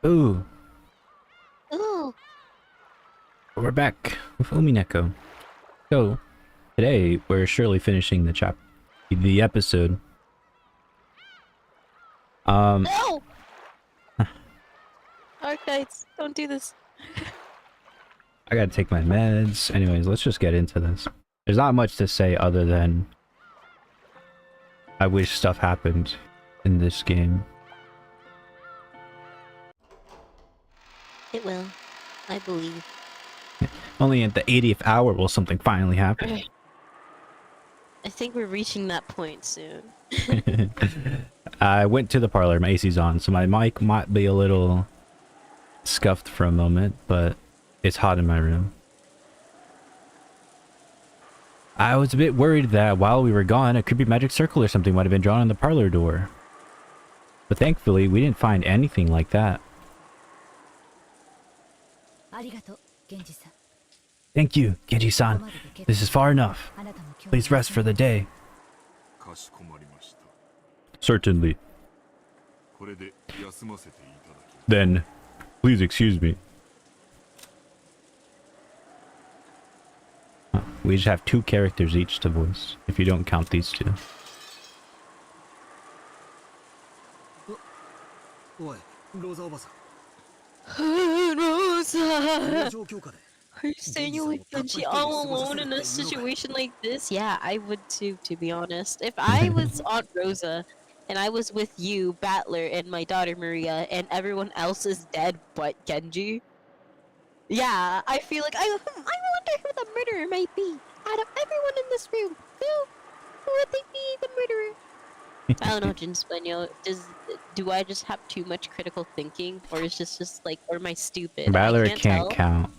Ooh, Ooh. we're back with Umineko. So, today we're surely finishing the episode. No! Archites, don't do this. I gotta take my meds. Anyways, let's just get into this. There's not much to say other than I wish stuff happened in this game. It will. I believe. Only at the 80th hour will something finally happen. I think we're reaching that point soon. I went to the parlor, my AC's on, so my mic might be a little scuffed for a moment, but it's hot in my room. I was a bit worried that while we were gone, a creepy magic circle or something might have been drawn on the parlor door. But thankfully, we didn't find anything like that. Thank you, Genji-san. This is far enough. Please rest for the day. Certainly. Then, please excuse me. We just have 2 characters each to voice, if you don't count these 2. Rosa! Are you saying you leave Genji all alone in a situation like this? Yeah, I would too, to be honest. If I was Aunt Rosa, and I was with you, Battler, and my daughter Maria, and everyone else is dead but Genji, yeah, I feel like I wonder who the murderer might be. Out of everyone in this room, who would they be the murderer? I don't know, Jinspeno. Do I just have too much critical thinking, or is this just like, or am I stupid? Battler can't count.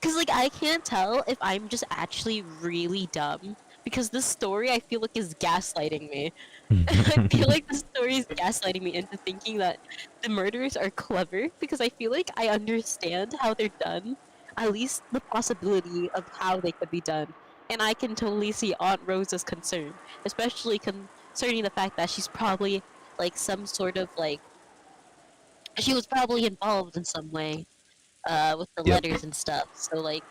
Cause like I can't tell if I'm just actually really dumb. Because this story I feel like is gaslighting me. I feel like the story is gaslighting me into thinking that the murderers are clever because I feel like I understand how they're done. At least the possibility of how they could be done. And I can totally see Aunt Rosa's concern. Especially concerning the fact that she's probably like some sort of like... She was probably involved in some way. With the letters and stuff, so like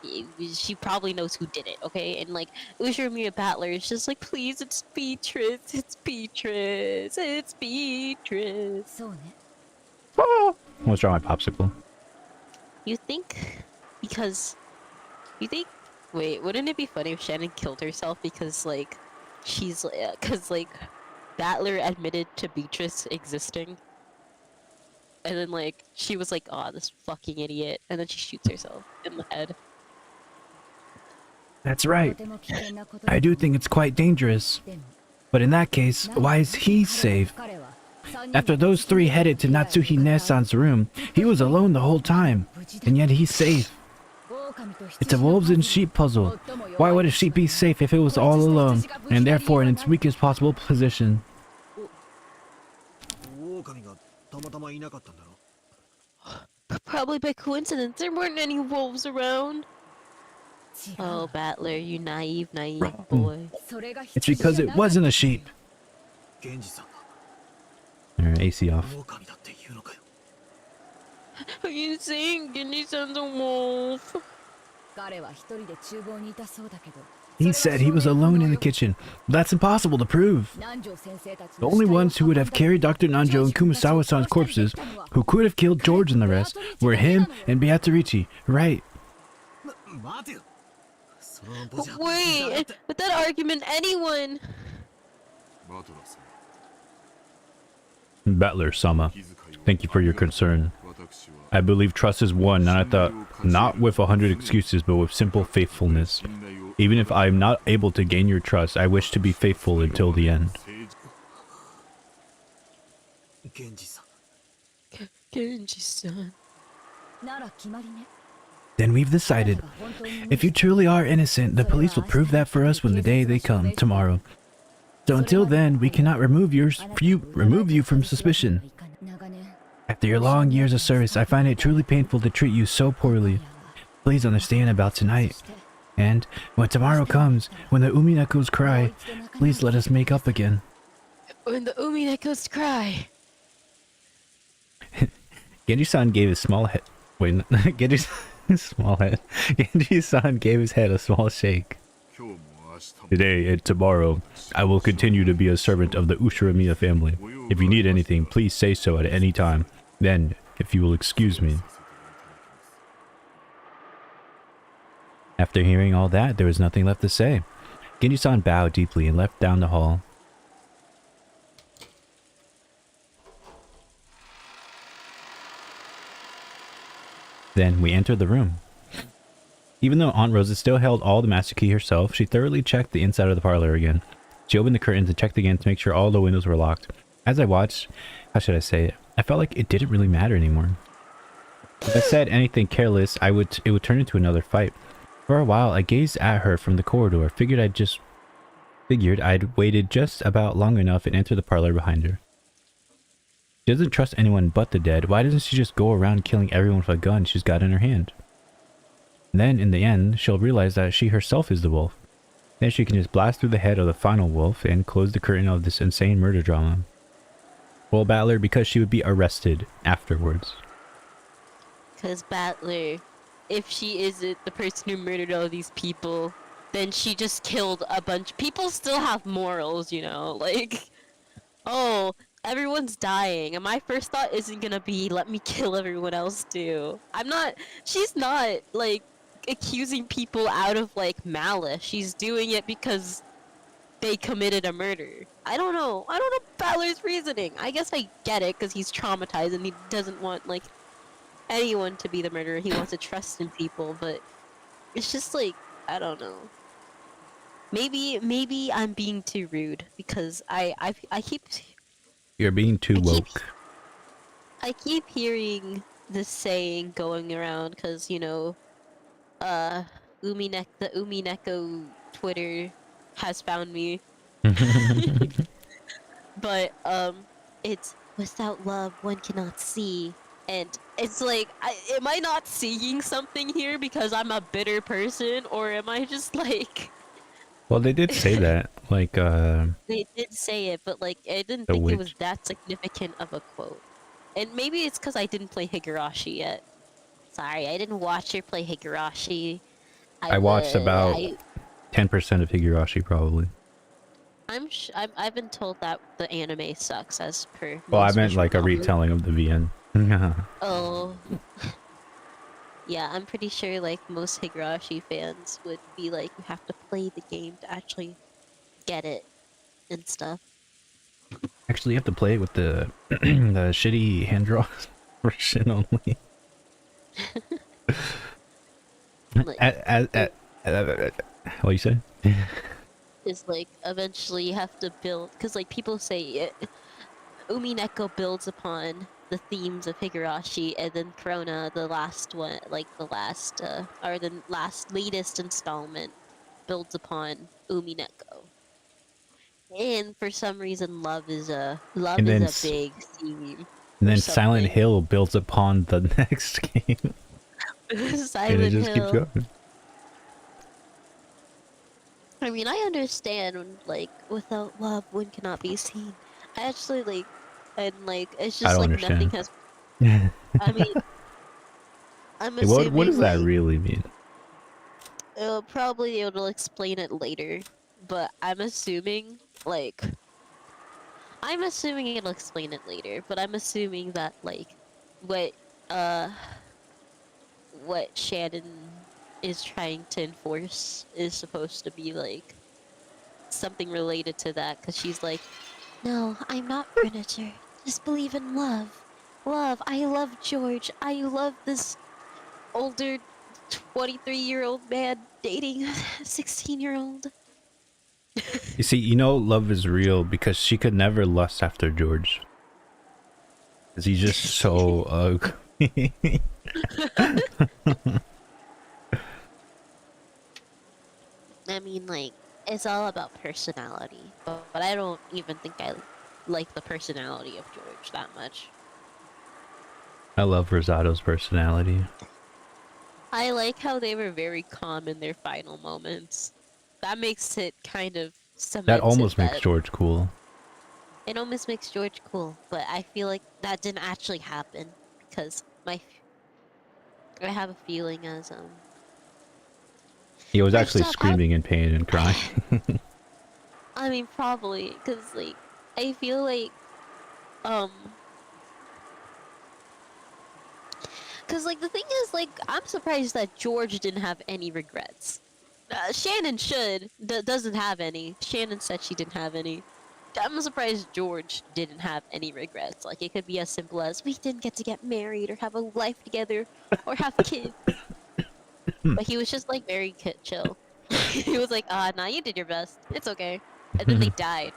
she probably knows who did it, okay? And like Ushiromia Battler is just like, please, it's Beatrice, it's Beatrice, it's Beatrice. Oh, what's wrong with my popsicle? You think wait, wouldn't it be funny if Shannon killed herself because like she's cause like Battler admitted to Beatrice existing? And then, like, she was like, "Aw, this fucking idiot," and then she shoots herself in the head. That's right. I do think it's quite dangerous. But in that case, why is he safe? After those 3 headed to Natsuhi Ne-san's room, he was alone the whole time, and yet he's safe. It's a wolves and sheep puzzle. Why would a sheep be safe if it was all alone, and therefore in its weakest possible position? Probably by coincidence, there weren't any wolves around. Oh, Battler, you naive boy. It's because it wasn't a sheep. Alright, AC off. Are you saying Genji-san's a wolf? He said he was alone in the kitchen. That's impossible to prove. The only ones who would have carried Dr. Nanjo and Kumasawa-san's corpses, who could have killed George and the rest, were him and Beatrice. Right. Wait, with that argument, anyone... Battler-sama, thank you for your concern. I believe trust is won, and I thought, not with 100 excuses, but with simple faithfulness. Even if I am not able to gain your trust, I wish to be faithful until the end. Genji-san. Then we've decided. If you truly are innocent, the police will prove that for us when the day they come, tomorrow. So until then, we cannot remove you from suspicion. After your long years of service, I find it truly painful to treat you so poorly. Please understand about tonight. And when tomorrow comes, when the Uminekos cry, please let us make up again. When the Uminekos cry. Genji-san gave his small head. Wait, Genji's small head. Genji-san gave his head a small shake. Today and tomorrow, I will continue to be a servant of the Ushiramiya family. If you need anything, please say so at any time. Then, if you will excuse me. After hearing all that, there was nothing left to say. Genji-san bowed deeply and left down the hall. Then we entered the room. Even though Aunt Rosa still held all the master key herself, she thoroughly checked the inside of the parlor again. She opened the curtains and checked again to make sure all the windows were locked. As I watched, how should I say it? I felt like it didn't really matter anymore. If I said anything careless, it would turn into another fight. For a while, I gazed at her from the corridor, figured I'd waited just about long enough and entered the parlor behind her. She doesn't trust anyone but the dead. Why doesn't she just go around killing everyone with a gun she's got in her hand? And then, in the end, she'll realize that she herself is the wolf. Then she can just blast through the head of the final wolf and close the curtain of this insane murder drama. Well, Battler, because she would be arrested afterwards. Because Battler, if she isn't the person who murdered all these people, then she just killed a bunch. People still have morals, you know? Like, oh, everyone's dying, and my first thought isn't gonna be, let me kill everyone else too. She's not, like, accusing people out of, like, malice. She's doing it because they committed a murder. I don't know Balor's reasoning. I guess I get it, because he's traumatized and he doesn't want, like, anyone to be the murderer. He wants to trust in people, but it's just, like, I don't know. Maybe I'm being too rude, because I keep... You're being too woke. I keep hearing this saying going around because, you know, the Umineko Twitter has found me. But, it's without love one cannot see. And it's like, am I not seeing something here because I'm a bitter person, or am I just like... Well, they did say that, like, They did say it, but, like, I didn't think it was that significant of a quote. And maybe it's because I didn't play Higurashi yet. Sorry, I didn't watch or play Higurashi. I watched about 10% of Higurashi, probably. I've been told that the anime sucks, as per. Well, I meant like a retelling of the VN. Oh. Yeah, I'm pretty sure, like, most Higurashi fans would be like, you have to play the game to actually get it and stuff. Actually, you have to play it with the the shitty hand draw version only. Like, what you say? is like, eventually you have to build, because, like, people say it, Umineko builds upon the themes of Higurashi, and then Corona, the last one, like the last, or the latest installment, builds upon Umineko. And for some reason, love is a big theme. And then Silent Hill builds upon the next game. Silent and it just Hill. keeps going. I mean, I understand, like, without love, one cannot be seen. I actually, like, and, like, it's just, like, understand. nothing has... I mean, I'm assuming, what does that like, really mean? It'll explain it later, but I'm assuming, like... I'm assuming it'll explain it later, but I'm assuming that, like, what Shannon is trying to enforce is supposed to be, like, something related to that, because she's like, no, I'm not furniture. Just believe in love. Love. I love George. I love this older 23-year-old man dating a 16-year-old. You see, you know love is real because she could never lust after George. Because he's just so ugly. I mean, like, it's all about personality. But I don't even think I like the personality of George that much. I love Rosato's personality. I like how they were very calm in their final moments. That makes it kind of cemented. That almost makes George cool. It almost makes George cool, but I feel like that didn't actually happen. because I have a feeling as He was First actually off, screaming in pain and crying. I mean probably because like I feel like um because like the thing is like I'm surprised that George didn't have any regrets. Shannon doesn't have any. Shannon said she didn't have any. I'm surprised George didn't have any regrets. Like, it could be as simple as we didn't get to get married or have a life together or have kids. But he was just like very chill. He was like, nah, you did your best. It's okay. And then they died.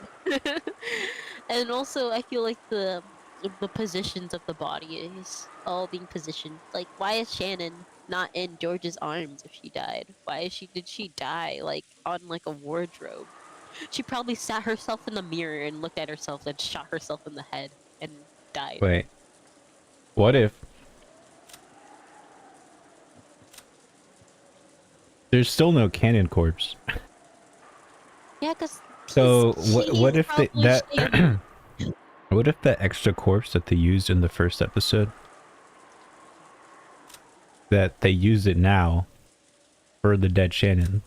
And also, I feel like the positions of the body is all being positioned. Like, why is Shannon not in George's arms if she died? Did she die like on like a wardrobe? She probably sat herself in the mirror and looked at herself and shot herself in the head and died. Wait, what if there's still no canon corpse? Yeah, cause So he's what if probably Shannon. what if the extra corpse that they used in the first episode, that they use it now for the dead Shannon?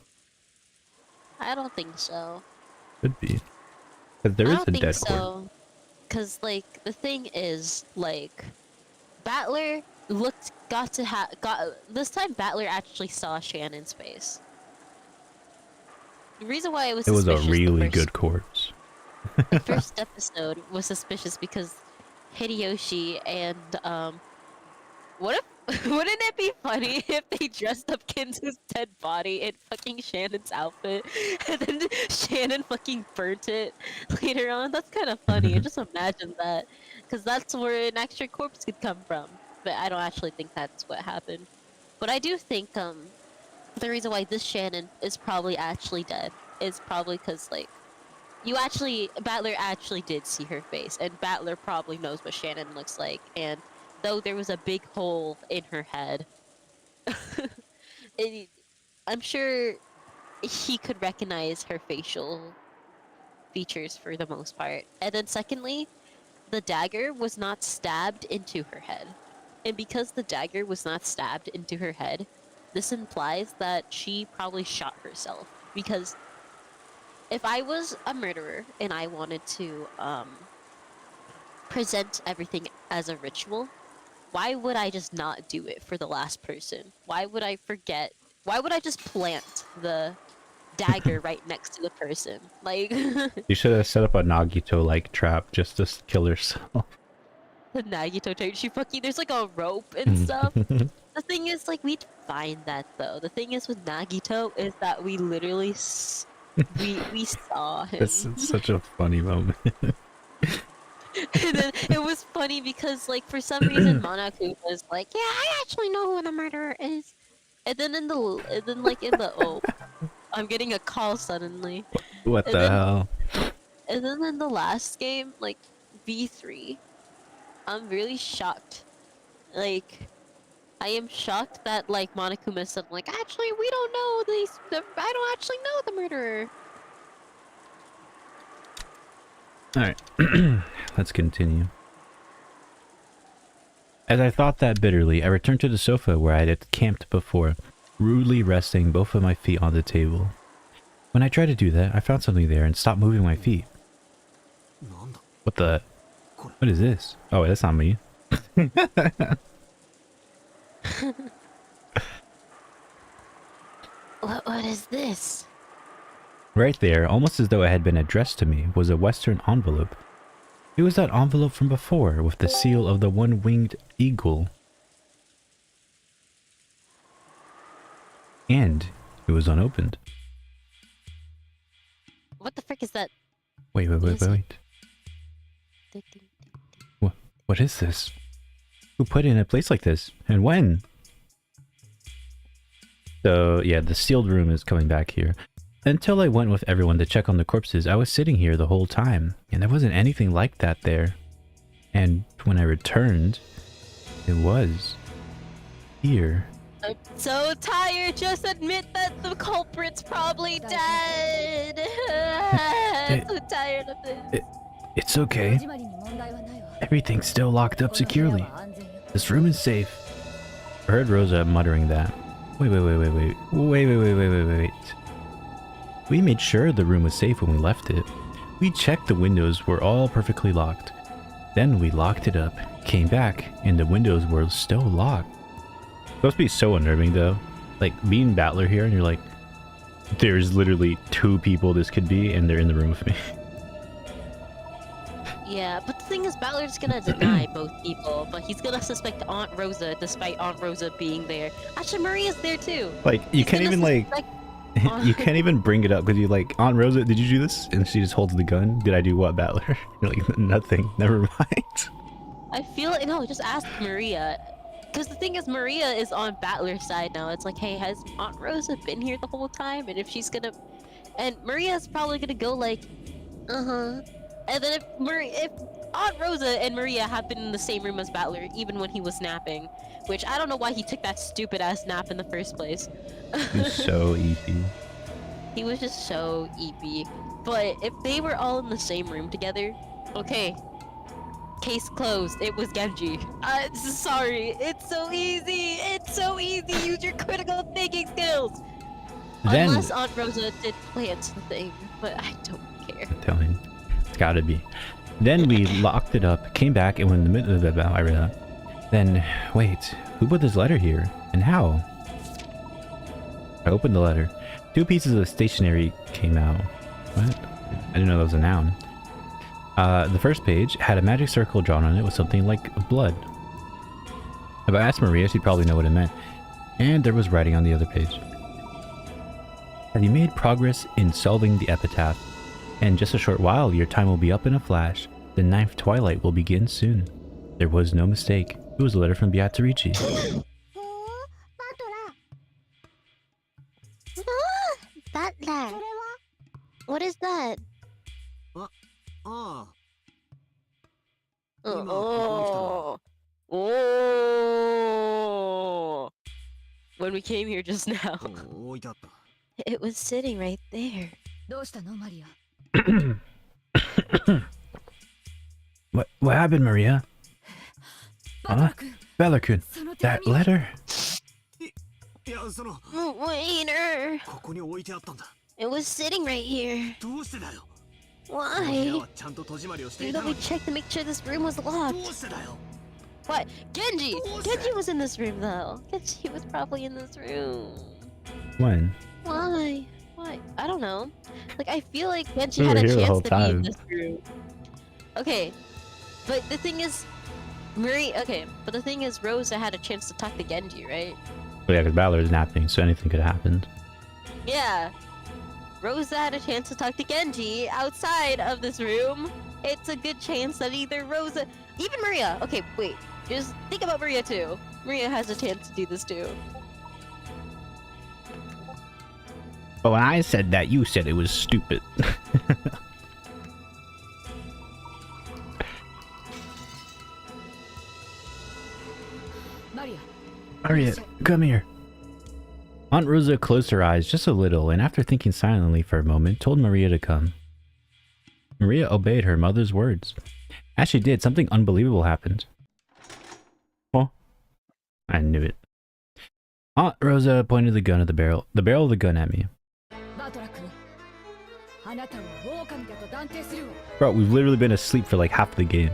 I don't think so. Could be, because there I is don't a think dead corpse. so. Cause like the thing is like Battler got this time Battler actually saw Shannon's face. The reason why it was It was a suspicious really good corpse. the first episode was suspicious because Hideyoshi and what if wouldn't it be funny if they dressed up Kinzu's dead body in fucking Shannon's outfit and then Shannon fucking burnt it later on? That's kind of funny. Just imagine that, because that's where an extra corpse could come from. But I don't actually think that's what happened. But I do think the reason why this Shannon is probably actually dead is probably because like Battler actually did see her face, and Battler probably knows what Shannon looks like, and though there was a big hole in her head, it, I'm sure he could recognize her facial features for the most part. And then secondly, the dagger was not stabbed into her head. And because the dagger was not stabbed into her head, this implies that she probably shot herself. Because if I was a murderer and I wanted to present everything as a ritual, why would I just not do it for the last person? Why would I forget? Why would I just plant the dagger right next to the person? Like, You should have set up a Nagito like trap just to kill herself. the Nagito type, there's like a rope and stuff. The thing is, like, we'd find that though. The thing is with Nagito is that we literally we saw him. It's such a funny moment. And then it was funny because, like, for some reason, Monaco was like, "Yeah, I actually know who the murderer is." And then oh, I'm getting a call suddenly. What And the then, hell? and then in the last game, like V3, I'm really shocked. Like, I am shocked that like Monokuma said, like, actually, we don't know I don't actually know the murderer. Alright, let's continue. As I thought that bitterly, I returned to the sofa where I had camped before, rudely resting both of my feet on the table. When I tried to do that, I found something there and stopped moving my feet. What the? What is this? Oh, that's not me. What is this? Right there, almost as though it had been addressed to me, was a Western envelope. It was that envelope from before, with the seal of the one-winged eagle. And it was unopened. What the frick is that? Wait. What is this? Who put it in a place like this? And when? So, yeah, the sealed room is coming back here. Until I went with everyone to check on the corpses, I was sitting here the whole time, and there wasn't anything like that there. And when I returned, it was here. I'm so tired. Just admit that the culprit's probably dead. I'm so tired of this. It's okay. Everything's still locked up securely. This room is safe. I heard Rosa muttering that. Wait. We made sure the room was safe when we left it. We checked the windows were all perfectly locked. Then we locked it up, came back, and the windows were still locked. It's supposed to be so unnerving though. Like being Battler here and you're like, there's literally 2 people this could be and they're in the room with me. Yeah, but the thing is, Ballard's gonna deny both people, but he's gonna suspect Aunt Rosa despite Aunt Rosa being there. Actually, Maria's there too. Like, you can't even like... you can't even bring it up because you like, Aunt Rosa, did you do this? And she just holds the gun. Did I do what, Battler? You're like, nothing. Never mind. I feel like, no, just ask Maria. Because the thing is, Maria is on Battler's side now. It's like, hey, has Aunt Rosa been here the whole time? And if she's gonna... And Maria's probably gonna go like, uh-huh. And then if Aunt Rosa and Maria have been in the same room as Battler, even when he was napping, which I don't know why he took that stupid-ass nap in the first place. He's so eepy. He was just so eepy. But if they were all in the same room together, okay. Case closed. It was Genji. Sorry. It's so easy. It's so easy. Use your critical thinking skills. Then, unless Aunt Rosa did plant the thing, but I don't care. I'm telling you, it's gotta be. Then we locked it up, came back, and when the middle of the I read that. Then, wait, who put this letter here? And how? I opened the letter. 2 pieces of stationery came out. What? I didn't know that was a noun. The first page had a magic circle drawn on it with something like blood. If I asked Maria, she'd probably know what it meant. And there was writing on the other page. Have you made progress in solving the epitaph? In just a short while, your time will be up in a flash. The 9th twilight will begin soon. There was no mistake. It was a letter from Beatrice. Butler. What is that? Oh. When we came here just now. It was sitting right there. What happened, Maria? Huh? Bella-kun, that letter? Waiter. It was sitting right here. Why? You thought we checked to make sure this room was locked. What? Genji! Genji was in this room though. Genji was probably in this room. When? Why? Why? I don't know. Like, I feel like Genji had a chance to be in this room. Okay. But the thing is, but the thing is, Rosa had a chance to talk to Genji, right? Well, yeah, because Balor is napping, so anything could have happened. Yeah. Rosa had a chance to talk to Genji outside of this room. It's a good chance that either Rosa... Even Maria! Okay, wait. Just think about Maria too. Maria has a chance to do this too. But when I said that, you said it was stupid. Maria, come here. Aunt Rosa closed her eyes just a little and after thinking silently for a moment, told Maria to come. Maria obeyed her mother's words. As she did, something unbelievable happened. Oh, I knew it. Aunt Rosa pointed the gun at the barrel of the gun at me. Bro, we've literally been asleep for like half the game.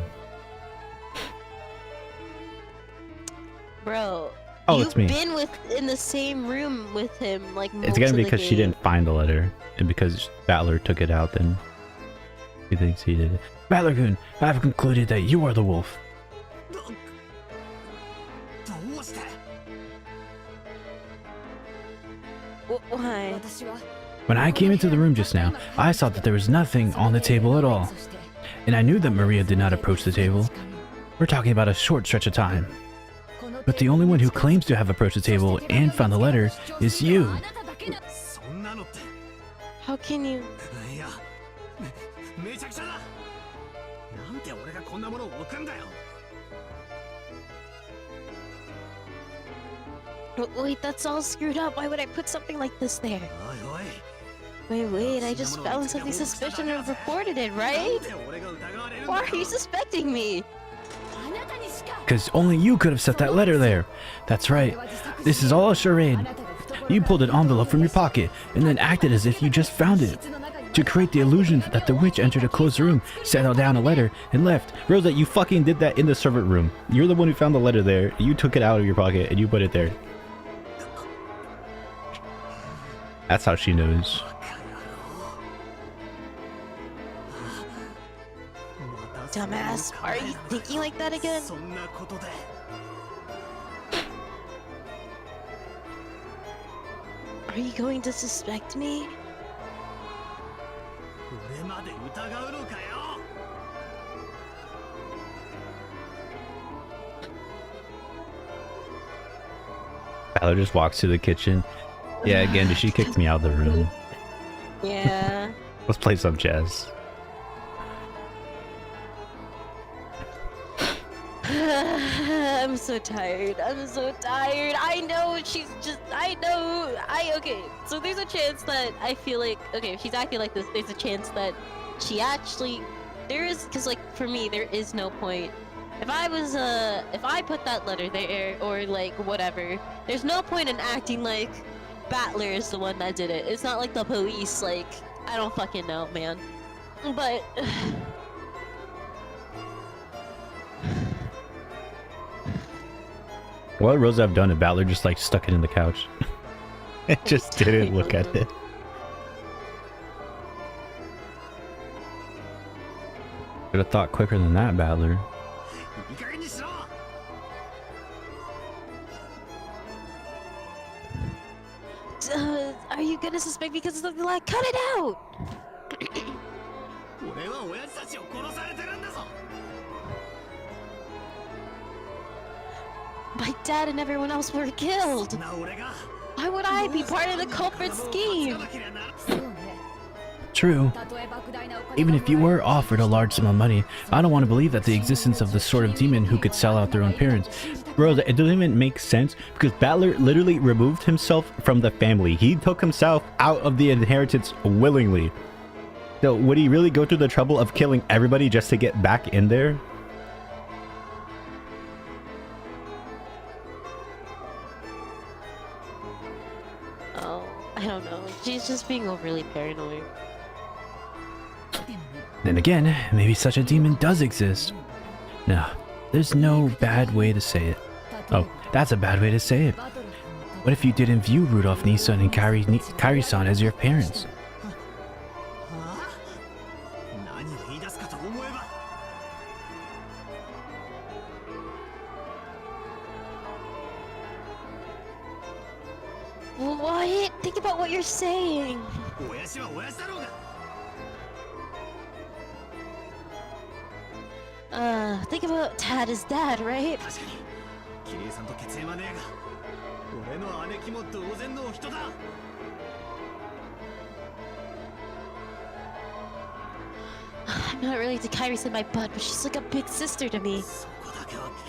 Bro, oh, you've it's me. Been in the same room with him like most It's gonna be of the because game. she didn't find the letter, and because Battler took it out. Then he thinks he did it. Battler-kun, I have concluded that you are the wolf. Why? When I came into the room just now, I saw that there was nothing on the table at all, and I knew that Maria did not approach the table. We're talking about a short stretch of time. But the only one who claims to have approached the table and found the letter is you. How can you? Wait, that's all screwed up. Why would I put something like this there? Wait, I just found something suspicious and reported it, right? Why are you suspecting me? Because only you could have set that letter there. That's right. This is all a charade. You pulled an envelope from your pocket and then acted as if you just found it. To create the illusion that the witch entered a closed room, set down a letter, and left. Rosa, you fucking did that in the servant room. You're the one who found the letter there. You took it out of your pocket and you put it there. That's how she knows. Dumbass, are you thinking like that again? Are you going to suspect me? Tyler just walks to the kitchen. Yeah, again, she kicked me out of the room. Yeah. Let's play some chess. I'm so tired. I'm so tired. I know she's just. Okay, so there's a chance that I feel like. Okay, if she's acting like this, there's a chance that she actually. There is. Because, like, for me, there is no point. If I put that letter there, or, like, whatever, there's no point in acting like Battler is the one that did it. It's not like the police, like. I don't fucking know, man. But. What would Rosa have done if Battler just like stuck it in the couch? It just didn't look at it. Could have thought quicker than that, Battler. Are you gonna suspect because of something like cut it out? My dad and everyone else were killed. Why would I be part of the culprit scheme? True. Even if you were offered a large sum of money, I don't want to believe that the existence of the sort of demon who could sell out their own parents. Bro, it doesn't even make sense because Battler literally removed himself from the family. He took himself out of the inheritance willingly. So would he really go through the trouble of killing everybody just to get back in there? Oh, I don't know. She's just being overly paranoid. Then again, maybe such a demon does exist. No, there's no bad way to say it. Oh, that's a bad way to say it. What if you didn't view Rudolph Nissan and Kairi-san as your parents? What? Think about what you're saying. Think about Tad as dad, right? I'm not really to Kairi-san my butt, but she's like a big sister to me.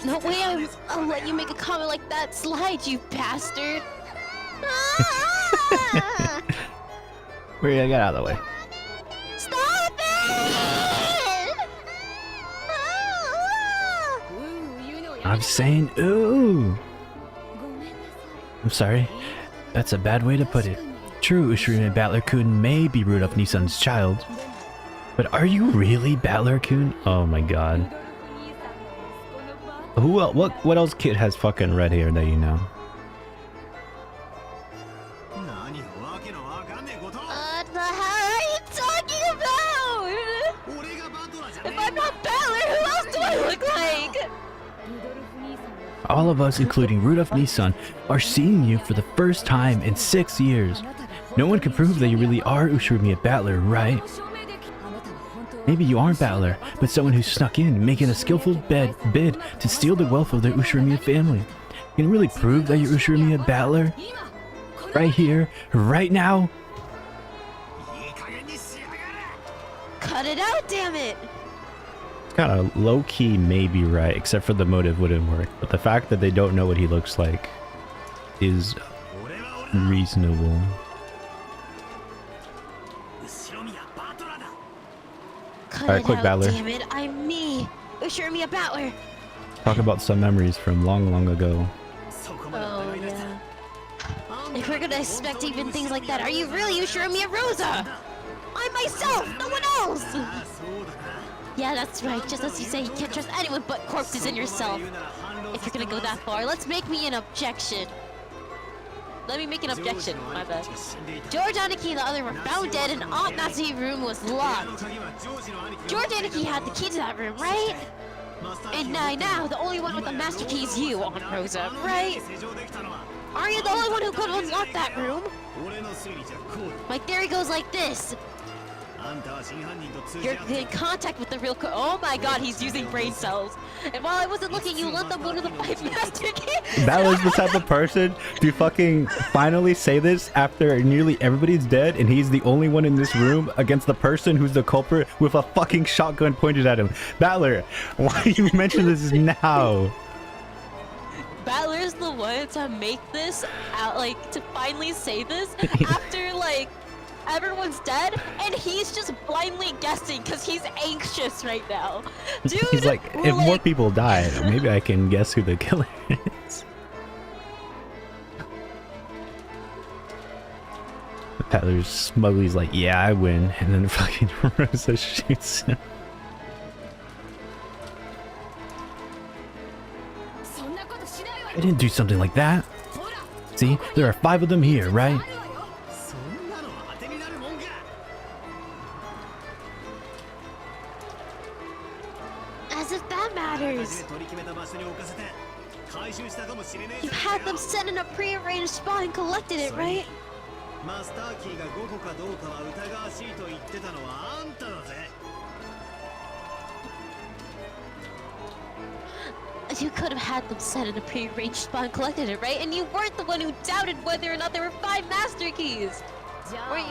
No way I'll let you make a comment like that slide, you bastard! We're gonna get out of the way. Stop it! I'm saying ooh. I'm sorry. That's a bad way to put it. True, Ushirime Battler-kun may be Rudolph Nissan's child. But are you really Battler-kun? Oh my god. Who else, what else kid has fucking red hair that you know? What the hell are you talking about? If I'm not Battler, who else do I look like? All of us, including Rudolph Nissan, are seeing you for the first time in 6 years. No one can prove that you really are Ushirime Battler, right? Maybe you aren't Battler, but someone who snuck in, making a skillful bid to steal the wealth of the Ushirime family. Can you really prove that you're Ushirime Battler? Right here, right now? Cut it out, damn it! Kind of low-key maybe right, except for the motive wouldn't work. But the fact that they don't know what he looks like is reasonable. Cut Alright, it quick, out, Battler. damn it! I'm me, Ushirime Battler. Talk about some memories from long, long ago. Oh, yeah. If we're gonna expect even things like that, are you really sure me and Rosa? I myself, no one else! Yeah, that's right. Just as you say, you can't trust anyone but corpses and yourself. If you're gonna go that far, let's make me an objection. Let me make an objection, my bad. George Aniki and the other were found dead and Aunt Natsu's room was locked. George Aniki had the key to that room, right? And now, the only one with the master key is you, Aunt Rosa, right? Are you the only one who could unlock that room? My theory goes like this. You're in contact with the real oh my god, he's using brain cells. And while I wasn't looking, you let them go to the 5 master key. That the type of person to fucking finally say this after nearly everybody's dead and he's the only one in this room against the person who's the culprit with a fucking shotgun pointed at him. Battler, why do you mention this now? Battler's the one to make this out, like, to finally say this after, like, everyone's dead, and he's just blindly guessing because he's anxious right now. Dude, he's like, if more people die, maybe I can guess who the killer is. Battler's smugly's like, yeah, I win, and then fucking Rosa shoots him. I didn't do something like that. See, there are 5 of them here, right? As if that matters. You had them sent in a pre-arranged spot and collected it, right? You could have had them set in a pre-arranged spot and collected it, right? And you weren't the one who doubted whether or not there were 5 master keys! Were you?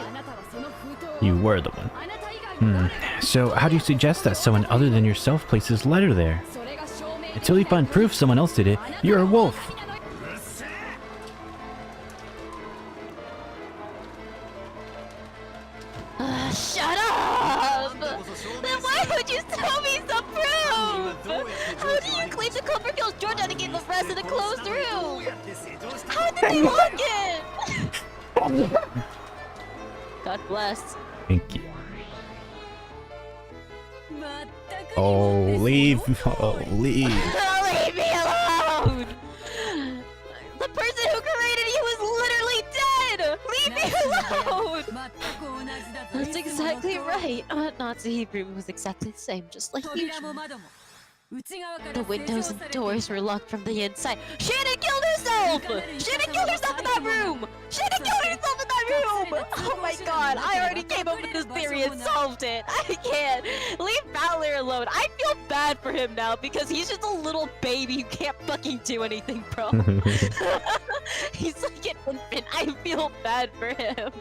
You were the one. So how do you suggest that someone other than yourself placed this letter there? Until you find proof someone else did it, you're a wolf. Shut up! Then why would you tell me some proof? How do you claim the culprit kills George and gave the rest in a closed room? How did they lock it? God bless. Thank you. Oh, leave. Oh, leave. Leave me alone! The person who created you is literally dead! Leave me alone! That's exactly right. Nazi room was exactly the same, just like usual. The windows and doors were locked from the inside. Shannon killed herself! Shannon killed herself in that room! Shannon killed herself in that room! Oh my god, I already came up with this theory and solved it. I can't. Leave Battler alone. I feel bad for him now because he's just a little baby who can't fucking do anything, bro. He's like an infant. I feel bad for him.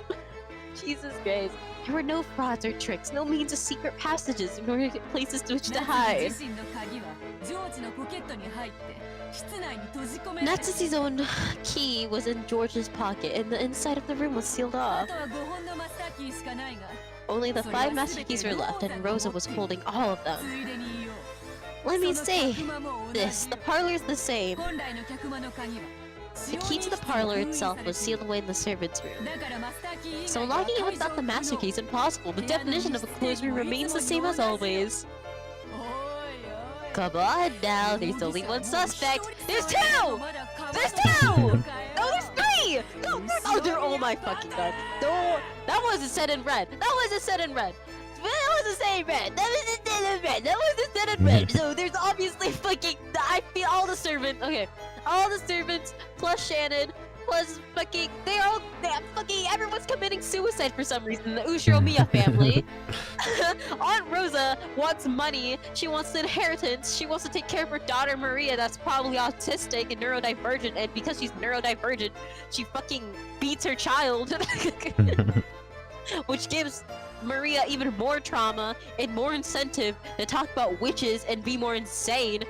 Jesus Christ. There were no frauds or tricks, no means of secret passages, nor places to which to hide. Natsu's own key was in George's pocket, and the inside of the room was sealed off. Only the 5 master keys were left, and Rosa was holding all of them. Let me say this, the parlor's the same. The key to the parlor itself was sealed away in the servants' room. So locking it without the master key is impossible. The definition of a closed room remains the same as always. Come on now, there's only one suspect. There's 2! There's 2! No, there's 3! No, oh my fucking god. No, that wasn't said in red. That wasn't said in red. That wasn't said in red. That wasn't said in red. That wasn't said in red. So there's obviously fucking, I feel all the servants, okay. All the servants, plus Shannon, plus fucking, everyone's committing suicide for some reason. The Ushiromiya family. Aunt Rosa wants money. She wants the inheritance. She wants to take care of her daughter Maria that's probably autistic and neurodivergent. And because she's neurodivergent, she fucking beats her child. Which gives Maria even more trauma and more incentive to talk about witches and be more insane.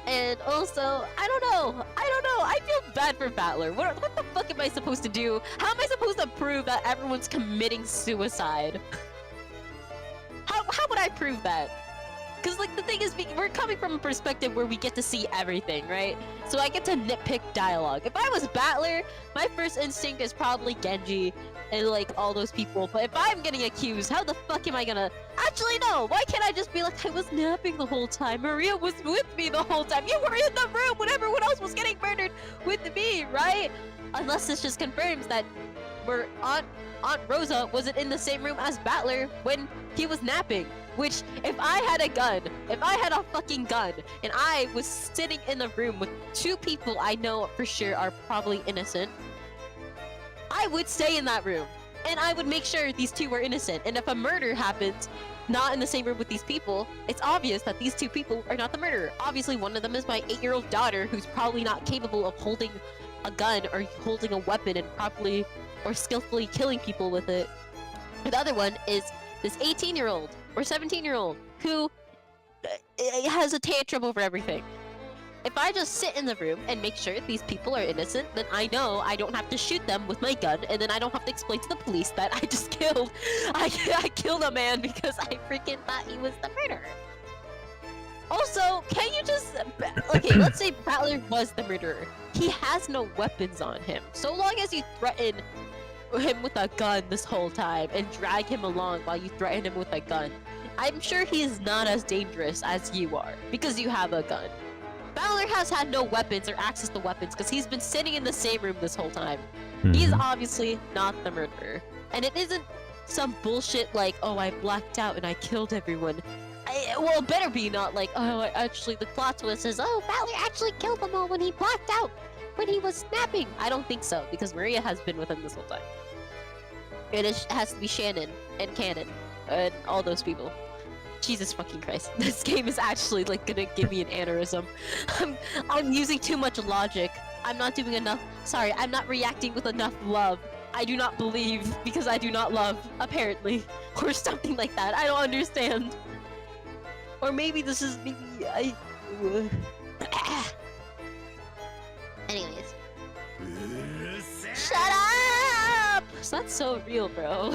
And also, I don't know. I feel bad for Battler. What the fuck am I supposed to do? How am I supposed to prove that everyone's committing suicide? How would I prove that? Because, like, the thing is, we're coming from a perspective where we get to see everything, right? So I get to nitpick dialogue. If I was Battler, my first instinct is probably Genji and, like, all those people. But if I'm getting accused, how the fuck am I gonna... Actually, no! Why can't I just be like, I was napping the whole time. Maria was with me the whole time. You were in the room when everyone else was getting murdered with me, right? Unless this just confirms that Aunt Rosa wasn't in the same room as Battler when he was napping. Which, if I had a gun, if I had a fucking gun, and I was sitting in the room with two people I know for sure are probably innocent, I would stay in that room. And I would make sure these two were innocent. And if a murder happens, not in the same room with these people, it's obvious that these two people are not the murderer. Obviously, one of them is my 8-year-old daughter who's probably not capable of holding a gun or holding a weapon and properly or skillfully killing people with it. The other one is this 18-year-old or 17-year-old who has a tantrum over everything. If I just sit in the room and make sure these people are innocent, then I know I don't have to shoot them with my gun, and then I don't have to explain to the police that I just killed I killed a man because I freaking thought he was the murderer. Also, can you just... Okay, let's say Battler was the murderer. He has no weapons on him. So long as you threaten him with a gun this whole time and drag him along while you threaten him with a gun, I'm sure he is not as dangerous as you are because you have a gun. Battler has had no weapons or access to weapons because he's been sitting in the same room this whole time. He's obviously not the murderer. And it isn't some bullshit like, oh, I blacked out and I killed everyone. Well, it better be not like, oh, actually the plot twist is, oh, Battler actually killed them all when he blacked out, when he was snapping. I don't think so, because Maria has been with him this whole time. It has to be Shannon and Cannon and all those people. Jesus fucking Christ. This game is actually, like, gonna give me an aneurysm. I'm using too much logic. I'm not doing enough. Sorry, I'm not reacting with enough love. I do not believe because I do not love, apparently. Or something like that. I don't understand. Or maybe this is Anyways. Shut up! So that's so real, bro.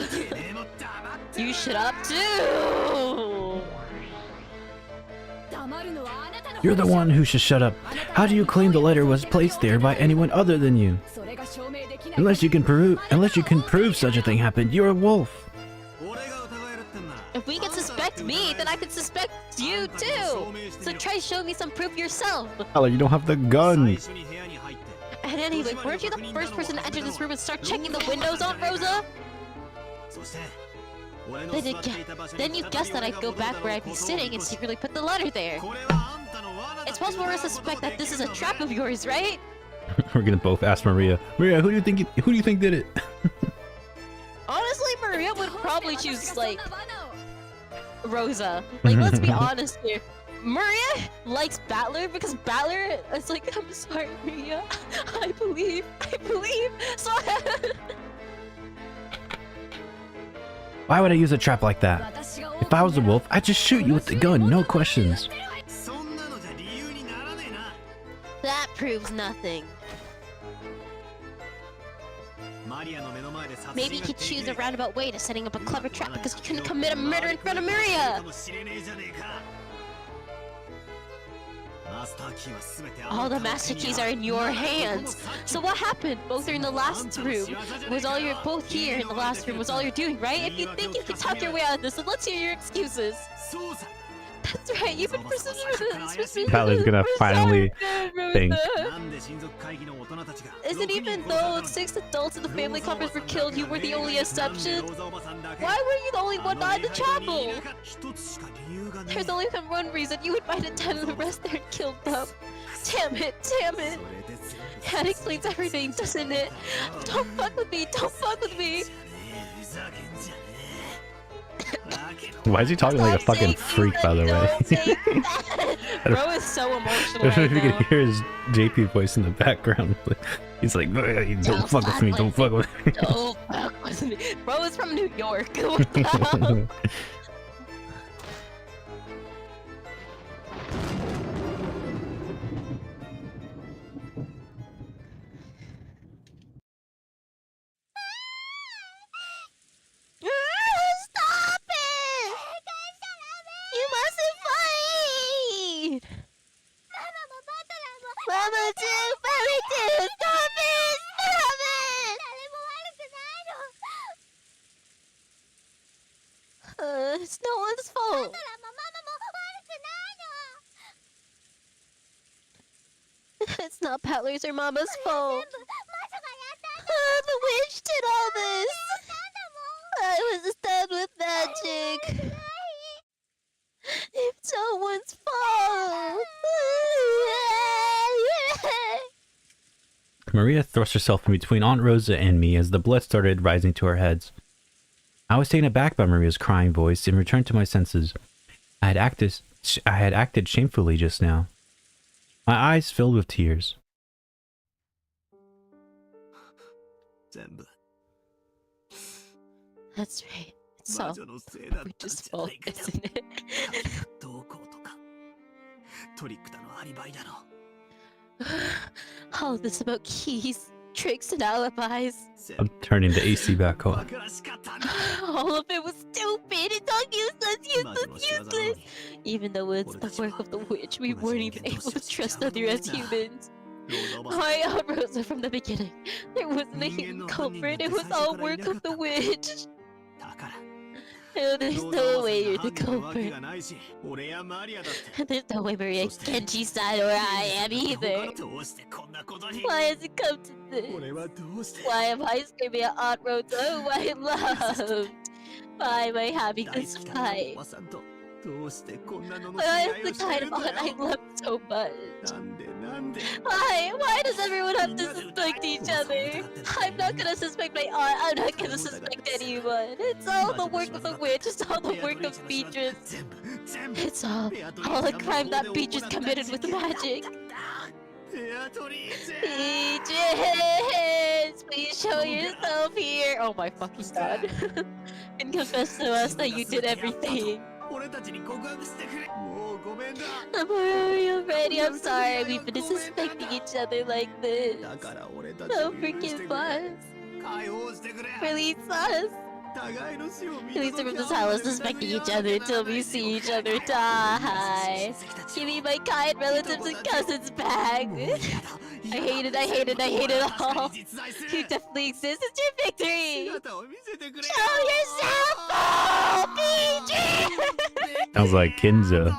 You shut up too! You're the one who should shut up. How do you claim the letter was placed there by anyone other than you? Unless you can prove such a thing happened, you're a wolf. If we can suspect me, then I can suspect you too! So try show me some proof yourself! Tyler, you don't have the gun! And anyway, weren't you the first person to enter this room and start checking the windows on Rosa? Then you guessed that I'd go back where I'd be sitting and secretly put the letter there. It's possible to suspect that this is a trap of yours, right? We're gonna both ask Maria. Maria, who do you think did it? Honestly, Maria would probably choose, like, Rosa. Like, let's be honest here. Maria likes Battler because Battler is like, I'm sorry, Maria. I believe. So Why would I use a trap like that? If I was a wolf, I'd just shoot you with the gun, no questions. that proves nothing. Maybe you could choose a roundabout way to setting up a clever trap because you couldn't commit a murder in front of Maria! All the master keys are in your hands! So what happened? Both are in the last room. Both here in the last room was all you're doing, right? If you think you can talk your way out of this, then let's hear your excuses. That's right, you've been persistent with this. Tyler's gonna finally think. Isn't even though 6 adults in the family conference were killed, you were the only exception? Why were you the only one not in the chapel? There's only one reason. You invited 10 of the rest there and killed them. Damn it. That explains everything, doesn't it? Don't fuck with me. Why is he talking like a fucking freak, by the way? Bro is so emotional I don't know if you right can hear his JP voice in the background. He's like, don't fuck with me. Don't fuck with me. Bro is from New York. What the hell? Stop it! You mustn't fight! Mama too! Mommy too! Stop it! Stop it! It's no one's fault. It's not Paddler's or Mama's fault. The witch did all this. I was stabbed with magic. It's someone's fault. Maria thrust herself in between Aunt Rosa and me as the blood started rising to our heads. I was taken aback by Maria's crying voice and returned to my senses. I had acted shamefully just now. My eyes filled with tears. That's right. It's all witch's fault, isn't it? All this about keys, tricks, and alibis. I'm turning the AC back on. All of it was stupid. It's all useless. Even though it's the work of the witch, we weren't even able to trust others as humans. I Aunt Rosa from the beginning. There wasn't a human culprit. It was all work of the witch. Oh, there's no way you're the culprit. There's no way Maria Kenji's side or I am either. Why has it come to this? Why am I screaming at Aunt Rosa, who I loved? Why am I having this fight? Why is the kind of aunt I love so much? Why? Why does everyone have to suspect each other? I'm not gonna suspect my aunt. I'm not gonna suspect anyone. It's all the work of the witch. It's all the work of Beatrice. It's all the crime that Beatrice committed with magic. Beatrice, please show yourself here. Oh my fucking god. And confess to us that you did everything. I'm ready. I'm sorry. We've been suspecting each other like this. Don't forgive us. Release us. Release us from this house, suspecting each other until we see each other die. Give me my kind relatives and cousins back. I hate it all. You definitely exist. It's your victory. Show yourself, oh, PG. Sounds like Kinza.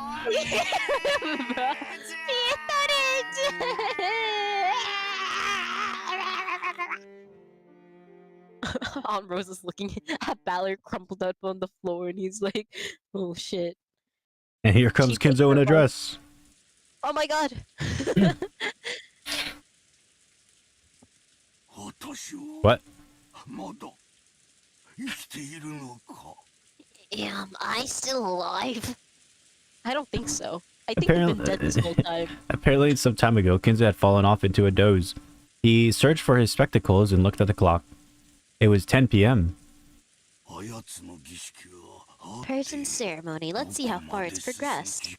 Aunt Rose is looking at Ballard crumpled up on the floor, and he's like, "Oh shit!" And here comes Kinzo in a dress. Oh my god! What? Am I still alive? I don't think so. I think I've been dead this whole time. Apparently, some time ago, Kinzo had fallen off into a doze. He searched for his spectacles and looked at the clock. It was 10 p.m. Person ceremony. Let's see how far it's progressed.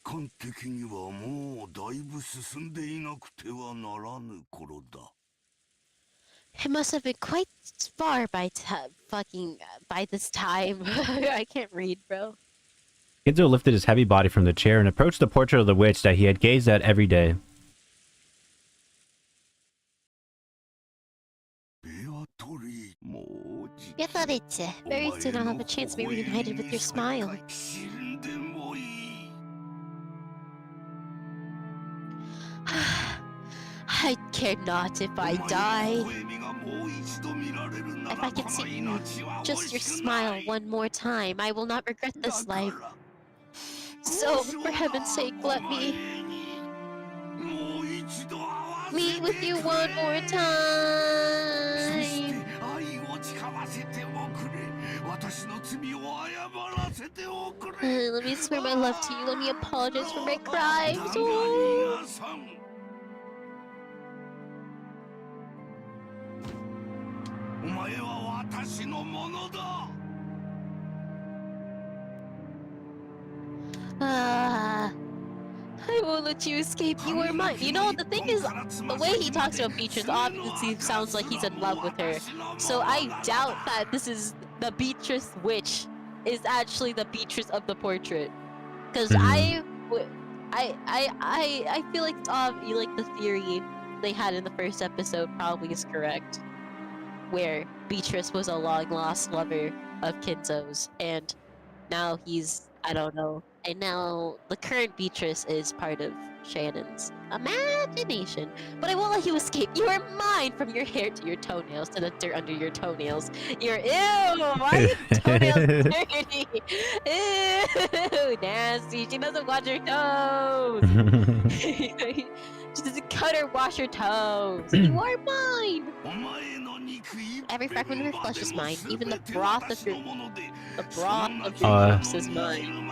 It must have been quite far by by this time. I can't read, bro. Kinzo lifted his heavy body from the chair and approached the portrait of the witch that he had gazed at every day. Beatrice, very soon I'll have a chance to be reunited with your smile. I care not if I die. If I can see just your smile one more time, I will not regret this life. So, for heaven's sake, let me meet with you one more time. Let me swear my love to you. Let me apologize for my crimes. Oh. I won't let you escape. You are mine. You know, the thing is, the way he talks about Beatrice obviously sounds like he's in love with her. So I doubt that this is the Beatrice witch is actually the Beatrice of the portrait. Because I feel like it's like the theory they had in the first episode probably is correct, where Beatrice was a long-lost lover of Kinzo's, and now he's, I don't know, and now the current Beatrice is part of Shannon's imagination. But I won't let you escape. You are mine, from your hair to your toenails to the dirt under your toenails. You're ew. Why are your toenails dirty? Ew, nasty. She doesn't wash her toes. She doesn't cut or wash her toes. You are mine. Every fragment of your flesh is mine. Even the broth of your corpse is mine.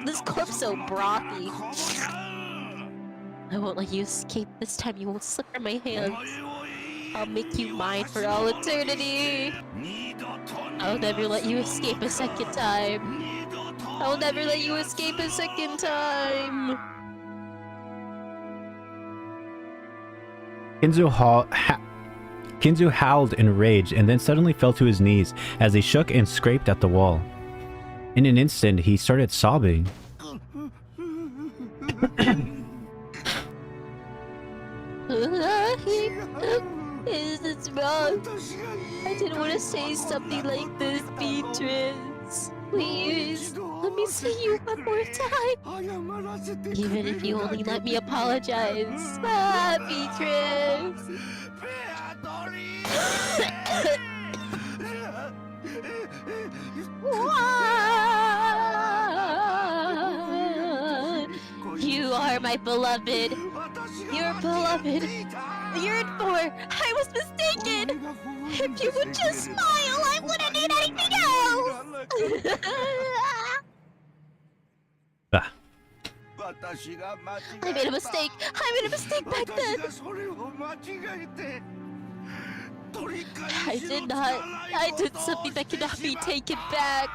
This corpse so brothy. I won't let you escape this time. You won't slip from my hands. I'll make you mine for all eternity. I'll never let you escape a second time. I'll never let you escape a second time. Kinzu howled in rage and then suddenly fell to his knees as he shook and scraped at the wall. In an instant, he started sobbing. Is this wrong? I didn't want to say something like this, Beatrice. Please, let me see you one more time. Even if you only let me apologize. Beatrice. You are my beloved. You're beloved. Yearned for. I was mistaken. If you would just smile, I wouldn't need anything else. I made a mistake. I made a mistake back then. I did not. I did something that cannot be taken back.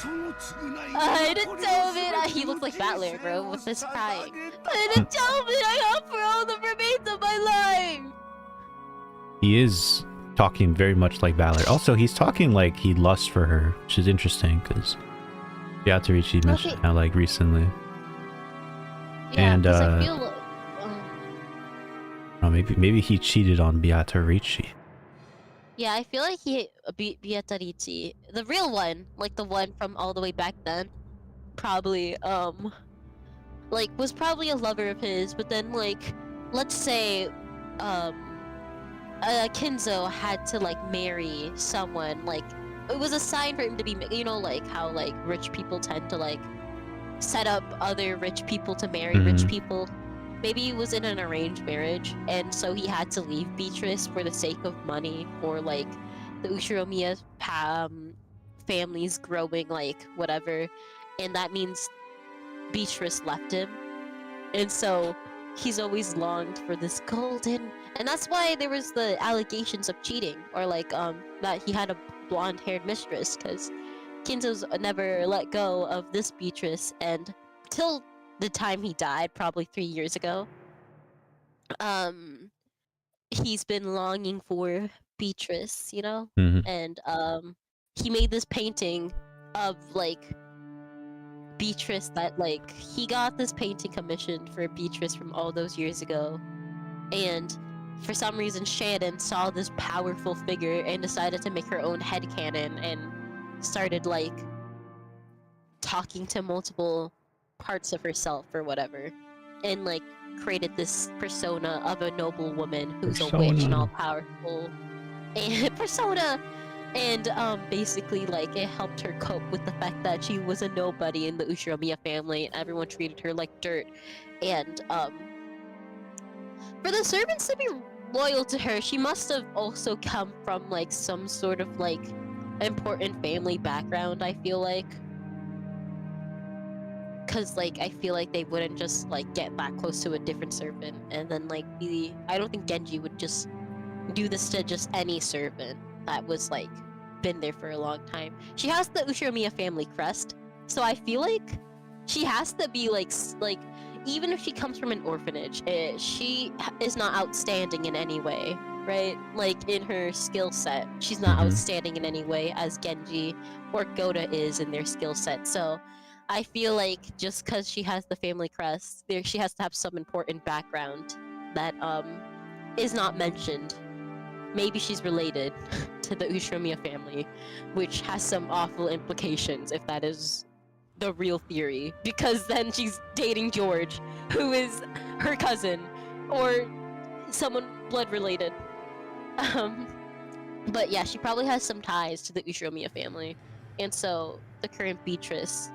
I didn't tell him. He looks like Battler, bro, with his crying. I didn't tell him I hope for all the remains of my life. He is talking very much like Battler. Also, he's talking like he lusts for her, which is interesting because Beatrice mentioned that like recently. Yeah, and I feel like, oh, maybe he cheated on Beatrice. yeah, I feel like Beatrice, the real one, like the one from all the way back then, probably like was probably a lover of his, but then like let's say Kinzo had to like marry someone, like it was a sign for him to be, you know, like how like rich people tend to like set up other rich people to marry rich people. Maybe he was in an arranged marriage, and so he had to leave Beatrice for the sake of money, or like the Ushiromiya family's growing, like whatever, and that means Beatrice left him, and so he's always longed for this golden, and that's why there was the allegations of cheating, or like that he had a blonde-haired mistress, because Kinzo's never let go of this Beatrice, and till the time he died, probably 3 years ago, he's been longing for Beatrice, you know? And he made this painting of like Beatrice that like he got this painting commissioned for Beatrice from all those years ago, and for some reason Shannon saw this powerful figure and decided to make her own headcanon and started like talking to multiple parts of herself or whatever, and like created this persona of a noble woman who's a witch and all powerful, and persona, and basically like it helped her cope with the fact that she was a nobody in the Ushiromiya family and everyone treated her like dirt, and for the servants to be loyal to her, she must have also come from like some sort of like important family background, I feel like. Cause like I feel like they wouldn't just like get that close to a different servant and then like be. I don't think Genji would just do this to just any servant that was like been there for a long time. She has the Ushiromiya family crest, so I feel like she has to be like even if she comes from an orphanage, she is not outstanding in any way, right? Like in her skill set, she's not outstanding in any way as Genji or Goda is in their skill set. So I feel like just because she has the family crest, she has to have some important background that is not mentioned. Maybe she's related to the Ushiromiya family, which has some awful implications if that is the real theory. Because then she's dating George, who is her cousin, or someone blood related. But yeah, she probably has some ties to the Ushiromiya family, and so the current Beatrice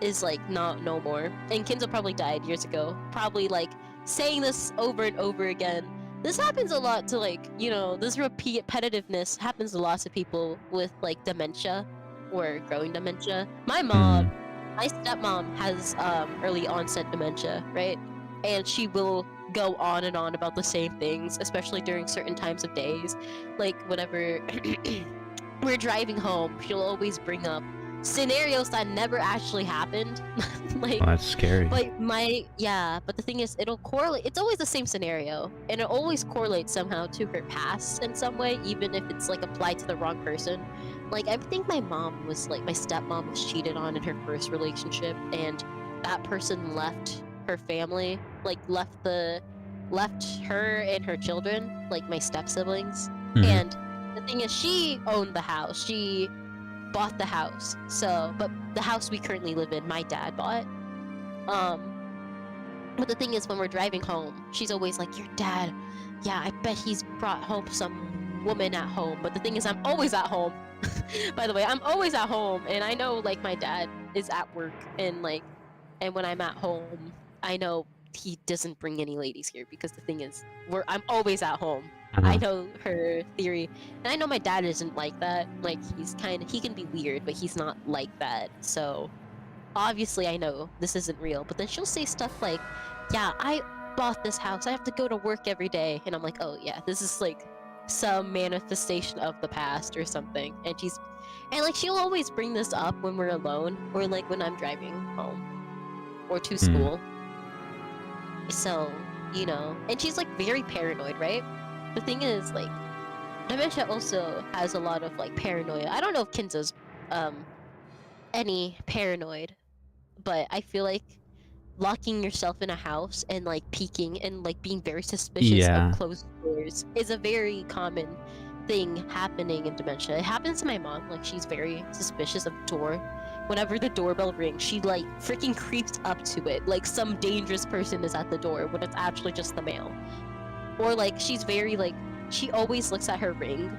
is like not no more. And Kinzo probably died years ago. Probably like saying this over and over again. This happens a lot to like, you know, this repetitiveness happens to lots of people with like dementia or growing dementia. My mom, my stepmom has early onset dementia, right? And she will go on and on about the same things, especially during certain times of days. Like whenever we're driving home, she'll always bring up scenarios that never actually happened. Like, Well, that's scary. but but the thing is, it'll correlate. It's always the same scenario, and it always correlates somehow to her past in some way, even if it's like applied to the wrong person. Like, I think my stepmom was cheated on in her first relationship, and that person left her family, like left her and her children, like my step siblings. And the thing is, she owned the house. She bought the house. So, but the house we currently live in, my dad bought. But the thing is, when we're driving home, she's always like, "Your dad, yeah, I bet he's brought home some woman at home." But the thing is, I'm always at home. By the way, I'm always at home, and I know like my dad is at work, and when I'm at home, I know he doesn't bring any ladies here because the thing is, I'm always at home. I know her theory, and I know my dad isn't like that. Like, he can be weird, but he's not like that. So, obviously I know this isn't real, but then she'll say stuff like, "Yeah, I bought this house. I have to go to work every day." And I'm like, "Oh yeah, this is like some manifestation of the past or something." And like she'll always bring this up when we're alone or like when I'm driving home or to school. So, you know, and she's like very paranoid, right? The thing is, like, dementia also has a lot of like paranoia. I don't know if Kinzo's any paranoid, but I feel like locking yourself in a house and like peeking and like being very suspicious of closed doors is a very common thing happening in dementia. It happens to my mom. Like, she's very suspicious of door. Whenever the doorbell rings, she like freaking creeps up to it like some dangerous person is at the door when it's actually just the mail. Or like she's very like, she always looks at her ring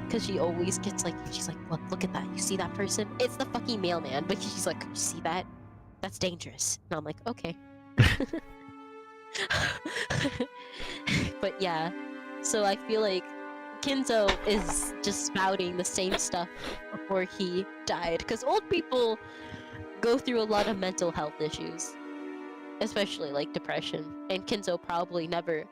because she always gets like, she's like, look at that, you see that person? It's the fucking mailman. But she's like, "You see that? That's dangerous." And I'm like, okay. But yeah, so I feel like Kinzo is just spouting the same stuff before he died, because old people go through a lot of mental health issues, especially like depression, and Kinzo probably never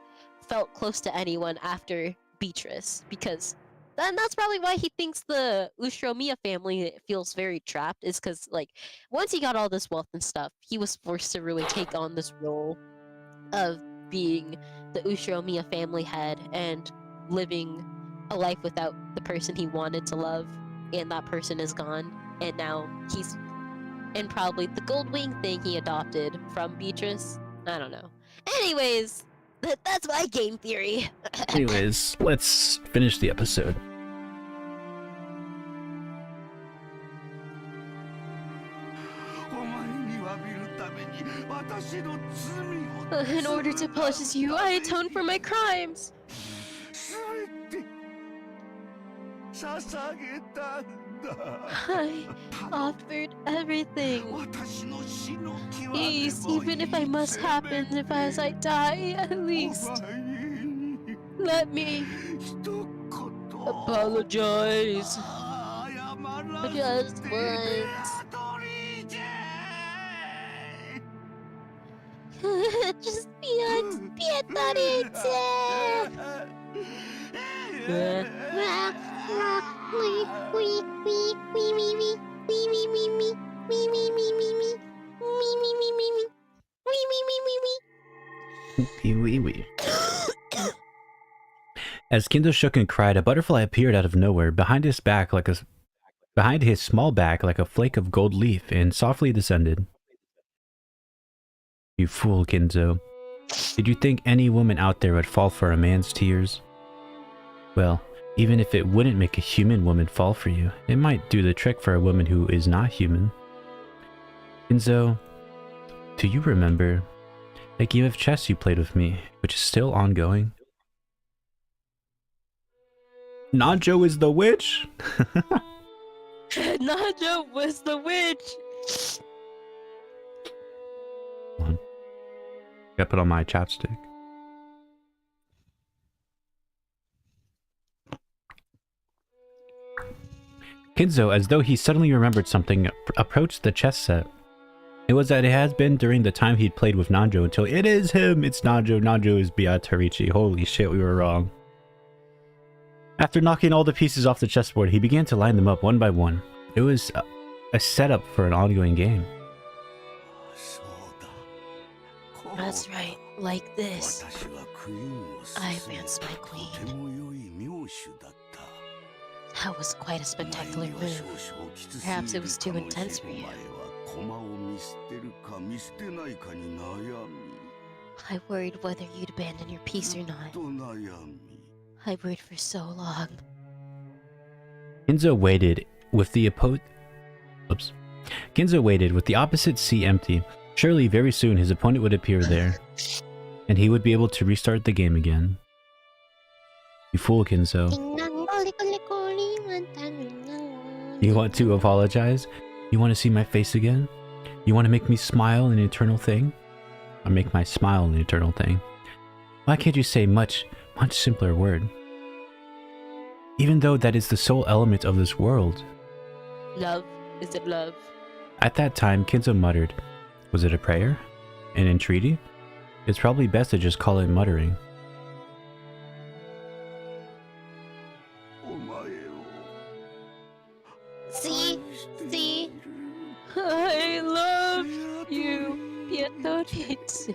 felt close to anyone after Beatrice, because then that's probably why he thinks the Ushiromiya family feels very trapped, is because like once he got all this wealth and stuff, he was forced to really take on this role of being the Ushiromiya family head and living a life without the person he wanted to love, and that person is gone, and now he's and probably the gold wing thing he adopted from Beatrice. I don't know. Anyways, that's my game theory. Anyways, let's finish the episode. In order to punish you, I atone for my crimes. I offered everything. Please, even if I must happen, as I die, at least let me apologize. Just once. Just be As Kinzo shook and cried, a butterfly appeared out of nowhere behind his back like behind his small back like a flake of gold leaf, and softly descended. You fool, Kinzo. Did you think any woman out there would fall for a man's tears? Well, even if it wouldn't make a human woman fall for you, it might do the trick for a woman who is not human. Kinzo, do you remember that game of chess you played with me, which is still ongoing? Najo is the witch? Najo was the witch! Hold on. Gotta put on my chapstick. Kinzo, as though he suddenly remembered something, approached the chess set. It was that it has been during the time he'd played with Najo until it is him! It's Najo. Najo is Beatrice. Holy shit, we were wrong. After knocking all the pieces off the chessboard, he began to line them up one by one. It was a setup for an ongoing game. That's right, like this. I advanced my queen. That was quite a spectacular move. Perhaps it was too intense for you. I worried whether you'd abandon your piece or not. I worried for so long. Kinzo waited with the opposite seat empty. Surely very soon his opponent would appear there, and he would be able to restart the game again. You fool, Kinzo. You want to apologize? You want to see my face again? You want to make me smile an eternal thing? Or make my smile an eternal thing? Why can't you say much simpler word? Even though that is the sole element of this world. Love? Is it love? At that time, Kinzo muttered. Was it a prayer? An entreaty? It's probably best to just call it muttering. See? I love you, Beatrice.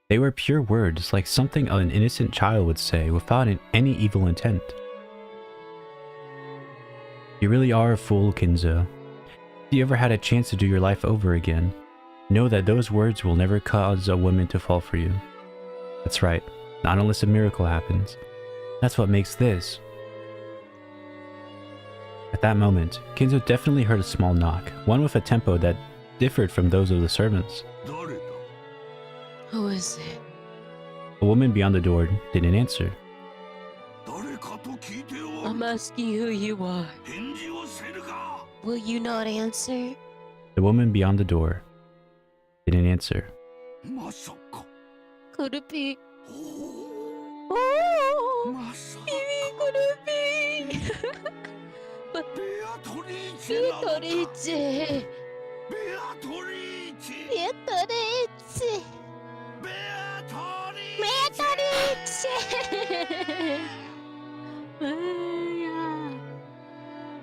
They were pure words, like something an innocent child would say without any evil intent. You really are a fool, Kinzo. If you ever had a chance to do your life over again, know that those words will never cause a woman to fall for you. That's right, not unless a miracle happens. That's what makes this. At that moment, Kinzo definitely heard a small knock, one with a tempo that differed from those of the servants. Who is it? A woman beyond the door didn't answer. I'm asking who you are. Will you not answer? The woman beyond the door didn't answer. Could it be? Oh, maybe could it be? But Beatrice.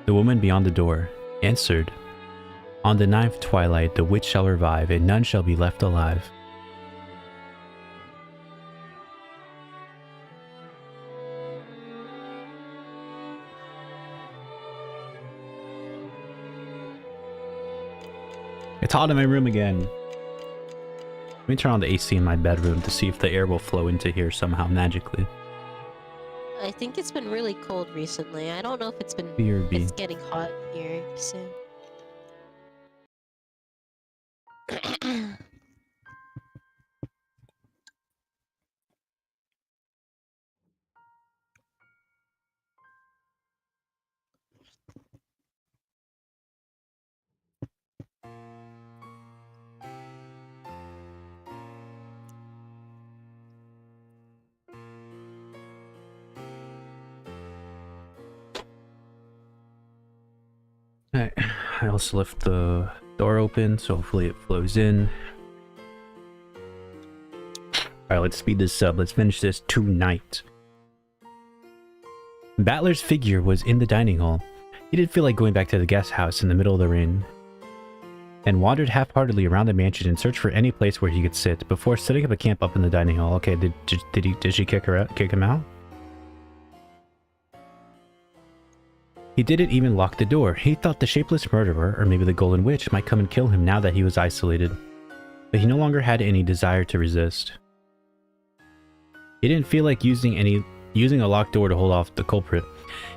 The woman beyond the door answered. On the 9th twilight the witch shall revive, and none shall be left alive. It's hot in my room again. Let me turn on the AC in my bedroom to see if the air will flow into here somehow magically. I think it's been really cold recently. I don't know if it's been... BRB. It's getting hot here soon. Alright, I also left the door open, so hopefully it flows in. Alright, let's speed this up. Let's finish this tonight. Battler's figure was in the dining hall. He didn't feel like going back to the guest house in the middle of the rain, and wandered half-heartedly around the mansion in search for any place where he could sit before setting up a camp up in the dining hall. Okay, did she kick him out? He didn't even lock the door. He thought the shapeless murderer, or maybe the Golden Witch, might come and kill him now that he was isolated. But he no longer had any desire to resist. He didn't feel like using a locked door to hold off the culprit.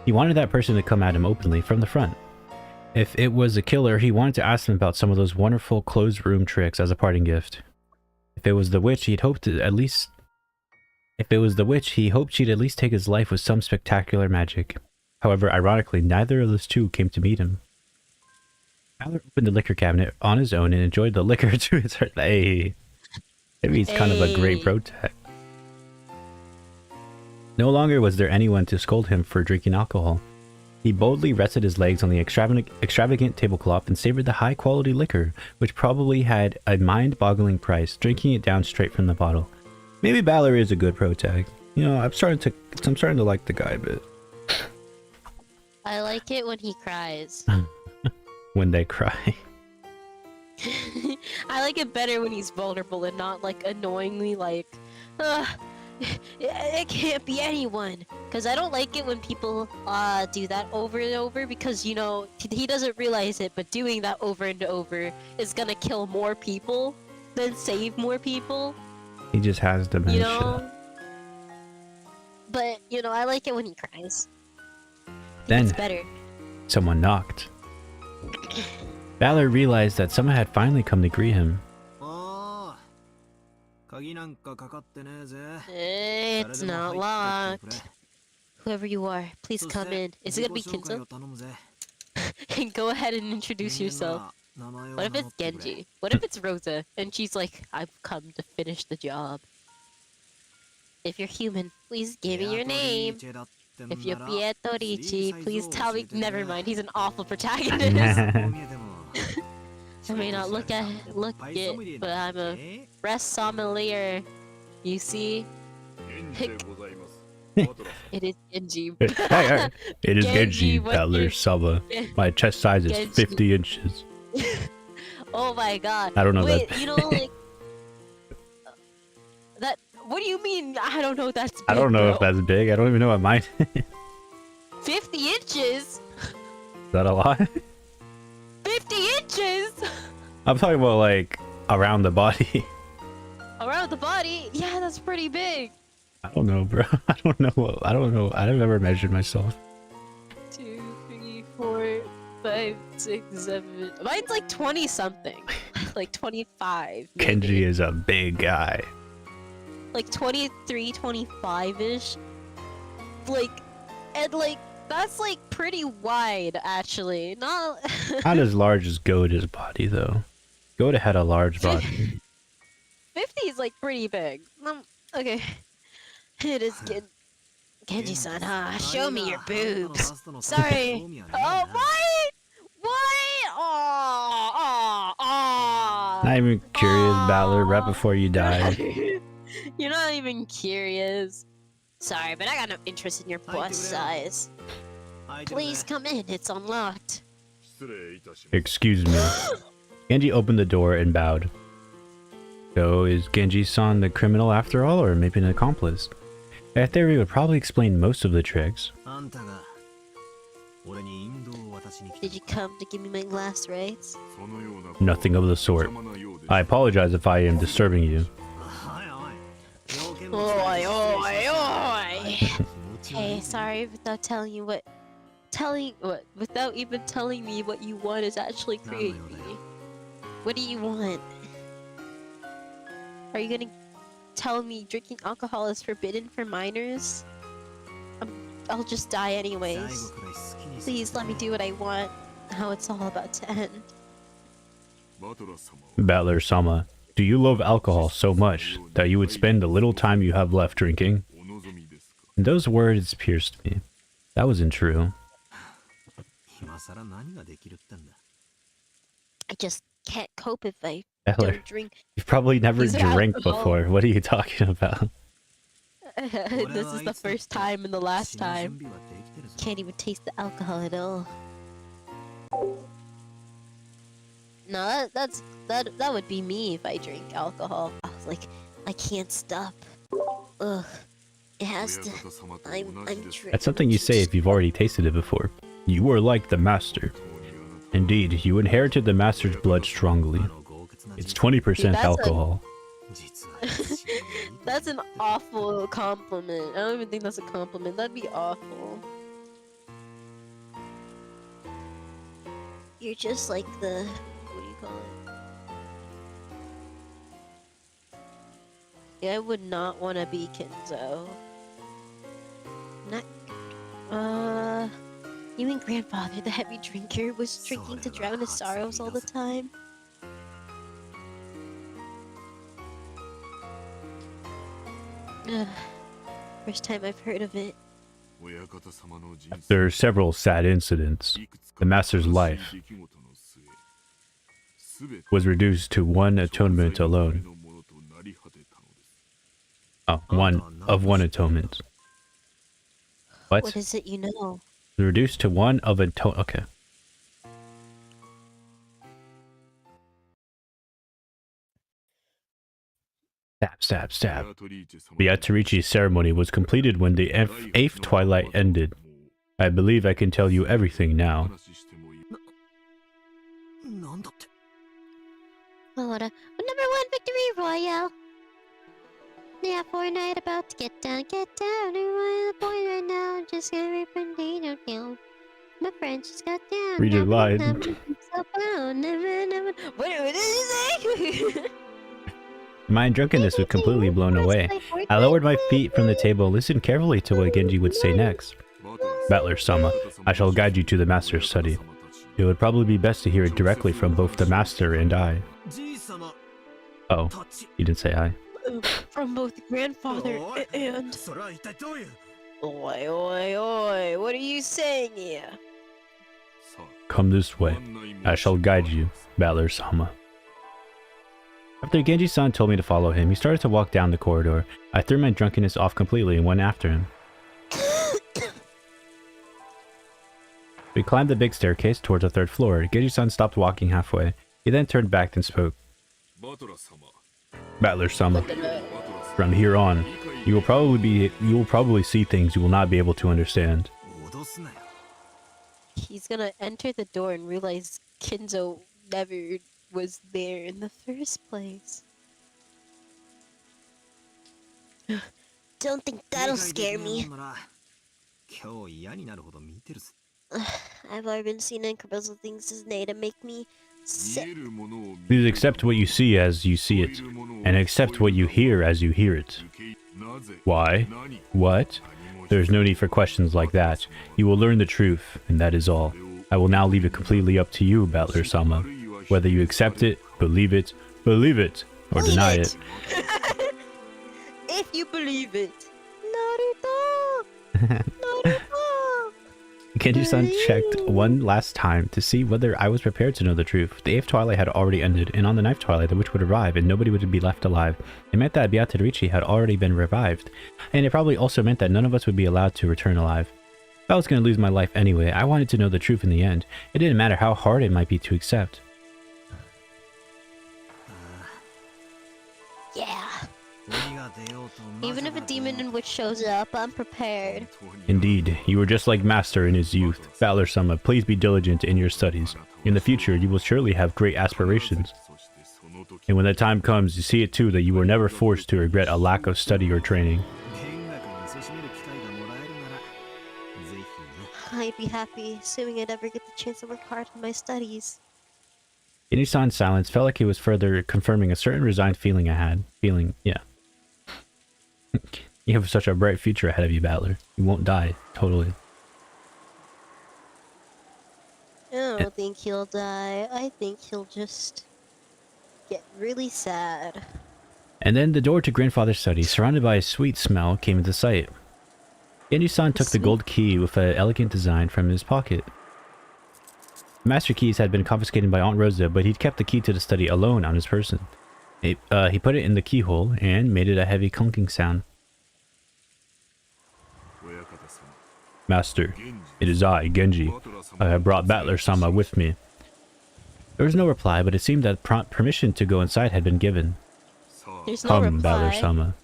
He wanted that person to come at him openly from the front. If it was a killer, he wanted to ask them about some of those wonderful closed room tricks as a parting gift. If it was the witch, he hoped she'd at least take his life with some spectacular magic. However, ironically, neither of those two came to meet him. Tyler opened the liquor cabinet on his own and enjoyed the liquor to his heart. Hey, maybe he's kind of a great protag. No longer was there anyone to scold him for drinking alcohol. He boldly rested his legs on the extravagant tablecloth and savored the high-quality liquor, which probably had a mind-boggling price, drinking it down straight from the bottle. Maybe Balor is a good protag. You know, I'm starting to like the guy a bit. I like it when he cries. When they cry. I like it better when he's vulnerable and not like annoyingly like, it can't be anyone. Because I don't like it when people do that over and over because, you know, he doesn't realize it, but doing that over and over is gonna kill more people than save more people. He just has dementia. You know? But, you know, I like it when he cries. Then, it's better. Someone knocked. Balor realized that someone had finally come to greet him. It's not locked. Whoever you are, please come in. Is it gonna be Kinzo? And go ahead and introduce yourself. What if it's Genji? What if it's Rosa? And she's like, I've come to finish the job. If you're human, please give me your name. If you're Pietro Ricci, please tell me. Never mind, he's an awful protagonist. I may not look it, but I'm a rest sommelier. You see? It is Genji. It is Genji, Balor Sama. My chest size is 50 inches. Oh my god. I don't know Wait, that. you know, like... that... What do you mean? I don't know that's big, I don't know if that's big. I don't even know what mine is. 50 inches? Is that a lot? 50 inches? I'm talking about like around the body. Around the body? Yeah, that's pretty big. I don't know, bro. I don't know. I've never measured myself. 2, 3, 4, 5, 6, 7. Mine's like 20 something. Like 25. Maybe. Kenji is a big guy. Like 23, 25-ish. Like, and like, that's like pretty wide, actually. Not as large as Goate's body, though. Goat had a large body. 50 is like pretty big. Okay. It is Genji-san, huh? Show me your boobs. Sorry. Oh, what? What? Oh. Not even curious, Balor, right before you died. You're not even curious. Sorry, but I got no interest in your bust size. Please come in, it's unlocked. Excuse me. Genji opened the door and bowed. So, is Genji-san the criminal after all, or maybe an accomplice? That theory would probably explain most of the tricks. Did you come to give me my last rites? Nothing of the sort. I apologize if I am disturbing you. Oi, oi, oi! Hey, sorry without telling you without even telling me what you want is actually creepy. What do you want? Are you gonna tell me drinking alcohol is forbidden for minors? I'll just die anyways. Please let me do what I want. How it's all about to end. Balor Sama, do you love alcohol so much that you would spend the little time you have left drinking? And those words pierced me. That wasn't true. I just can't cope if I Balor, don't drink. you've probably never Use drank alcohol. before. What are you talking about? This is the first time and the last time. Can't even taste the alcohol at all. No, that would be me if I drink alcohol. Like, I can't stop. Ugh. It has to. I'm That's something you say if you've already tasted it before. You are like the master. Indeed, you inherited the master's blood strongly. It's 20% alcohol. That's an awful compliment. I don't even think that's a compliment. That'd be awful. You're just like the... what do you call it? Yeah, I would not want to be Kinzo. Not... You mean grandfather, the heavy drinker, was drinking to drown his sorrows all the time? Ugh. First time I've heard of it. There are several sad incidents. The master's life was reduced to one atonement alone. Oh, one atonement. What is it you know? Reduced to one of atonement. Okay. Stab. The Atarichi ceremony was completed when the eighth twilight ended. I believe I can tell you everything now. Number 1 victory royale. Yeah, Fortnite about to get down. The boy right now just got ripped from Dino down. My friend just got down. Read your line. What did he say? My drunkenness was completely blown away. I lowered my feet from the table and listened carefully to what Genji would say next. Battler-sama, I shall guide you to the master's study. It would probably be best to hear it directly from both the master and I. Oh, you didn't say I. From both grandfather and... Oi, what are you saying here? Come this way. I shall guide you, Battler-sama. After Genji-san told me to follow him, he started to walk down the corridor. I threw my drunkenness off completely and went after him. We climbed the big staircase towards the 3rd floor. Genji-san stopped walking halfway. He then turned back and spoke. Battler-sama, from here on, you will probably see things you will not be able to understand. He's gonna enter the door and realize Kinzo never was there in the first place. Don't think that'll scare me. I've already been seeing incredible things as Nate to make me sick. Please accept what you see as you see it, and accept what you hear as you hear it. Why? What? There is no need for questions like that. You will learn the truth, and that is all. I will now leave it completely up to you, Battler-sama. Whether you accept it, believe it, or deny it. If you believe it. Naruto! Genji-san checked one last time to see whether I was prepared to know the truth. The 8th twilight had already ended, and on the 9th twilight the witch would arrive, and nobody would be left alive. It meant that Beatrice had already been revived, and it probably also meant that none of us would be allowed to return alive. If I was going to lose my life anyway, I wanted to know the truth in the end. It didn't matter how hard it might be to accept. Yeah. Even if a demon and witch shows up, I'm prepared. Indeed, you were just like Master in his youth. Battler-sama, please be diligent in your studies. In the future, you will surely have great aspirations. And when that time comes, you see it too that you were never forced to regret a lack of study or training. I'd be happy, assuming I'd ever get the chance to work hard in my studies. Genji-san's silence felt like he was further confirming a certain resigned feeling I had. Yeah. You have such a bright future ahead of you, Battler. You won't die, totally. I don't think he'll die. I think he'll just get really sad. And then the door to Grandfather's study, surrounded by a sweet smell, came into sight. Genji-san took the gold key with an elegant design from his pocket. The master keys had been confiscated by Aunt Rosa, but he'd kept the key to the study alone on his person. He put it in the keyhole and made it a heavy clunking sound. Master, it is I, Genji. I have brought Battler-sama with me. There was no reply, but it seemed that permission to go inside had been given. There's no Come, reply. Battler-sama.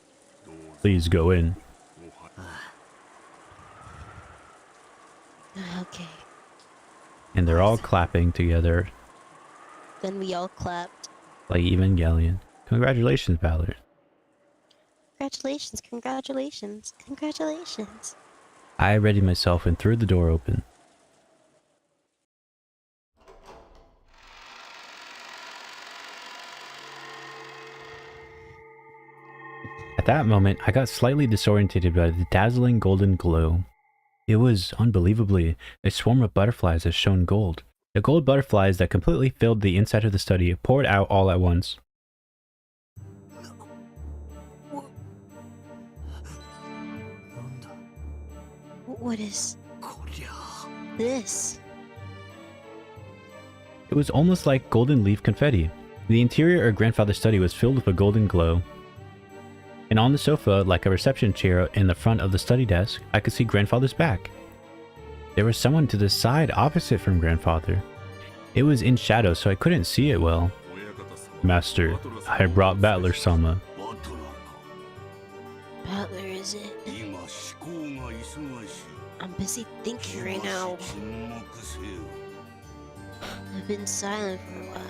Please go in. Okay. And they're all clapping together Then we all clapped. like Evangelion. Congratulations, Valor. Congratulations, congratulations, congratulations. I readied myself and threw the door open. At that moment, I got slightly disorientated by the dazzling golden glow. It was, unbelievably, a swarm of butterflies that shone gold. The gold butterflies that completely filled the inside of the study poured out all at once. What is this? It was almost like golden leaf confetti. The interior of Grandfather's study was filled with a golden glow. And on the sofa, like a reception chair in the front of the study desk, I could see Grandfather's back. There was someone to the side opposite from Grandfather. It was in shadow, so I couldn't see it well. Master, I brought Battler-sama. Butler, is it? I'm busy thinking right now. I've been silent for a while.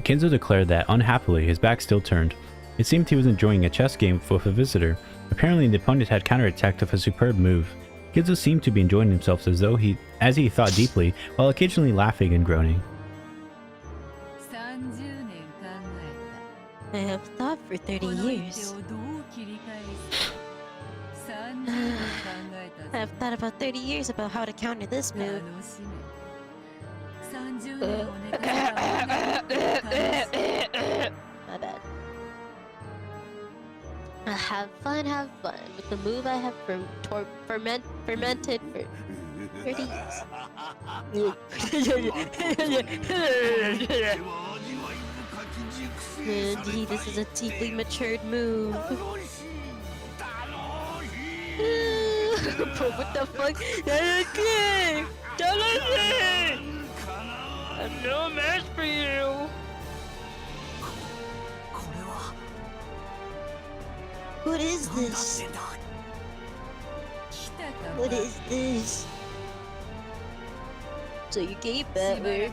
Kinzo declared that, unhappily, his back still turned. It seemed he was enjoying a chess game with a visitor. Apparently, the opponent had counterattacked with a superb move. Kinzo seemed to be enjoying himself as he thought deeply, while occasionally laughing and groaning. I have thought for 30 years. I have thought about 30 years about how to counter this move. My bad. Have fun with the move I have fermented for 30 years. Indeed, this is a deeply matured move. But what the fuck? Okay, I'm no match for you. What is this? What is this? So you gave Butler.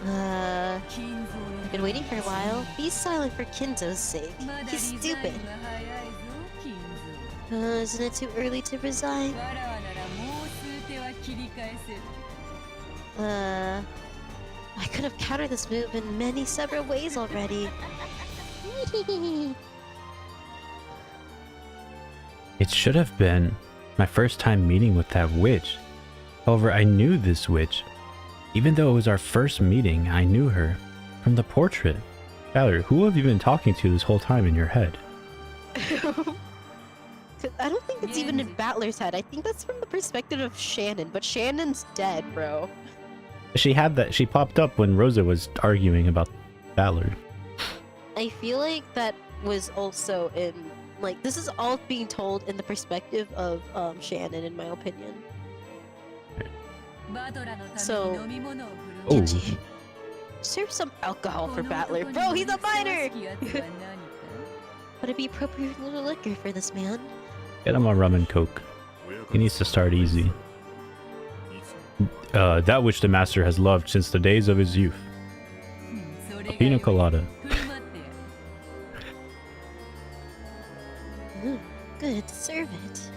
I've been waiting for a while. Be silent for Kinzo's sake. He's stupid. Isn't it too early to resign? I could have countered this move in many several ways already. It should have been my first time meeting with that witch. However, I knew this witch. Even though it was our first meeting, I knew her. From the portrait. Valor, who have you been talking to this whole time in your head? I don't think it's even in Battler's head. I think that's from the perspective of Shannon, but Shannon's dead, bro. She popped up when Rosa was arguing about Valor. I feel like that was also in, like, this is all being told in the perspective of Shannon, in my opinion. So, Genji, serve some alcohol for Battler. Bro, he's a minor! Would it be appropriate a little liquor for this man? Get him a rum and coke. He needs to start easy. That which the master has loved since the days of his youth. A pina colada. Good, serve it.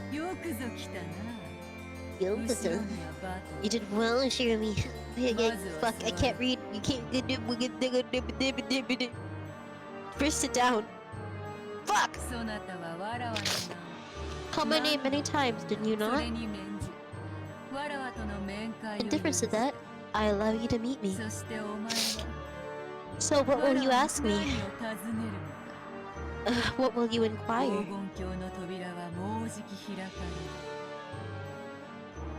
Yokozo. You did well, Shirumi. Fuck, I can't read. You can't. First, sit down. Fuck! Called my name many times, didn't you not? In difference to that, I allow you to meet me. So what will you ask me? What will you inquire?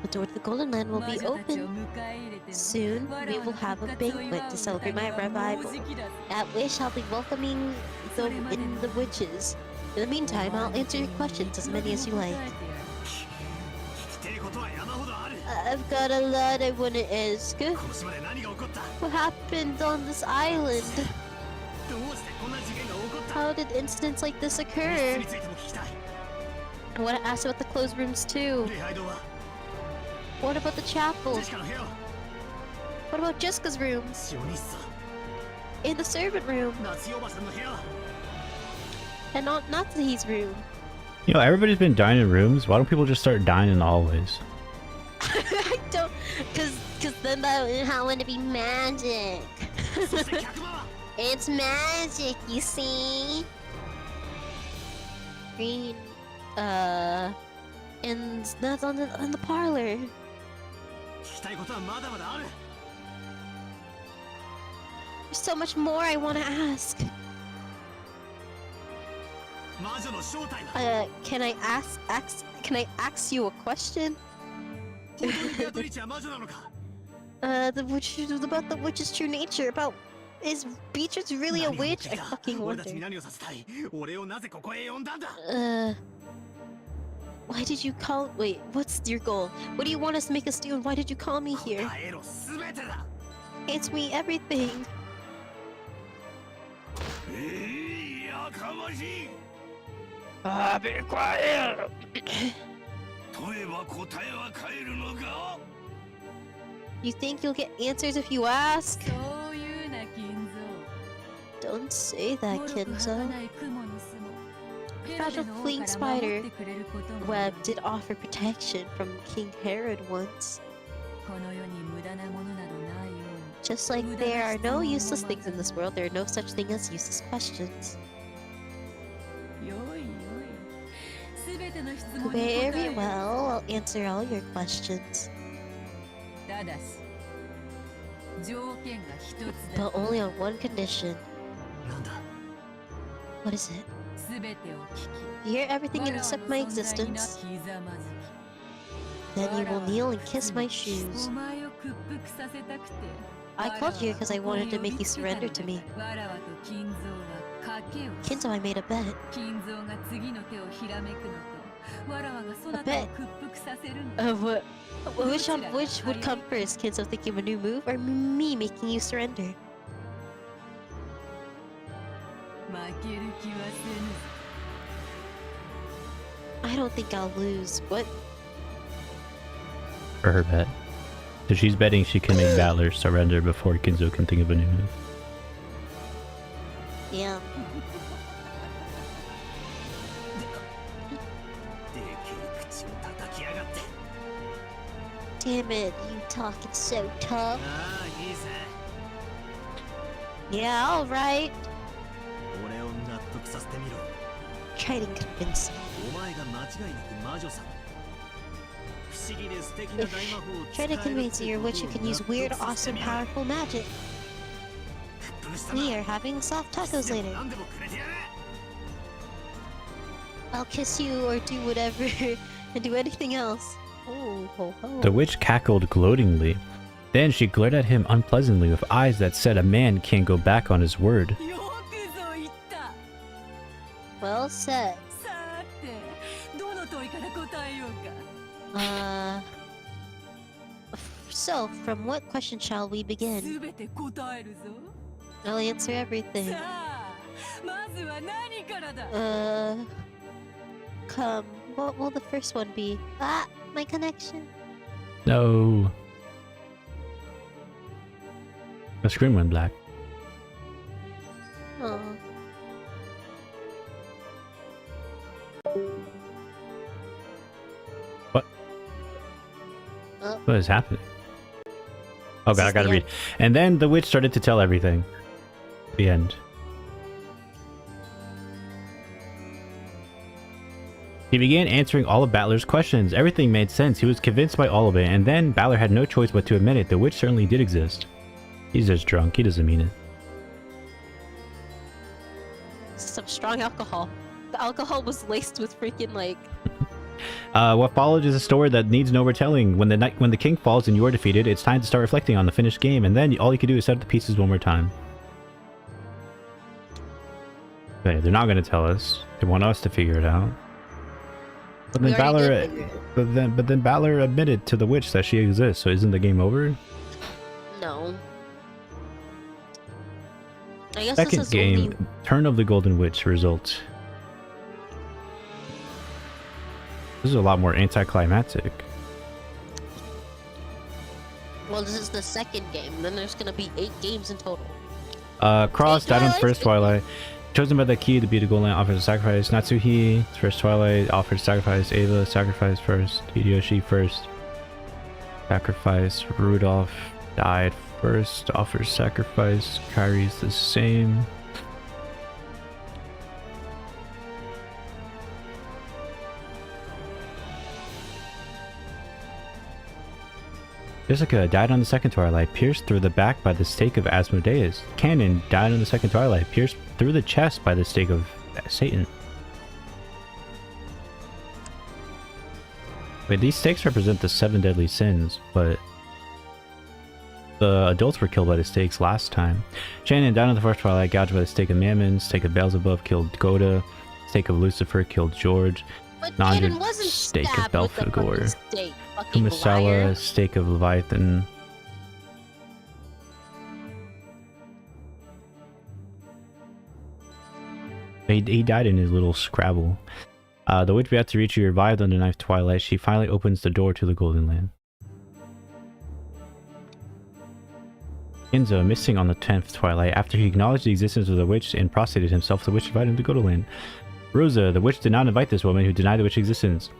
The door to the Golden Land will be open. Soon, we will have a banquet to celebrate my revival. At which I'll be welcoming the witches. In the meantime, I'll answer your questions, as many as you like. I've got a lot I want to ask. What happened on this island? How did incidents like this occur? I want to ask about the closed rooms too. What about the chapel? ジェシカの部屋は What about Jessica's room? シオニッサ In the servant room? 夏代おばさんの部屋は And not Natsuhi's room? You know, everybody's been dying in rooms. Why don't people just start dying in the hallways? I don't... Cause then that would be magic. そして客間は It's magic, you see? Green... And that's on the parlor. 聞きたいことはまだまだある There's so much more I want to ask. 魔女の正体は Can I ask you a question? 本当にベアトリーチは魔女なのか About the witch's true nature. Is Beatrice really a 何が目 witch? 的 I だ fucking 俺たちに wonder. 何をさせたい俺をなぜここへ呼んだんだ Why did you call? Wait, what's your goal? What do you want us to make us do? And why did you call me here? 答えろ全てだ Answer me everything. やかましい Ah, be quiet. 問えば答えは返るのか You think you'll get answers if you ask? そういうな金 Don't say 蔵 that, もろく Kenzo. 儚い蜘蛛の巣も Fragile ヘロデの王 fleeing から spider 守ってくれることも Web did offer protection from King Herod once. この世に無駄なものなどないように Just like there are no useless things in this world, there are no such thing as useless questions. よいよいすべての質問に答え Very る well, I'll answer all your questions. ただし条件が一つだ But only on one condition. なんだ What is it? すべてを聞き You hear everything 我 and ら accept の my 存在にな existence. ひざまずき Then you will kneel and kiss my shoes. お前を屈服させたくて I called you because I wanted to make you surrender to me. わらわと金蔵は賭けをし Kenzo, I made a bet. 金蔵が次の手をひらめくのとわらわがそな A た bet. を屈服させるの Which would come first, Kenzo thinking of a new move, or me making you surrender? 負ける気はせぬ I don't think I'll lose. What? For her bet. So she's betting she can make Valor surrender before Kinzo can think of a new move. Yeah. でけえ口を叩きやがって Damn it, you talking so tough. ああいいぜ Yeah, alright. 俺を納得させてみろ Try to convince me. お前が間違いなく魔女さ不思議で素敵な大魔法を使え Try る to convince you, which you can use weird, awesome, powerful magic. We are having soft tacos later. 何でもくれてやれ I'll kiss you or do whatever and do anything else. Oh, ho, ho. The witch cackled gloatingly. Then she glared at him unpleasantly with eyes that said a man can't go back on his word. よくぞ言った Well said. さてどの問いから答えようか So, from what question shall we begin? すべて答えるぞ I'll answer everything. さあまずは何からだ Come. What will the first one be? Ah, my connection. No. The screen went black. Oh. What? Oh. What is happening? Oh This god, I is gotta the read. And then the witch started to tell everything. The end. He began answering all of Battler's questions. Everything made sense. He was convinced by all of it. And then Battler had no choice but to admit it. The witch certainly did exist. He's just drunk. He doesn't mean it. Some strong alcohol. The alcohol was laced with freaking like. What followed is a story that needs no retelling. When the king falls and you are defeated, it's time to start reflecting on the finished game. And then all you can do is set up the pieces one more time. Okay, they're not going to tell us. They want us to figure it out. But then We already Balor, did figure it. but then Balor admitted to the witch that she exists. So isn't the game over? No. I guess Second this is game, only... Turn of the Golden Witch result. This is a lot more anticlimactic. Well, this is the second game. Then there's gonna be 8 games in total. Cross died on the Twilight? first Twilight. Chosen by the key to beat the Golden Land offers a sacrifice. Natsuhi, first Twilight, offers sacrifice. Ava, sacrifice first. Hideyoshi, first. Sacrifice. Rudolph died first, offers sacrifice. Kyrie's the same. Jessica died on the second Twilight, pierced through the back by the stake of Asmodeus. Canon died on the second Twilight, pierced through the chest by the stake of Satan. Wait, these stakes represent the 7 deadly sins, but the adults were killed by the stakes last time. Shannon died on the first Twilight, gouged by the stake of Mammon. Stake of Beelzebub killed Goda. Stake of Lucifer killed George. But Nandra, Canon wasn't stake of stabbed with the Belphegor. fucking stake. Fucking liar. Kumasawa, stake of Leviathan. He died in his little Scrabble. The witch Beatrice revived on the ninth Twilight. She finally opens the door to the Golden Land. Kinzo missing on the 10th Twilight. After he acknowledged the existence of the witch and prostrated himself, the witch invited him to go to land. Rosa, the witch did not invite this woman who denied the witch's existence.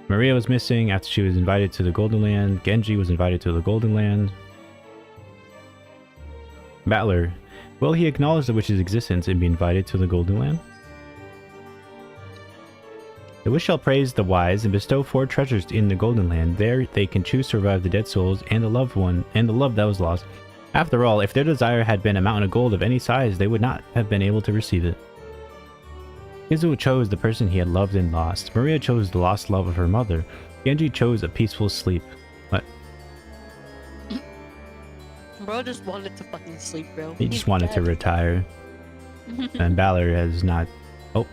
Maria was missing after she was invited to the Golden Land. Genji was invited to the Golden Land. Battler, will he acknowledge the witch's existence and be invited to the Golden Land? The witch shall praise the wise and bestow 4 treasures in the Golden Land. There they can choose to revive the dead souls and the loved one and the love that was lost. After all, if their desire had been a mountain of gold of any size, they would not have been able to receive it. Kizu chose the person he had loved and lost. Maria chose the lost love of her mother. Genji chose a peaceful sleep. What? Bro just wanted to fucking sleep, bro. He just wanted to retire. And Balor has not... Oh.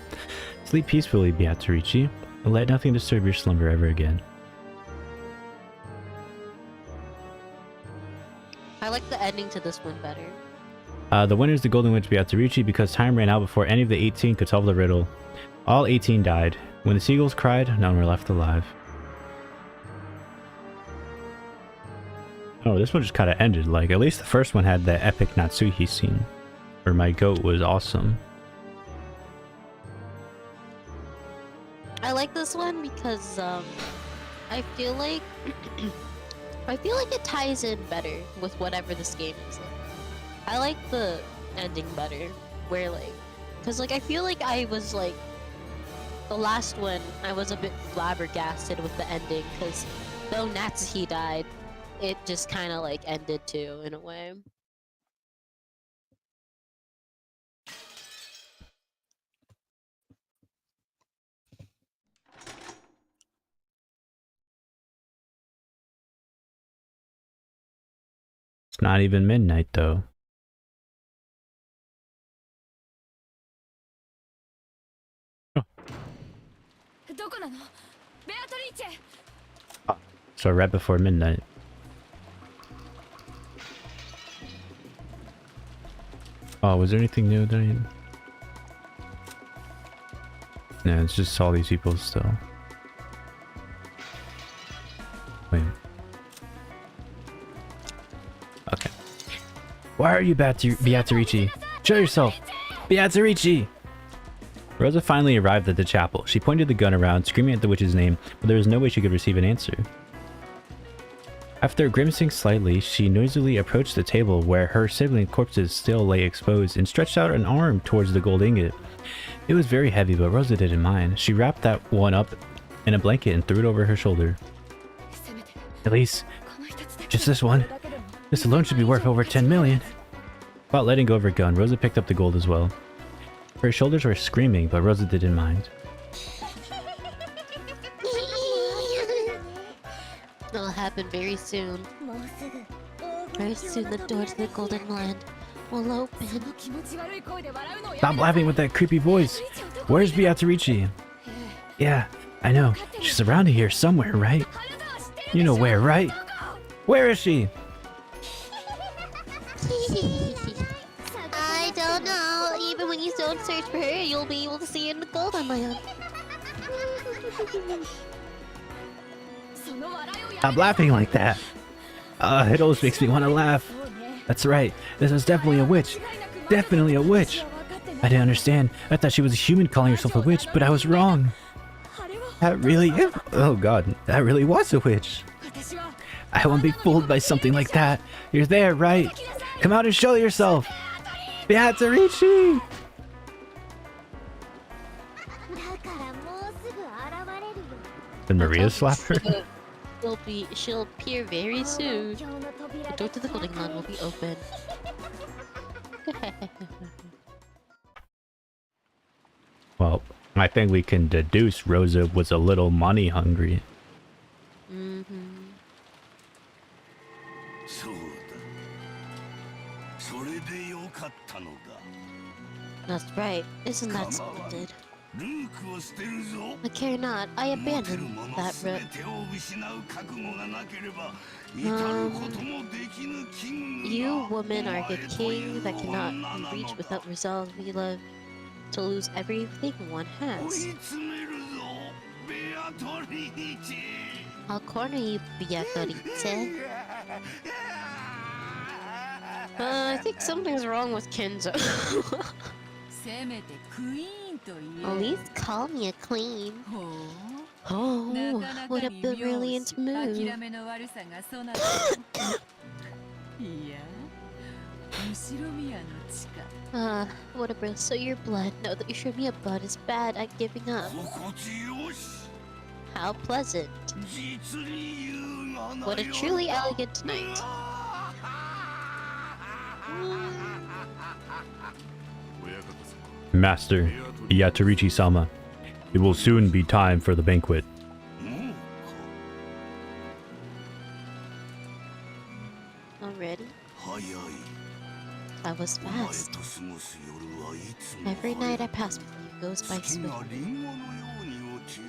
Sleep peacefully, Beatrice, and let nothing disturb your slumber ever again. I like the ending to this one better. The winner is the Golden Witch Beatrice because time ran out before any of the 18 could solve the riddle. All 18 died. When the seagulls cried, none were left alive. Oh, this one just kind of ended. Like, at least the first one had the epic Natsuhi scene, where my goat was awesome. I like this one because I feel like it ties in better with whatever this game is. I like the ending better, where like, cause like I feel like I was like, the last one I was a bit flabbergasted with the ending, cause though Natsuhi died, it just kind of like ended too in a way. It's not even midnight though. So right before midnight. Oh, was there anything new there? No, it's just all these people still. Wait. Okay. Why are you Beatrice? Show yourself! Beatrice! Rosa finally arrived at the chapel. She pointed the gun around, screaming at the witch's name, but there was no way she could receive an answer. After grimacing slightly, she noisily approached the table where her sibling corpses still lay exposed and stretched out an arm towards the gold ingot. It was very heavy, but Rosa didn't mind. She wrapped that one up in a blanket and threw it over her shoulder. Elise, just this one? This alone should be worth over 10 million. Without letting go of her gun, Rosa picked up the gold as well. Her shoulders were screaming, but Rosa didn't mind. It'll happen very soon. Very soon the door to the Golden Land will open. Stop laughing with that creepy voice. Where's Beatrice? Yeah, I know. She's around here somewhere, right? You know where, right? Where is she? I don't know. Even when you don't search for her, you'll be able to see her in the Golden Land. Stop laughing like that. It always makes me want to laugh. That's right. This was definitely a witch. Definitely a witch. I didn't understand. I thought she was a human calling herself a witch, but I was wrong. That really is. Oh god, that really was a witch. I won't be fooled by something like that. You're there, right? Come out and show yourself. Beatrice! Did Maria slap her? She'll appear very soon. The door to the building land will be open. Well, I think we can deduce Rosa was a little money hungry. Mm-hmm. そうだ。それでよかったのだ。 That's right. Isn't that splendid? ルークを捨てるぞ。 I care not. I 持てる abandoned もの that すべ route. てを失う覚悟がなければ至ることもできぬキングが You women are お the 前と king いう that 女 cannot な be の reached だ。 without resolve. We love to lose everything one 追 has. い詰めるぞ、ベアトリーチ。 I'll corner you, Beatrice. I think something's wrong with Kenzo. せめてクイーンと言 At え least call me a queen. ほう Oh, なかな what か a に brilliant 妙し move. 諦めの悪さがそなたいや後ろ宮の地下 What a brilliant. So your blood. No, that you showed me a blood is bad at giving up. 心地よし。 How pleasant. 実に優雅な What a 夜 truly だ。 elegant night. Master, Beatrice-sama, it will soon be time for the banquet. もう Already? 早い。 That was お前 fast. と過ごす夜はいつも Every 早い night I pass with you goes by 月 swiftly. がリンゴのように落ち、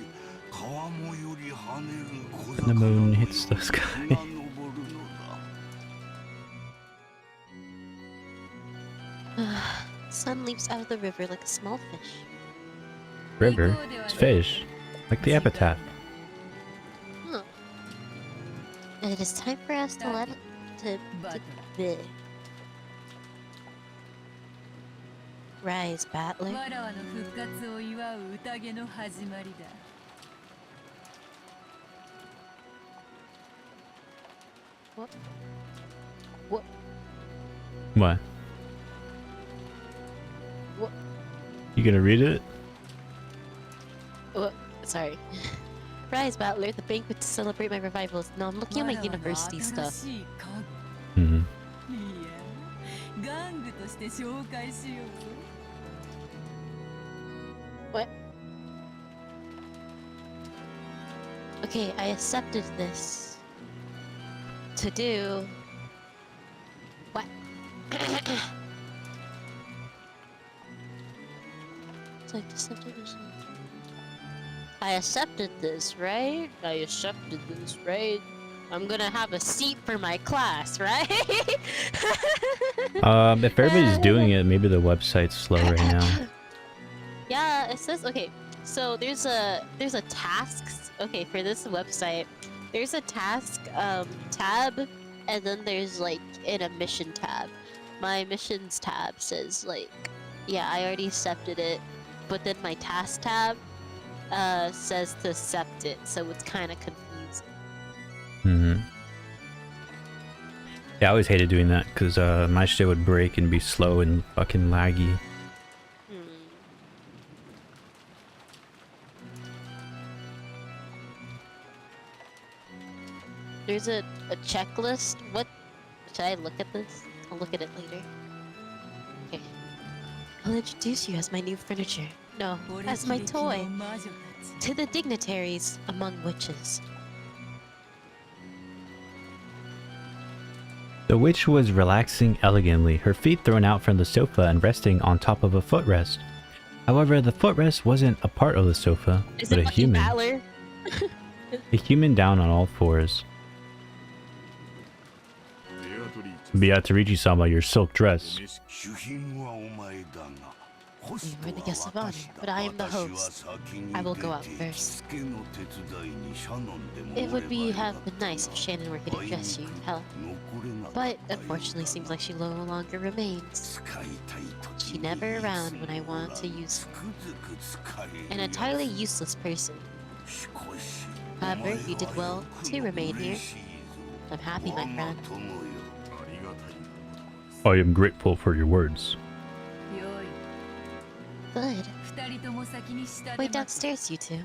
川面より跳ねる小 The 魚の moon ように hits the sky. 日が昇るのだ。 Sun leaps out of the river like a small fish. River? It's fish. Like the epitaph. Huh. It is time for us to let it to be. Rise, battler. わらわの復活を祝う宴の始まりだ What? What? What? What? You gonna read it? What? Sorry. Rise, battler. The banquet to celebrate my revivals. No, I'm looking at my university 新 stuff. しい家 Mm-hmm. 具いや玩具として紹介しようぞ What? Okay, I accepted this. To do... What? So I accepted this. I accepted this, right? I accepted this, right? I'm gonna have a seat for my class, right? If everybody's doing it, maybe the website's slow right now. Yeah, it says okay. So there's a tasks. Okay, for this website, there's a task tab, and then there's like a mission tab. My missions tab says like, yeah, I already accepted it, but then my task tab says to accept it, so it's kind of confusing. Mm-hmm. Yeah, I always hated doing that because my shit would break and be slow and fucking laggy. There's a checklist. What? Should I look at this? I'll look at it later. Okay. I'll introduce you as my new furniture. No, as my toy. To the dignitaries among witches. The witch was relaxing elegantly, her feet thrown out from the sofa and resting on top of a footrest. However, the footrest wasn't a part of the sofa, Is but it a Lucky human. Battler? A human down on all fours. Beatrice-sama, your silk dress. 主賓はお前だが You are the guest of honor, but I am the host. I will go out first. It would have been nice if Shannon were to dress you, Hell. But unfortunately, seems like she no longer remains. She never around when I want to use an entirely useless person. However, you did well to remain here. I'm happy, my friend. I am grateful for your words. Good. Wait downstairs, you two.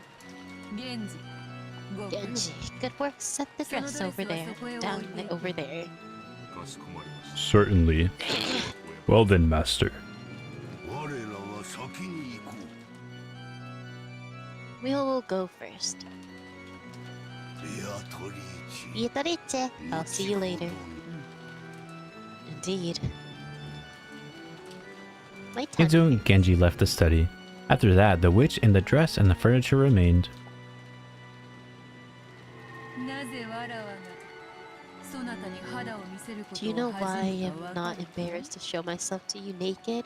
Genji, good work. Set the dress over there. Over there. Certainly. Well then, master. We'll go first. Beatrice, I'll see you later. Indeed. My time. Kenzo and Genji left the study. After that, the witch in the dress and the furniture remained. Do you know why I am not embarrassed to show myself to you naked?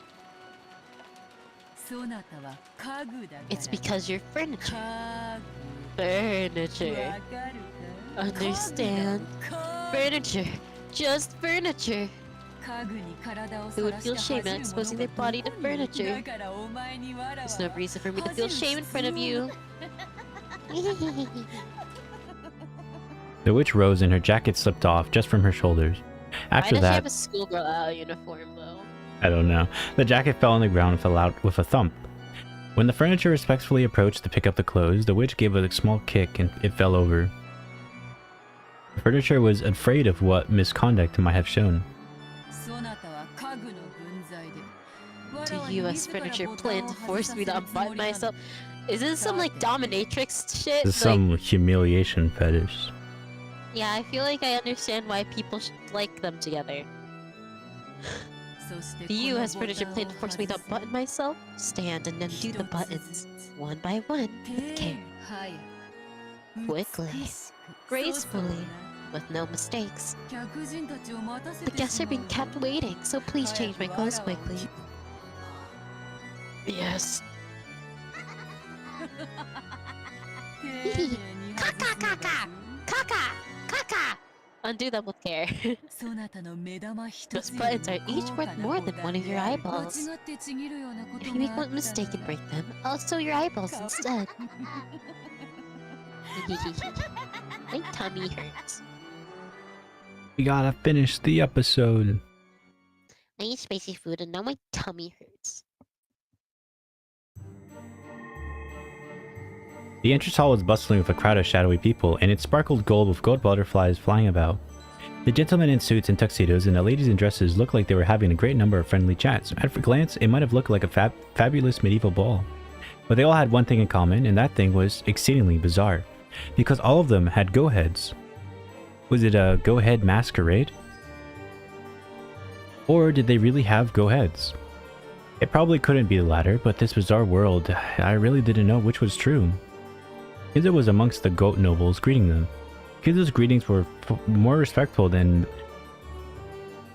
It's because you're furniture. Furniture. Understand? Furniture. Just furniture. Who would feel shame at exposing their body to furniture? There's no reason for me to feel shame in front of you. The witch rose and her jacket slipped off just from her shoulders. After Why does that, she have a schoolgirl uniform though? I don't know. The jacket fell on the ground and fell out with a thump. When the furniture respectfully approached to pick up the clothes, the witch gave a small kick and it fell over. The furniture was afraid of what misconduct might have shown. Do you as furniture plan to force me to unbutton myself? Is this some like dominatrix shit? This is some humiliation fetish. Yeah, I feel like I understand why people like them together. Do you as furniture plan to force me to unbutton myself? Stand and undo the buttons, one by one, with care. Quickly, gracefully, with no mistakes. The guests are being kept waiting, so please change my clothes quickly. Yes. Kaka, kaka, kaka, kaka. Undo them with care. Those buttons are each worth more than one of your eyeballs. If you make one mistake and break them, I'll sew your eyeballs instead. My tummy hurts. We gotta finish the episode. I eat spicy food and now my tummy hurts. The entrance hall was bustling with a crowd of shadowy people, and it sparkled gold with gold butterflies flying about. The gentlemen in suits and tuxedos and the ladies in dresses looked like they were having a great number of friendly chats. At a glance, it might have looked like a fabulous medieval ball. But they all had one thing in common, and that thing was exceedingly bizarre. Because all of them had go-heads. Was it a go-head masquerade? Or did they really have go-heads? It probably couldn't be the latter, but this bizarre world, I really didn't know which was true. Kenzo was amongst the goat nobles greeting them. Kenzo's greetings were more respectful than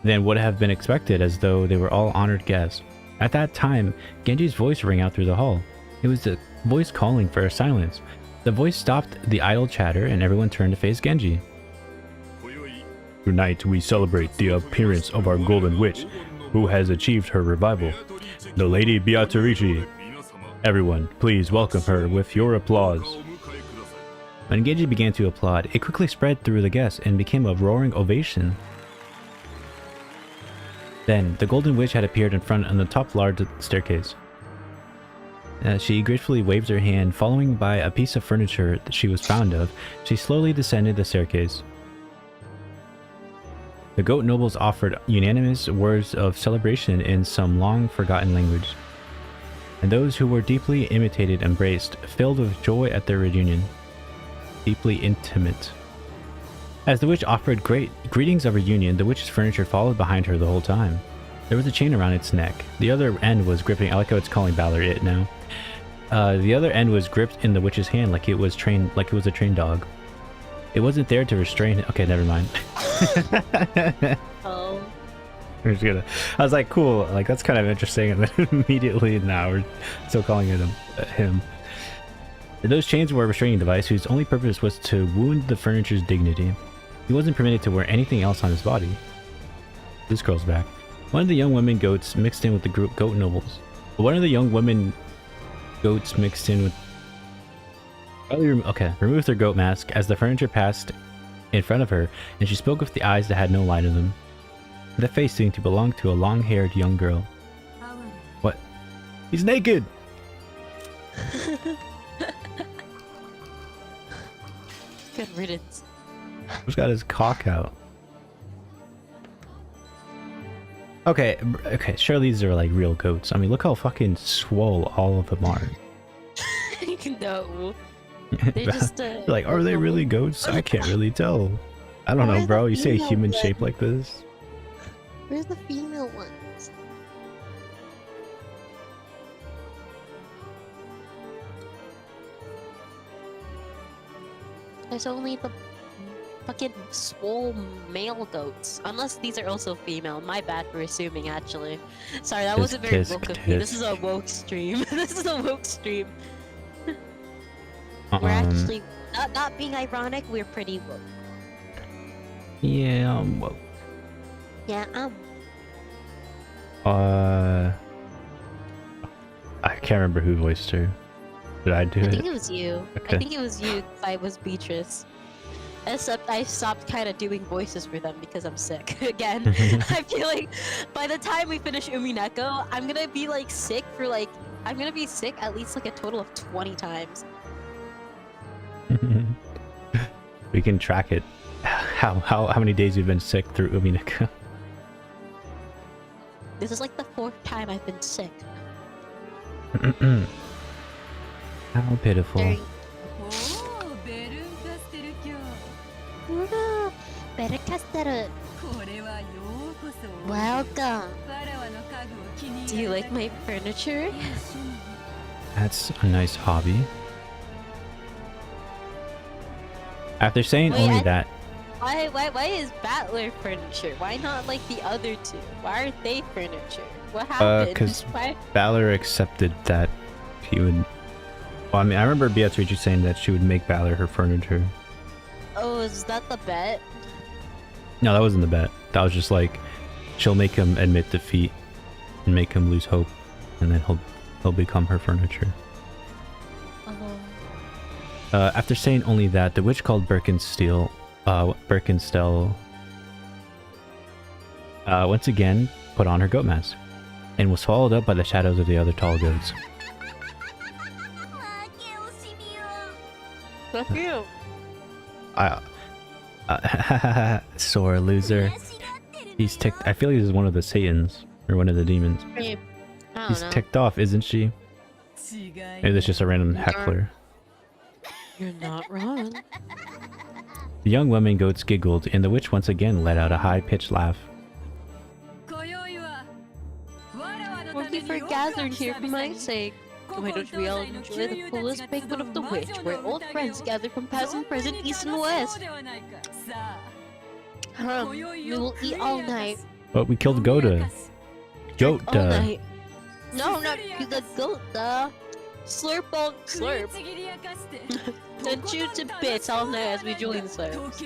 would have been expected, as though they were all honored guests. At that time, Genji's voice rang out through the hall. It was the voice calling for silence. The voice stopped the idle chatter and everyone turned to face Genji. Tonight we celebrate the appearance of our golden witch, who has achieved her revival, the Lady Beatrice. Everyone, please welcome her with your applause. When Genji began to applaud, it quickly spread through the guests and became a roaring ovation. Then, the Golden Witch had appeared in front on the top large staircase. She gratefully waved her hand, following by a piece of furniture that she was fond of. She slowly descended the staircase. The goat nobles offered unanimous words of celebration in some long-forgotten language. And those who were deeply imitated embraced, filled with joy at their reunion. Deeply intimate. As the witch offered great greetings of reunion, the witch's furniture followed behind her the whole time. There was a chain around its neck. The other end was gripping. I like how it's calling Balor it now. The other end was gripped in the witch's hand like it was a trained dog. It wasn't there to restrain. Okay, never mind. Oh. We're just gonna. I was like, cool. Like that's kind of interesting, and then immediately now we're still calling it him. Those chains were a restraining device whose only purpose was to wound the furniture's dignity. He wasn't permitted to wear anything else on his body. This girl's back. One of the young women goats mixed in with the group goat nobles. One of the young women goats mixed in with. Okay, removed her goat mask as the furniture passed in front of her, and she spoke with the eyes that had no light in them. The face seemed to belong to a long-haired young girl. What? He's naked! Good riddance. Who's got his cock out? Okay, sure these are like real goats. I mean, look how fucking swole all of them are. No. They're just like, are they really goats? I can't really tell. I don't know, bro. You say a human shape like this? Where's the female ones? There's only the fucking swole male goats. Unless these are also female. My bad for assuming, actually. Sorry, that wasn't very woke of me. This is a woke stream. This is a woke stream. We're actually not being ironic. We're pretty woke. Yeah, I'm woke. Yeah, I can't remember who voiced her. Did I do it? I think it was you. Okay. I think it was you. I was Beatrice. Except I stopped kind of doing voices for them because I'm sick. Again, I feel like by the time we finish Umineko, I'm gonna be like sick for like I'm gonna be sick at least like a total of 20 times. We can track it. How many days you've been sick through Umineko? This is like the 4th time I've been sick. How pitiful. During... おお、ベルンカステル卿。ベルカステル。これはようこそ。Welcome. ファラワの家具を気に Do you like my furniture? That's a nice hobby. After saying Wait, only that. Why is Battler furniture? Why not like the other two? Why aren't they furniture? What happened? Because Balor accepted that he would. Well, I mean, I remember Beatrice saying that she would make Balor her furniture. Oh, is that the bet? No, that wasn't the bet. That was just like, she'll make him admit defeat and make him lose hope, and then he'll become her furniture. After saying only that, the witch called Birkenstell once again put on her goat mask, and was swallowed up by the shadows of the other tall goats. Fuck you. Sore loser. He's ticked. I feel like he's one of the Satans or one of the demons. I don't He's know. ticked off, isn't she? Maybe that's just a random heckler. You're not wrong. The young women goats giggled, and the witch once again let out a high-pitched laugh. Thank you for gathering here for my sake. Why don't we all enjoy the fullest banquet of the witch, where old friends gather from past and present, east and west? We will eat all night. But we killed Gota. All night. No, not the Gota. Slurp on slurp. And chew to bits all night as we join slurps.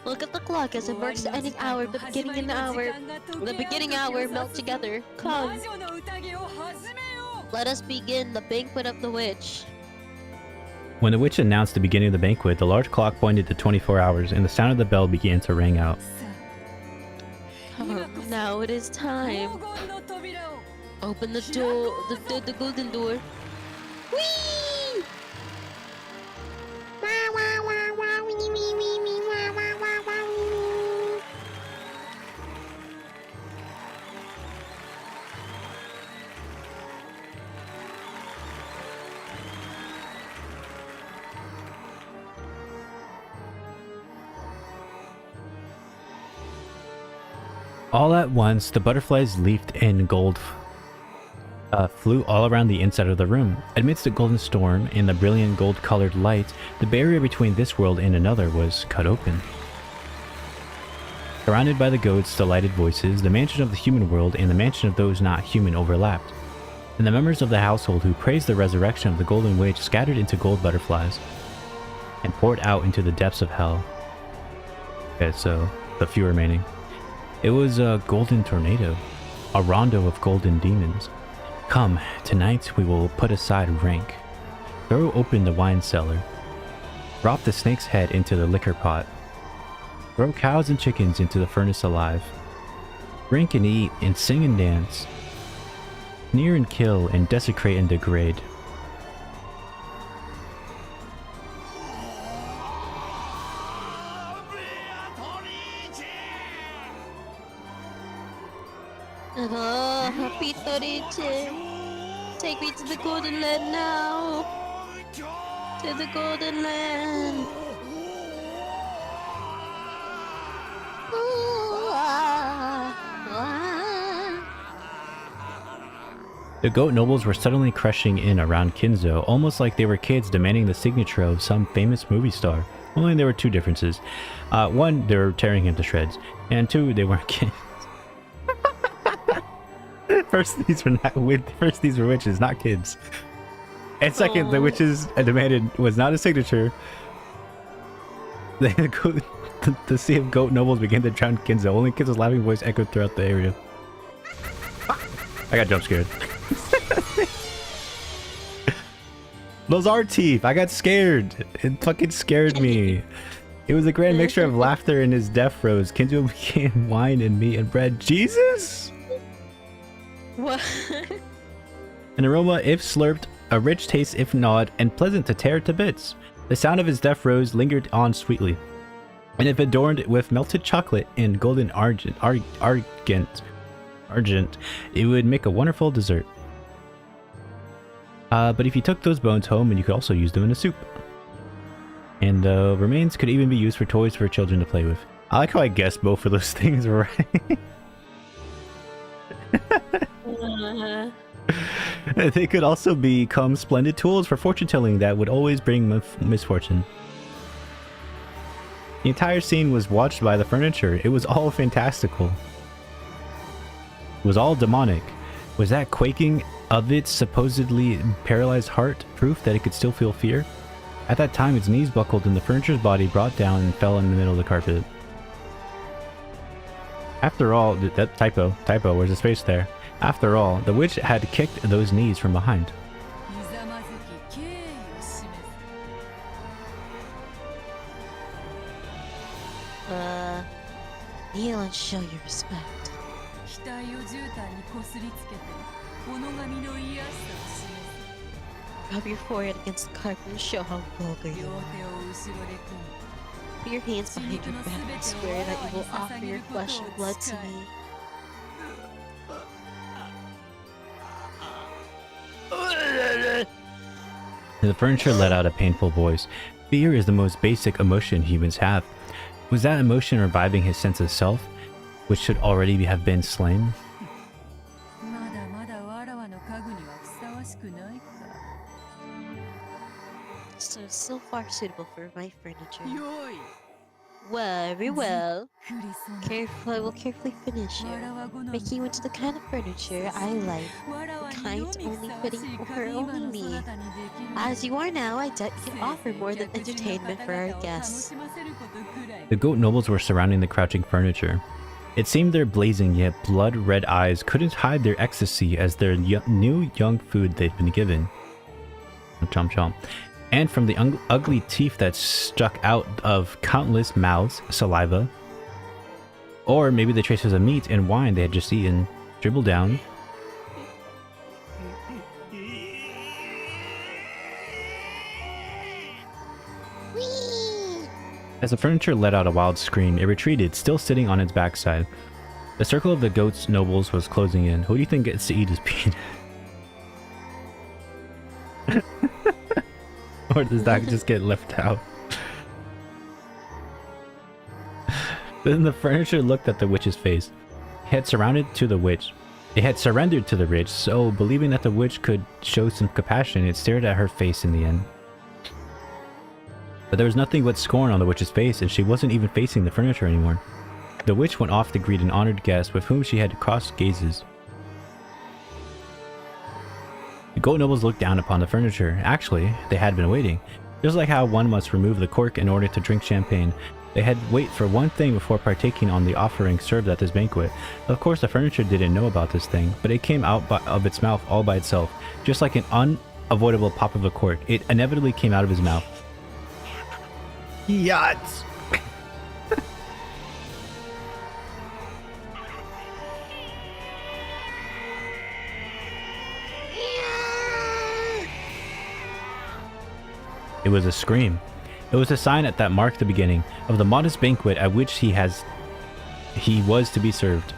Look at the clock as it marks the ending hour, the beginning hour melt together. Come. Let us begin the banquet of the witch. When the witch announced the beginning of the banquet, the large clock pointed to 24 hours, and the sound of the bell began to ring out. Now it is time. Open the door, the golden door. Whee! All at once, the butterflies leaped and gold flew all around the inside of the room. Amidst the golden storm and the brilliant gold-colored light, the barrier between this world and another was cut open. Surrounded by the goats' delighted voices, the mansion of the human world and the mansion of those not human overlapped, and the members of the household who praised the resurrection of the Golden Witch scattered into gold butterflies and poured out into the depths of hell. Okay, so the few remaining. It was a golden tornado, a rondo of golden demons. Come, tonight we will put aside rank. Throw open the wine cellar. Drop the snake's head into the liquor pot. Throw cows and chickens into the furnace alive. Drink and eat and sing and dance. Sneer and kill and desecrate and degrade. Pitorice, take me to the Golden Land now. To the Golden Land. Ooh, ah, ah. The goat nobles were suddenly crushing in around Kinzo, almost like they were kids demanding the signature of some famous movie star. Only there were two differences. One, they were tearing him to shreds, and two, they weren't kids. First, these were witches, not kids. And second, the witches demanded was not a signature. The sea of goat nobles began to drown Kinzo. Only Kinzo's laughing voice echoed throughout the area. I got jump scared. Those are teeth. I got scared. It fucking scared me. It was a grand mixture of laughter and his death froze. Kinzo became wine and meat and bread. Jesus! What? An aroma if slurped, a rich taste if gnawed, and pleasant to tear to bits. The sound of his death rose lingered on sweetly, and if adorned with melted chocolate and golden argent, it would make a wonderful dessert. But if you took those bones home, and you could also use them in a soup. And the remains could even be used for toys for children to play with. I like how I guessed both of those things were right. They could also become splendid tools for fortune telling that would always bring misfortune. The entire scene was watched by the furniture. It was all fantastical. It was all demonic. Was that quaking of its supposedly paralyzed heart proof that it could still feel fear? At that time, its knees buckled and the furniture's body brought down and fell in the middle of the carpet. After all, that typo, where's the space there? After all, the witch had kicked those knees from behind. Kneel and show your respect. Rub your forehead against the carpet and show how vulgar you are. Put your hands behind your back and swear that you will offer your flesh and blood to me. The furniture let out a painful voice. Fear is the most basic emotion humans have. Was that emotion reviving his sense of self, which should already have been slain? So far suitable for my furniture. Very well. I will carefully finish it, making you into the kind of furniture I like, the kind only fitting for only me. As you are now, I doubt you can offer more than entertainment for our guests. The goat nobles were surrounding the crouching furniture. It seemed their blazing yet blood-red eyes couldn't hide their ecstasy as their new young food they'd been given. Chomp chomp. And from the ugly teeth that stuck out of countless mouths, saliva, or maybe the traces of meat and wine they had just eaten, dribbled down. As the furniture let out a wild scream, it retreated, still sitting on its backside. The circle of the goat's nobles was closing in. Who do you think gets to eat his peanut? Or does that just get left out? Then the furniture looked at the witch's face. It had surrendered to the witch, so believing that the witch could show some compassion, it stared at her face in the end. But there was nothing but scorn on the witch's face, and she wasn't even facing the furniture anymore. the witch went off to greet an honored guest with whom she had crossed gazes. The gold nobles looked down upon the furniture. Actually, they had been waiting. Just like how one must remove the cork in order to drink champagne, they had wait for one thing before partaking on the offering served at this banquet. Of course, the furniture didn't know about this thing, but it came out of its mouth all by itself. Just like an unavoidable pop of a cork, it inevitably came out of his mouth. Yachts! It was a scream. It was a sign that marked the beginning of the modest banquet at which he was to be served.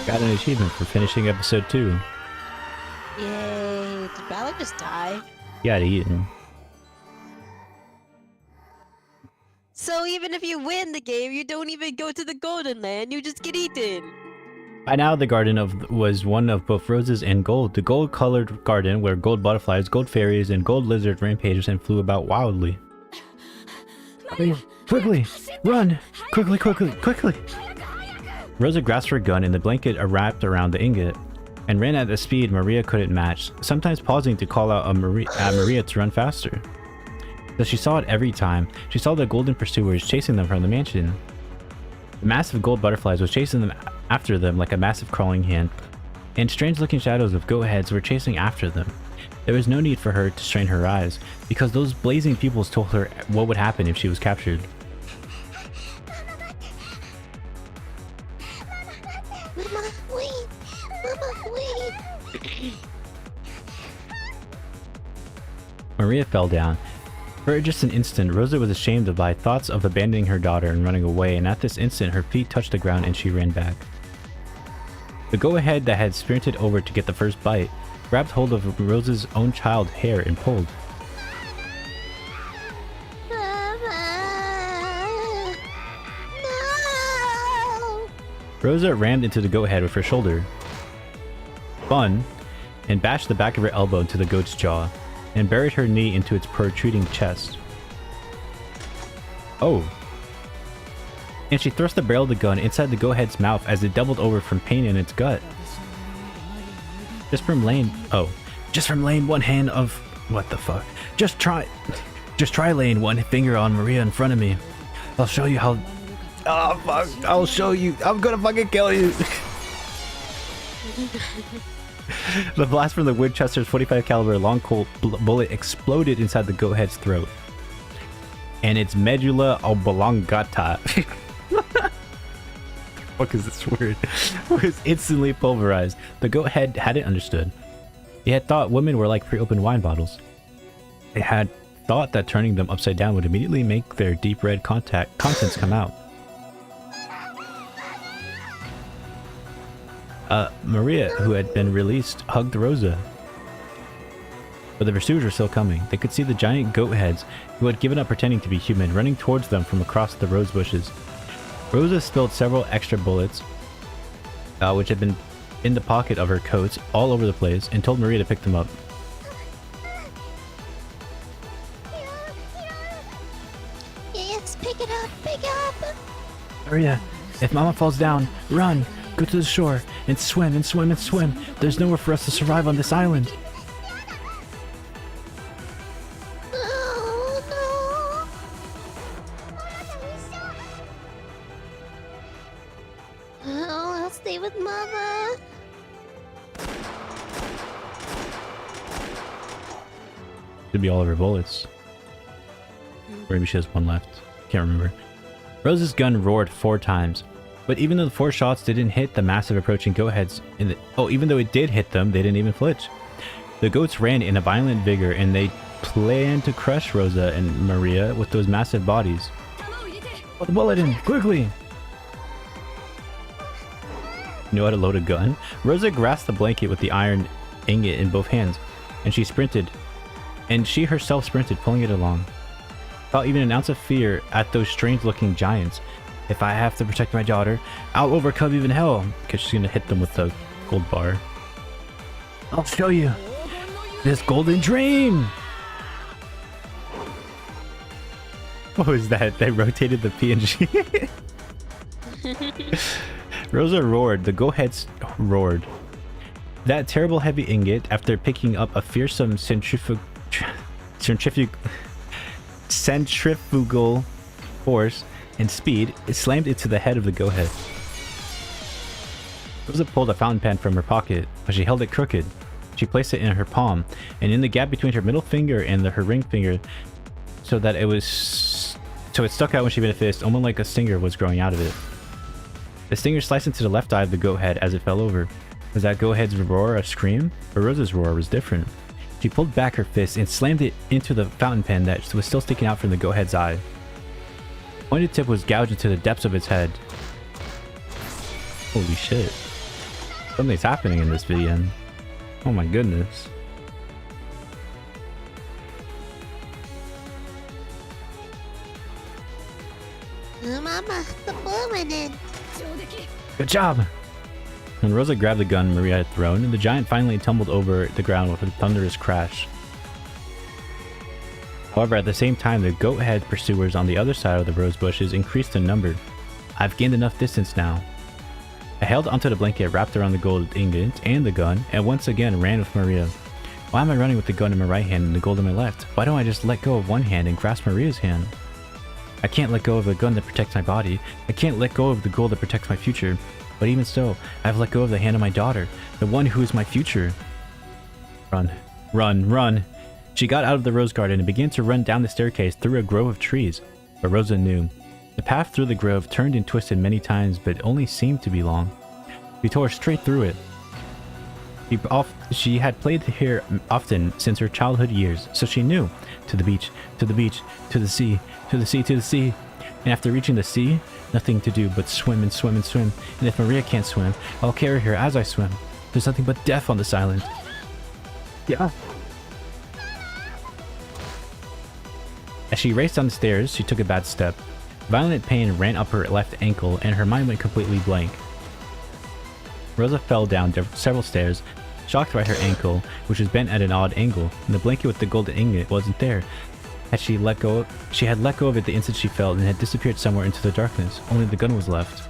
Got an achievement for finishing episode 2. Yay! Did Balor just die? He got eaten. So even if you win the game, you don't even go to the Golden Land, you just get eaten! By now, the garden was one of both roses and gold. The gold-colored garden where gold butterflies, gold fairies, and gold lizards rampaged and flew about wildly. Quickly! Run! Quickly, quickly, quickly! Rosa grasped her gun and the blanket wrapped around the ingot, and ran at a speed Maria couldn't match, sometimes pausing to call out at Maria to run faster. Though she saw it every time, she saw the golden pursuers chasing them from the mansion. The massive gold butterflies was chasing them after them like a massive crawling hand, and strange-looking shadows of goat heads were chasing after them. There was no need for her to strain her eyes, because those blazing pupils told her what would happen if she was captured. Mama, wait! Mama, wait! Maria fell down. For just an instant, Rosa was ashamed by thoughts of abandoning her daughter and running away, and at this instant her feet touched the ground and she ran back. The go-ahead that had sprinted over to get the first bite grabbed hold of Rosa's own child's hair and pulled. Mama! No! Rosa rammed into the goat head with her shoulder, spun, and bashed the back of her elbow into the goat's jaw, and buried her knee into its protruding chest. Oh. And she thrust the barrel of the gun inside the goat head's mouth as it doubled over from pain in its gut. Just from laying one hand of... what the fuck? Just try laying one finger on Maria in front of me. I'll show you how... oh fuck, I'll show you. I'm gonna fucking kill you. The blast from the Winchester's 45 caliber long Colt bullet exploded inside the goat head's throat, and its medulla oblongata, what is this word, was instantly pulverized. The goat head hadn't understood. It had thought women were like pre-opened wine bottles. It had thought that turning them upside down would immediately make their deep red contents come out. Maria, who had been released, hugged Rosa. But the pursuers were still coming. They could see the giant goat heads, who had given up pretending to be human, running towards them from across the rose bushes. Rosa spilled several extra bullets, which had been in the pocket of her coats, all over the place, and told Maria to pick them up. Yes, pick it up, pick it up! Maria, if Mama falls down, run! Go to the shore and swim and swim and swim. There's nowhere for us to survive on this island. Oh, no! Oh, I'll stay with Mama. Could be all of her bullets. Or maybe she has one left. Can't remember. Rose's gun roared 4 times. But even though the 4 shots didn't hit the massive approaching goat heads even though it did hit them, they didn't even flinch. The goats ran in a violent vigor, and they planned to crush Rosa and Maria with those massive bodies. Put the bullet in, quickly! know how to load a gun? Rosa grasped the blanket with the iron ingot in both hands, and she herself sprinted, pulling it along. Without even an ounce of fear at those strange-looking giants. If I have to protect my daughter, I'll overcome even hell, because she's gonna hit them with the gold bar. I'll show you this golden dream! What was that? They rotated the PNG. Rosa roared. The go-heads roared. That terrible heavy ingot, after picking up a fearsome centrifugal force and speed, it slammed into the head of the go-head. Rosa pulled a fountain pen from her pocket, but she held it crooked. She placed it in her palm, and in the gap between her middle finger and her ring finger, so it stuck out when she made a fist, almost like a stinger was growing out of it. The stinger sliced into the left eye of the goat head as it fell over. Was that goat head's roar a scream? But Rosa's roar was different. She pulled back her fist and slammed it into the fountain pen that was still sticking out from the goat head's eye. The pointed tip was gouged into the depths of its head. Holy shit. Something's happening in this video. Oh my goodness. Mama, the ball went in. Good job! When Rosa grabbed the gun Maria had thrown, the giant finally tumbled over the ground with a thunderous crash. However, at the same time, the goat-head pursuers on the other side of the rose bushes increased in number. I've gained enough distance now. I held onto the blanket wrapped around the gold ingot and the gun, and once again ran with Maria. Why am I running with the gun in my right hand and the gold in my left? Why don't I just let go of one hand and grasp Maria's hand? I can't let go of the gun that protects my body. I can't let go of the gold that protects my future. But even so, I've let go of the hand of my daughter, the one who is my future. Run, run, run. She got out of the rose garden and began to run down the staircase through a grove of trees. But Rosa knew. The path through the grove turned and twisted many times, but only seemed to be long. She tore straight through it. She had played here often since her childhood years, so she knew. To the beach, to the beach, to the sea, to the sea, to the sea. And after reaching the sea, nothing to do but swim and swim and swim. And if Maria can't swim, I'll carry her as I swim. There's nothing but death on this island. Yeah. As she raced down the stairs, she took a bad step. Violent pain ran up her left ankle, and her mind went completely blank. Rosa fell down several stairs, shocked by her ankle, which was bent at an odd angle, and the blanket with the golden ingot wasn't there. She had let go of it the instant she fell and had disappeared somewhere into the darkness. Only the gun was left.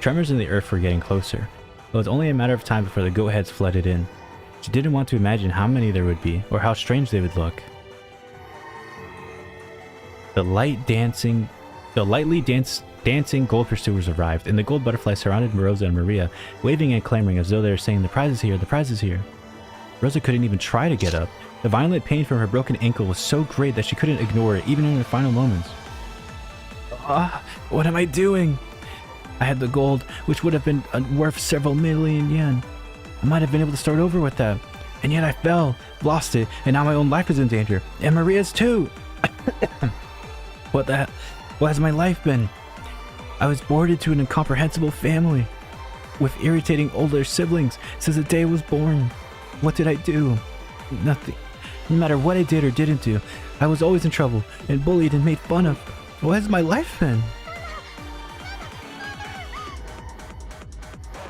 Tremors in the earth were getting closer. It was only a matter of time before the goat heads flooded in. She didn't want to imagine how many there would be, or how strange they would look. The lightly dancing gold pursuers arrived, and the gold butterflies surrounded Rosa and Maria, waving and clamoring as though they were saying, "The prize is here, the prize is here." Rosa couldn't even try to get up. The violent pain from her broken ankle was so great that she couldn't ignore it, even in her final moments. What am I doing? I had the gold, which would have been worth several million yen. I might have been able to start over with that. And yet I fell, lost it, and now my own life is in danger. And Maria's too! What has my life been? I was born into an incomprehensible family, with irritating older siblings since the day I was born. What did I do? Nothing. No matter what I did or didn't do, I was always in trouble and bullied and made fun of. What has my life been?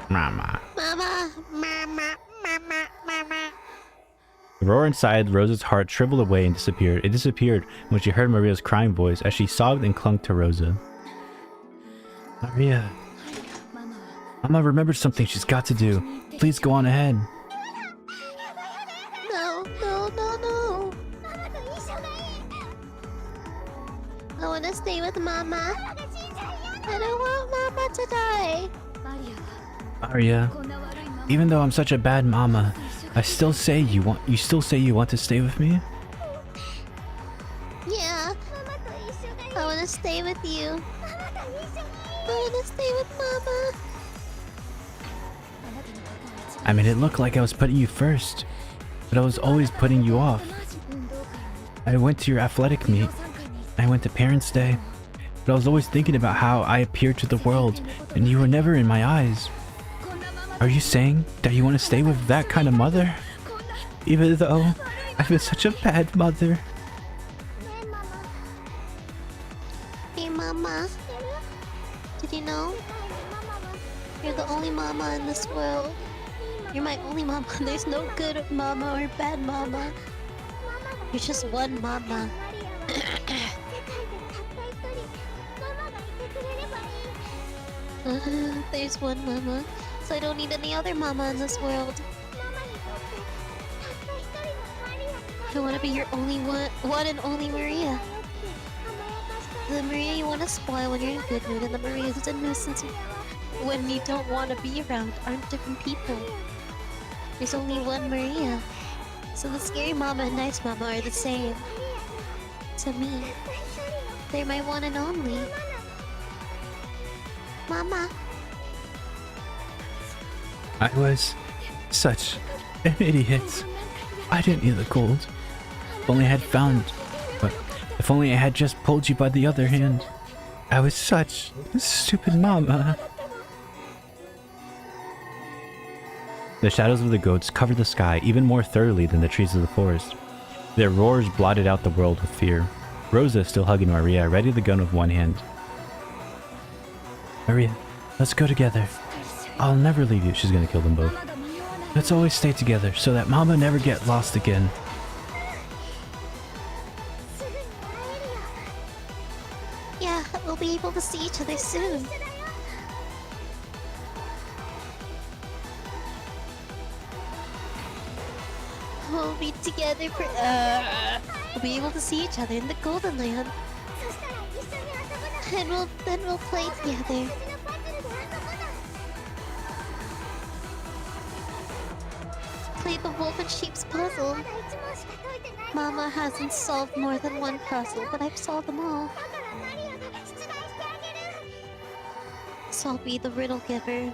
Mama. Mama, mama, mama, mama. The roar inside Rosa's heart shriveled away and disappeared. It disappeared when she heard Maria's crying voice as she sobbed and clung to Rosa. Maria. Mama remembered something she's got to do. Please go on ahead. No, no, no, no. I want to stay with Mama. I don't want Mama to die. Maria, even though I'm such a bad mama, you still say you want to stay with me? Yeah. I want to stay with you. I want to stay with Mama. I mean, it looked like I was putting you first, but I was always putting you off. I went to your athletic meet. I went to Parents' Day, but I was always thinking about how I appeared to the world, and you were never in my eyes. Are you saying that you want to stay with that kind of mother? Even though I've been such a bad mother. Hey, Mama. Did you know? You're the only mama in this world. You're my only mama. There's no good mama or bad mama. You're just one mama. There's one mama, so I don't need any other mama in this world. I want to be your only one and only Maria. The Maria you want to spoil when you're in a good mood, and the Maria who's a nuisance when you don't want to be around aren't different people. There's only one Maria. So the scary mama and nice mama are the same. To me. They're my one and only. Mama. I was such an idiot. I didn't need the gold. If only I had found... But if only I had just pulled you by the other hand. I was such a stupid mama. The shadows of the goats covered the sky even more thoroughly than the trees of the forest. Their roars blotted out the world with fear. Rosa still hugging Maria, ready the gun with one hand. Maria, let's go together. I'll never leave you. She's gonna kill them both. Let's always stay together so that Mama never get lost again. Yeah, we'll be able to see each other soon. We'll be together for we'll be able to see each other in the Golden Land. And we'll play together. Play the wolf and sheep's puzzle. Mama hasn't solved more than one puzzle, but I've solved them all. So I'll be the riddle giver.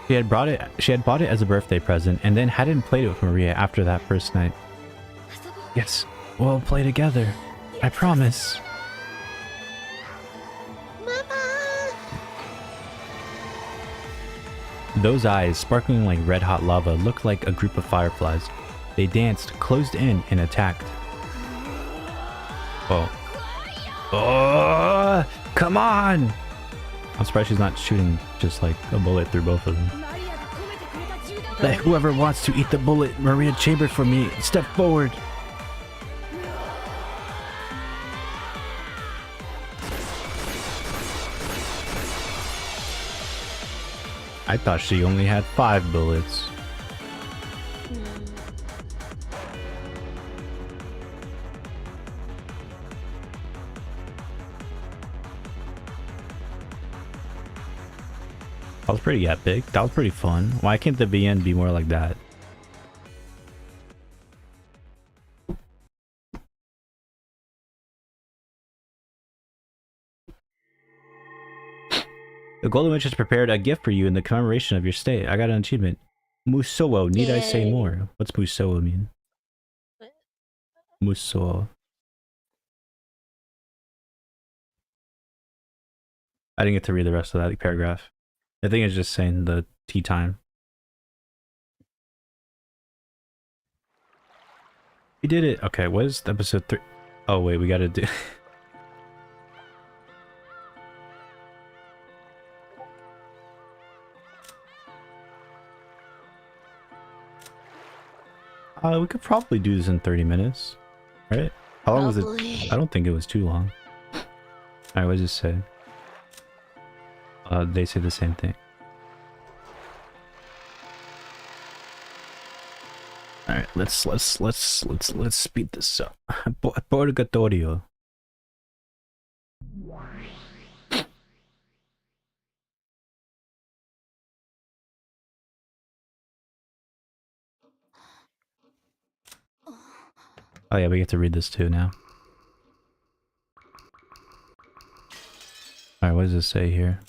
She had bought it as a birthday present and then hadn't played it with Maria after that first night. Yes, we'll play together. I promise. Mama! Those eyes, sparkling like red-hot lava, looked like a group of fireflies. They danced, closed in, and attacked. Oh. Oh! Come on! I'm surprised she's not shooting just like a bullet through both of them. Let whoever wants to eat the bullet Maria chambered for me step forward. I thought she only had 5 bullets. That was pretty epic. That was pretty fun. Why can't the VN be more like that? The Golden Witch has prepared a gift for you in the commemoration of your stay. I got an achievement. Musou. Need I say more? What's Musou mean? Musou. I didn't get to read the rest of that paragraph. I think it's just saying the tea time. We did it. Okay, what is episode 3? Oh wait, we gotta do... we could probably do this in 30 minutes, right? How long was it? I don't think it was too long. Alright, what does it say? They say the same thing. Alright, let's speed this up. Purgatorio. Oh yeah, we get to read this too now. Alright, what does it say here?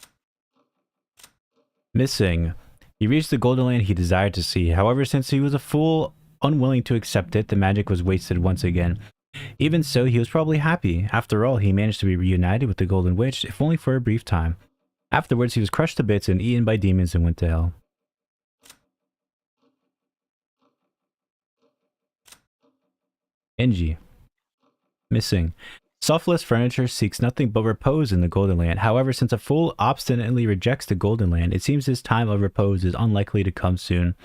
Missing. He reached the Golden Land he desired to see. However, since he was a fool, unwilling to accept it, the magic was wasted once again. Even so, he was probably happy. After all, he managed to be reunited with the Golden Witch, if only for a brief time. Afterwards, he was crushed to bits and eaten by demons and went to hell. Enji. Missing. Selfless furniture seeks nothing but repose in the Golden Land. However, since a fool obstinately rejects the Golden Land, it seems his time of repose is unlikely to come soon.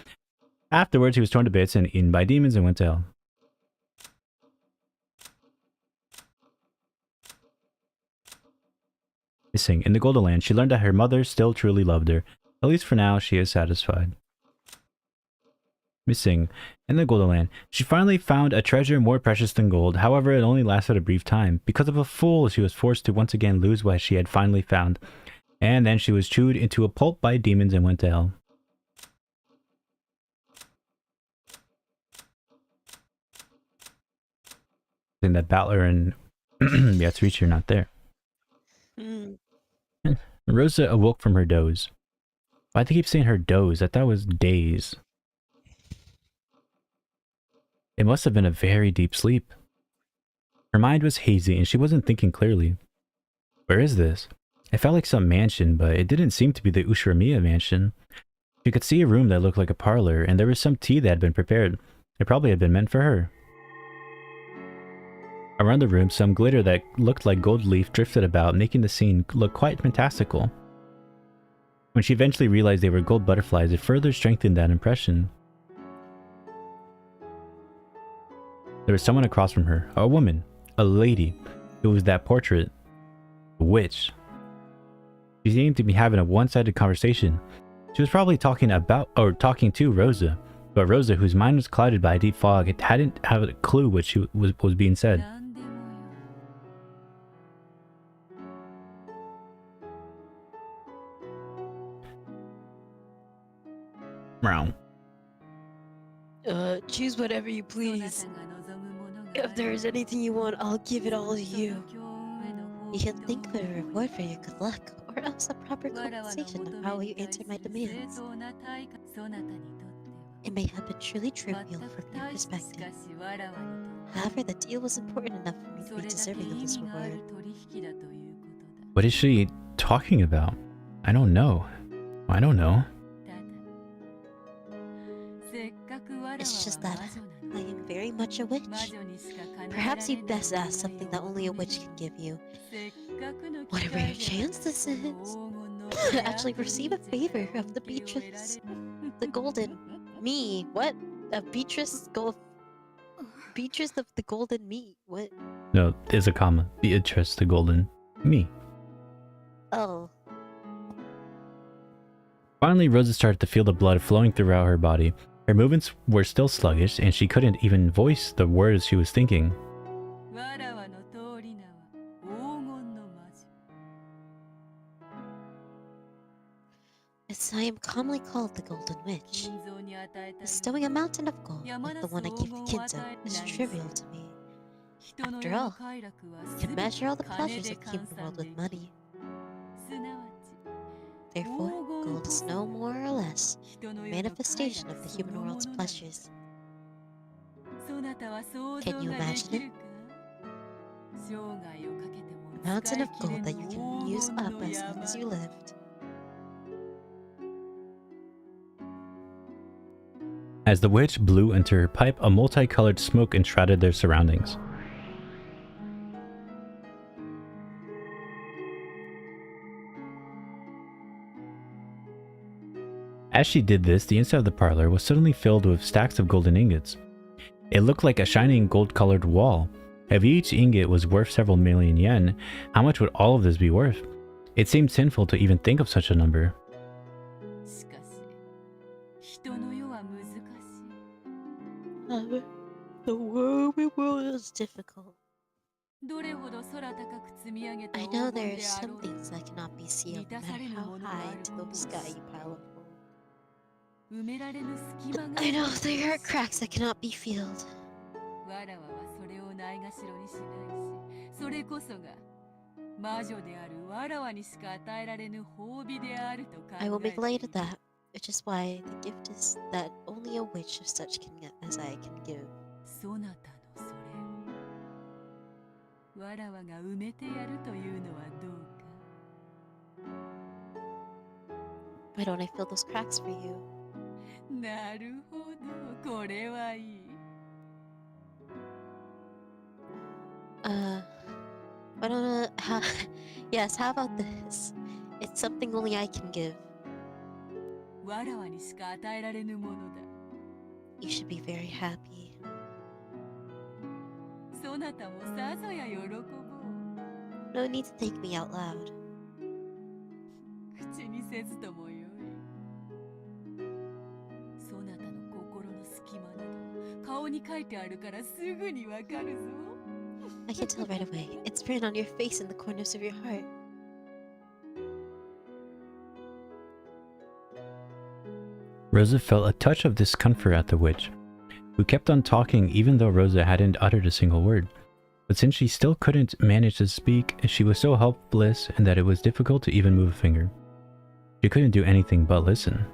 Afterwards, he was torn to bits and eaten by demons and went to hell. Missing. In the Golden Land, she learned that her mother still truly loved her. At least for now, she is satisfied. Missing. In the Golden Land, she finally found a treasure more precious than gold. However, it only lasted a brief time. Because of a fool, she was forced to once again lose what she had finally found. And then she was chewed into a pulp by demons and went to hell. I think that Battler and Yatsurichi are not there. Mm. Rosa awoke from her doze. Why'd they keep saying her doze? I thought it was daze. It must have been a very deep sleep. Her mind was hazy and she wasn't thinking clearly. Where is this? It felt like some mansion, but it didn't seem to be the Ushiromiya mansion. She could see a room that looked like a parlor, and there was some tea that had been prepared. It probably had been meant for her. Around the room, some glitter that looked like gold leaf drifted about, making the scene look quite fantastical. When she eventually realized they were gold butterflies, it further strengthened that impression. There was someone across from her, a woman, a lady. It was that portrait. A witch. She seemed to be having a one-sided conversation. She was probably talking to Rosa, but Rosa, whose mind was clouded by a deep fog, hadn't had a clue what was being said. Meow. Choose whatever you please. If there is anything you want, I'll give it all to you. You can think of a reward for your good luck, or else a proper compensation of how you answer my demands. It may have been truly trivial from your perspective. However, the deal was important enough for me to be deserving of this reward. What is she talking about? I don't know. I don't know. It's just that I am very much a witch. Perhaps you'd best ask something that only a witch can give you. What a rare chance this is! To actually receive a favor of the Beatrice. The Golden... Me. What? A Beatrice Beatrice of the Golden Me. What? No, there's a comma. Beatrice the Golden Me. Oh. Finally, Rosa started to feel the blood flowing throughout her body. Her movements were still sluggish, and she couldn't even voice the words she was thinking. Yes, I am commonly called the Golden Witch. Bestowing a mountain of gold like the one I gave to Kinzo is trivial to me. After all, you can measure all the pleasures of the human world with money. Therefore, gold is no more or less a manifestation of the human world's pleasures. Can you imagine it? A mountain of gold that you can use up as long as you lived. As the witch blew into her pipe, a multicolored smoke enshrouded their surroundings. As she did this, the inside of the parlor was suddenly filled with stacks of golden ingots. It looked like a shining gold-colored wall. If each ingot was worth several million yen, how much would all of this be worth? It seemed sinful to even think of such a number. The world is difficult. I know there are some things that cannot be seen, no matter how high into the sky you pile of gold. I know there are cracks that cannot be filled. I will make light of that, which is why the gift is that only a witch of such as I can give. Why don't I fill those cracks for you? なるほど、これはいい。Why don't yes, how about this? It's something only I can give. わらわにしか与えられぬものだ。You should be very happy. そなたもさぞや喜ぼう。 No need to thank me out loud. 口にせずともよい。そなたの心の隙間など顔に書いてあるからすぐにわかるぞ。 I can tell right away. It's written on your face in the corners of your heart. Rosa felt a touch of discomfort at the witch, who kept on talking even though Rosa hadn't uttered a single word. But since she still couldn't manage to speak, she was so helpless and that it was difficult to even move a finger. She couldn't do anything but listen.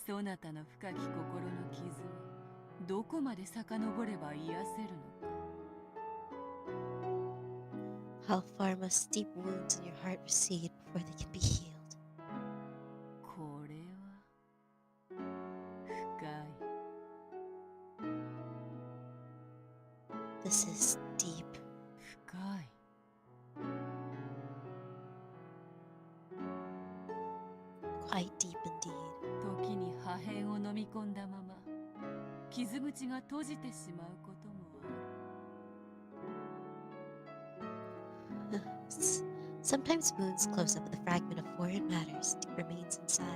そなたの深き心の傷をどこまで遡れば癒せるのか。 How far must deep wounds in your heart recede before they can be healed? これは深い。 This is deep. 深い。 Quite deep indeed. 時に破片を飲み込んだまま傷口が閉じてしまうこともある。 Sometimes wounds close up with a fragment of foreign matter remains inside.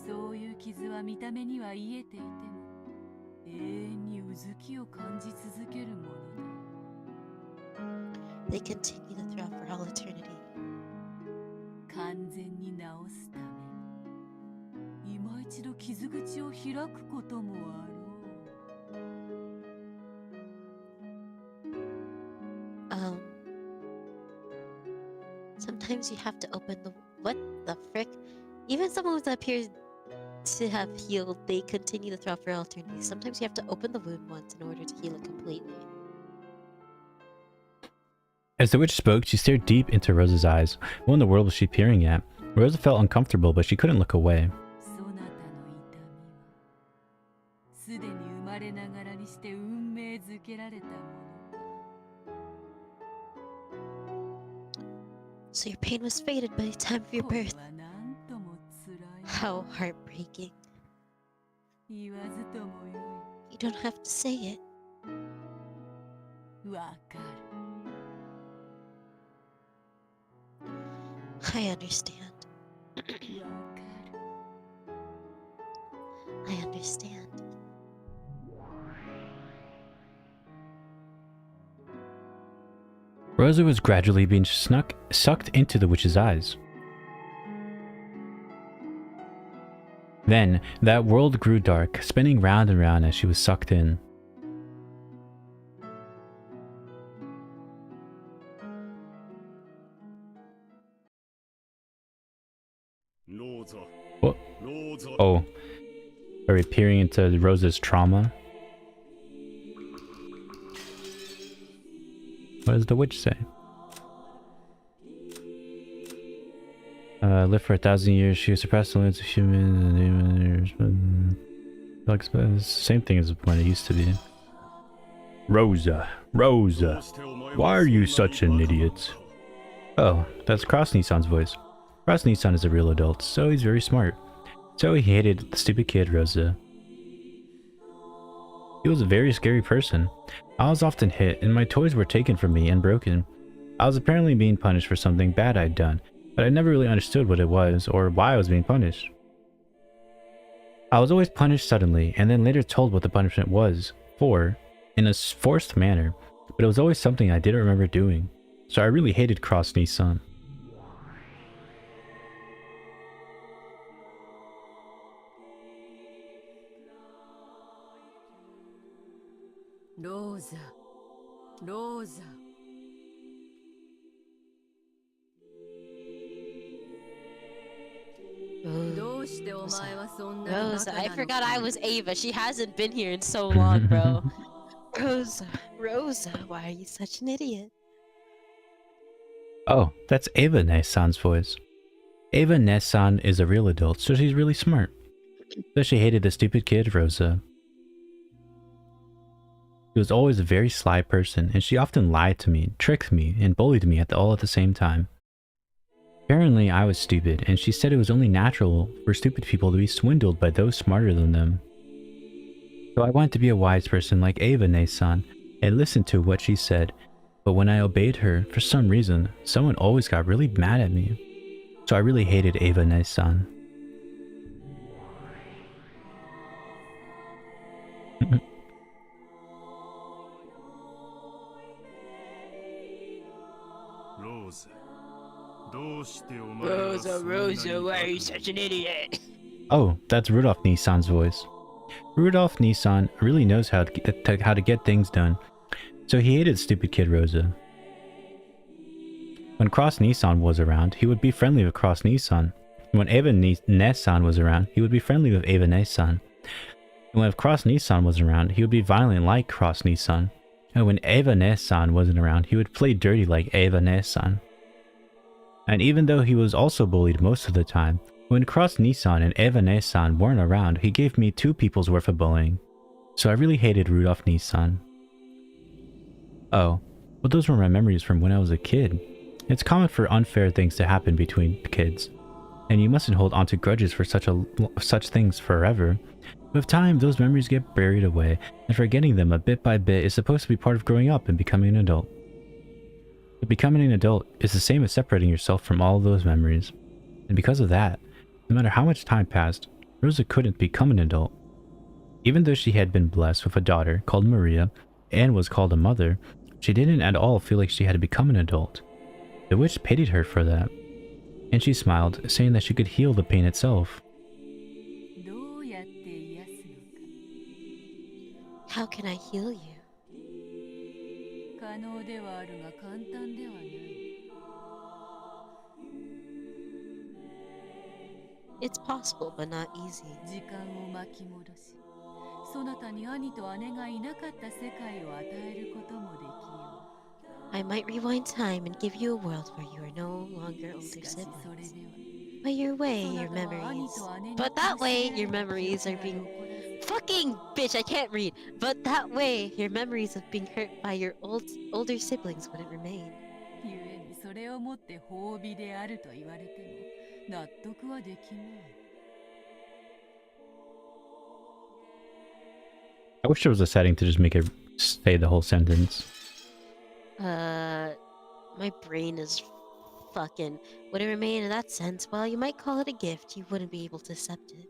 そういう傷は見た目には癒えていても永遠にうずきを感じ続けるものだ。 They continue to throb for all eternity. 完全に治すために今一度傷口を開くこともあろう。 Sometimes you have to open the... What the frick? Even someone that appears to have healed, they continue to throb for all eternity. Sometimes you have to open the wound once in order to heal it completely. As the witch spoke, she stared deep into Rosa's eyes. What in the world was she peering at? Rosa felt uncomfortable, but she couldn't look away. そなたの痛みはすでに生まれながらにして運命づけられたものか。 So your pain was fated by the time of your これ birth. はなんともつらい。 How heartbreaking. 言わずともよ You don't have to say it. い。わかる。 I understand. わかる。 I understand. Rosa was gradually being sucked into the witch's eyes. Then, that world grew dark, spinning round and round as she was sucked in. What? Oh, are we peering into Rosa's trauma? What does the witch say? Lived for 1,000 years, she suppressed the limits of human. Like, same thing as when it used to be. Rosa, Rosa, why are you such an idiot? Oh, that's Cross Nissan's voice. Cross Nissan is a real adult, so he's very smart. So he hated the stupid kid, Rosa. He was a very scary person. I was often hit, and my toys were taken from me and broken. I was apparently being punished for something bad I'd done, but I never really understood what it was or why I was being punished. I was always punished suddenly, and then later told what the punishment was for, in a forced manner, but it was always something I didn't remember doing. So I really hated Cross Nissan. Rosa, Rosa. Rosa, I forgot I was Ava. She hasn't been here in so long, bro. Rosa, Rosa, why are you such an idiot? Oh, that's Ava Nissan's voice. Ava Nessan is a real adult, so she's really smart. But she hated the stupid kid, Rosa. She was always a very sly person, and she often lied to me, tricked me, and bullied me all at the same time. Apparently, I was stupid, and she said it was only natural for stupid people to be swindled by those smarter than them. So I wanted to be a wise person like Ava Nessan, and listened to what she said, but when I obeyed her, for some reason, someone always got really mad at me. So I really hated Ava Nessan. Rosa, why are you such an idiot? Oh, that's Rudolph Nissan's voice. Rudolph Nissan really knows how to get things done, so he hated stupid kid Rosa. When Cross Nissan was around, he would be friendly with Cross Nissan. When Ava Nessan was around, he would be friendly with Ava Nessan. And when Cross Nissan was around, he would be violent like Cross Nissan. And when Ava Nessan wasn't around, he would play dirty like Ava Nessan. And even though he was also bullied most of the time, when Cross Nissan and Ava Nessan weren't around, he gave me 2 people's worth of bullying. So I really hated Rudolph Nissan. Oh, but those were my memories from when I was a kid. It's common for unfair things to happen between kids, and you mustn't hold onto grudges for such things forever. With time, those memories get buried away, and forgetting them a bit by bit is supposed to be part of growing up and becoming an adult. But becoming an adult is the same as separating yourself from all of those memories. And because of that, no matter how much time passed, Rosa couldn't become an adult. Even though she had been blessed with a daughter called Maria and was called a mother, she didn't at all feel like she had to become an adult. The witch pitied her for that, and she smiled, saying that she could heal the pain itself. How can I heal you? It's possible, but not easy. I might rewind time and give you a world where you are no longer older siblings. But your memories. But that way, your memories are being... Fucking bitch, I can't read. But that way, your memories of being hurt by your older siblings wouldn't remain. I wish there was a setting to just make it say the whole sentence. My brain is fucking... Would it remain in that sense? Well, you might call it a gift. You wouldn't be able to accept it.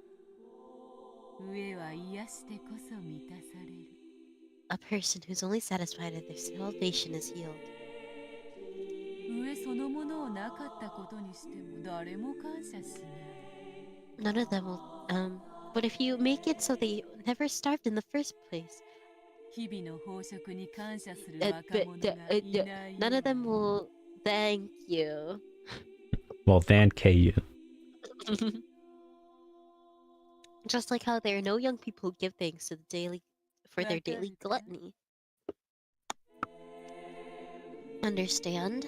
A person who's only satisfied if their salvation is healed. None of them will, but if you make it so they never starved in the first place, none of them will thank you. Well, thank you. Just like how there are no young people who give thanks to their daily gluttony. Understand?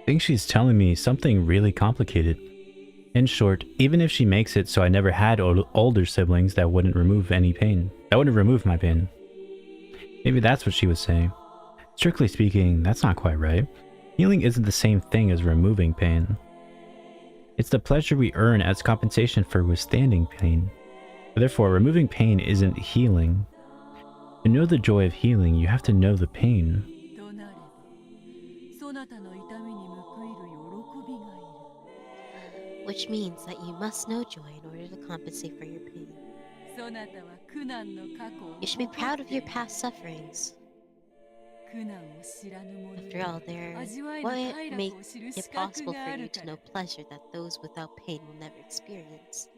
I think she's telling me something really complicated. In short, even if she makes it so I never had older siblings, that wouldn't remove any pain. That wouldn't remove my pain. Maybe that's what she was saying. Strictly speaking, that's not quite right. Healing isn't the same thing as removing pain. It's the pleasure we earn as compensation for withstanding pain. Therefore, removing pain isn't healing. To know the joy of healing, you have to know the pain. Which means that you must know joy in order to compensate for your pain. You should be proud of your past sufferings. After all, what makes it possible for you to know pleasure that those without pain will never experience?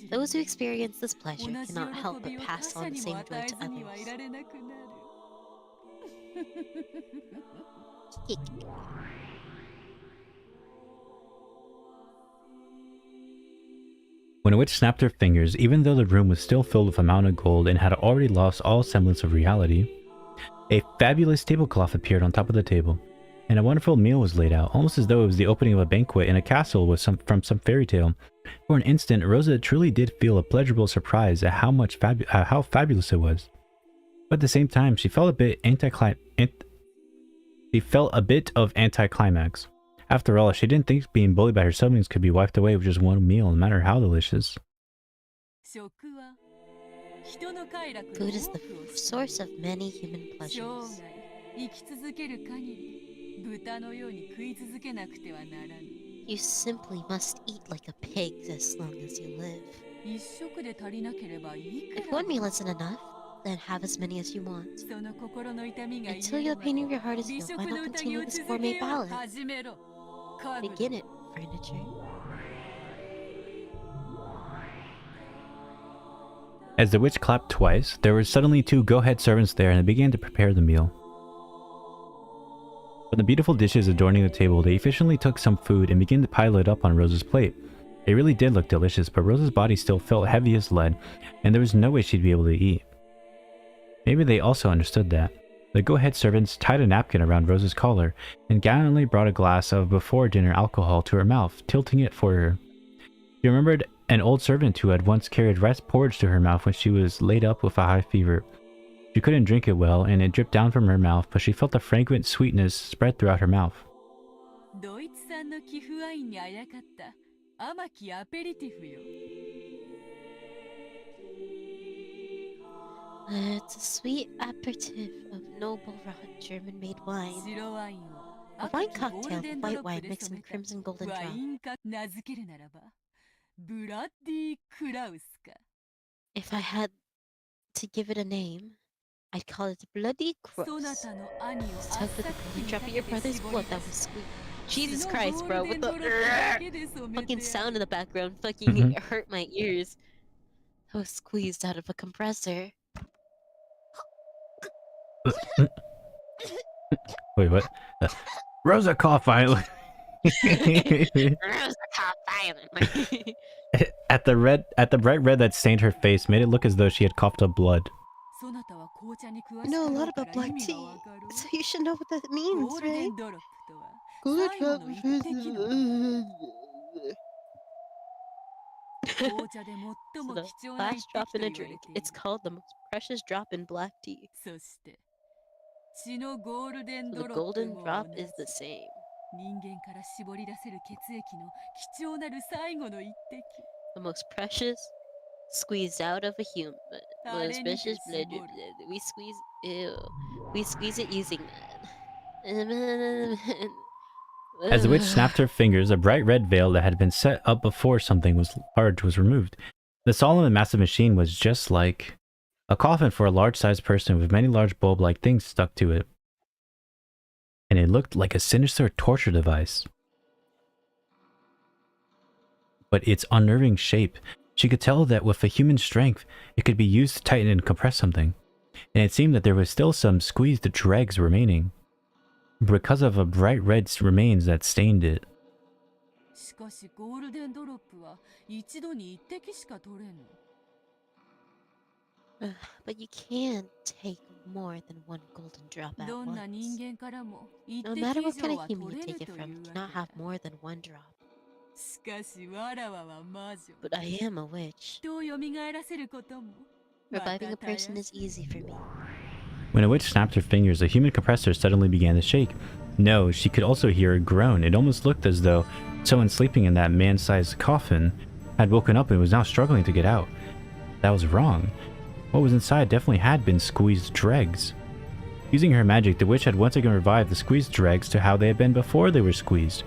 Those who experience this pleasure cannot help but pass on the same joy to others. When a witch snapped her fingers, even though the room was still filled with a mountain of gold and had already lost all semblance of reality, a fabulous tablecloth appeared on top of the table, and a wonderful meal was laid out, almost as though it was the opening of a banquet in a castle from some fairy tale. For an instant, Rosa truly did feel a pleasurable surprise at how fabulous it was. But at the same time, she felt a bit of anticlimax. After all, she didn't think being bullied by her siblings could be wiped away with just one meal, no matter how delicious. Food is the source of many human pleasures. You simply must eat like a pig as long as you live. If one meal isn't enough, then have as many as you want. Until your pain in your heart is healed, why not continue this gourmet ballad? Begin it, furniture. As the witch clapped twice, there were suddenly 2 go-ahead servants there and they began to prepare the meal. From the beautiful dishes adorning the table, they efficiently took some food and began to pile it up on Rosa's plate. It really did look delicious, but Rosa's body still felt heavy as lead, and there was no way she'd be able to eat. Maybe they also understood that. The go-ahead servants tied a napkin around Rosa's collar and gallantly brought a glass of before-dinner alcohol to her mouth, tilting it for her. She remembered an old servant who had once carried rice porridge to her mouth when she was laid up with a high fever. She couldn't drink it well, and it dripped down from her mouth, but she felt a fragrant sweetness spread throughout her mouth. It's a sweet aperitif of noble German-made wine. A wine cocktail with white wine mixed in crimson golden drop. If I had to give it a name, I'd call it Bloody Cross. Stuck with the golden drop of your brother's blood that was squeezed. Jesus Christ, bro, what the fucking sound in the background fucking hurt my ears. That was squeezed out of a compressor. Wait, what? Rosa coughed violently. Rosa coughed violently. At the bright red that stained her face made it look as though she had coughed up blood. You know a lot about black tea, so you should know what that means, right? So the last drop in a drink. It's called the most precious drop in black tea. So the golden drop is the same. The most precious squeezed out of a human. Most precious blood. We squeeze it using that. As the witch snapped her fingers, a bright red veil that had been set up before something large was removed. The solemn and massive machine was just like a coffin for a large-sized person with many large bulb-like things stuck to it. And it looked like a sinister torture device. But its unnerving shape, she could tell that with a human strength, it could be used to tighten and compress something. And it seemed that there was still some squeezed dregs remaining, because of a bright red remains that stained it. But you can't take more than one golden drop at once. No matter what kind of human you take it from, you cannot have more than one drop. But I am a witch. Reviving a person is easy for me. When a witch snapped her fingers, a human compressor suddenly began to shake. No, she could also hear a groan. It almost looked as though someone sleeping in that man-sized coffin had woken up and was now struggling to get out. That was wrong. What was inside definitely had been squeezed dregs. Using her magic, the witch had once again revived the squeezed dregs to how they had been before they were squeezed.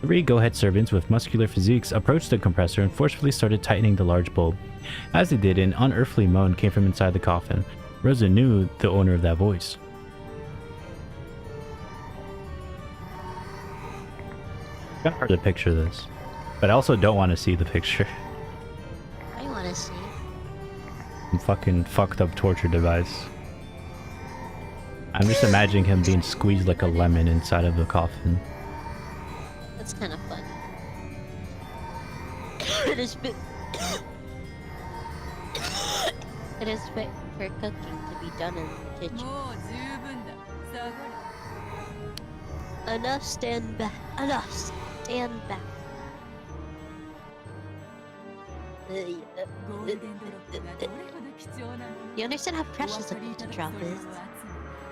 3 go-ahead servants with muscular physiques approached the compressor and forcefully started tightening the large bulb. As they did, an unearthly moan came from inside the coffin. Rosa knew the owner of that voice. It's kind of hard to picture this, but I also don't want to see the picture. I want to see. Some fucking fucked up torture device. I'm just imagining him being squeezed like a lemon inside of a coffin. That's kind of fun. It is fit. It is fit for cooking to be done in the kitchen. Enough, stand back. Enough, stand back. ゴールデンドロップがどれほど貴重なもの You understand how precious a お分かりいた golden だ drop く is?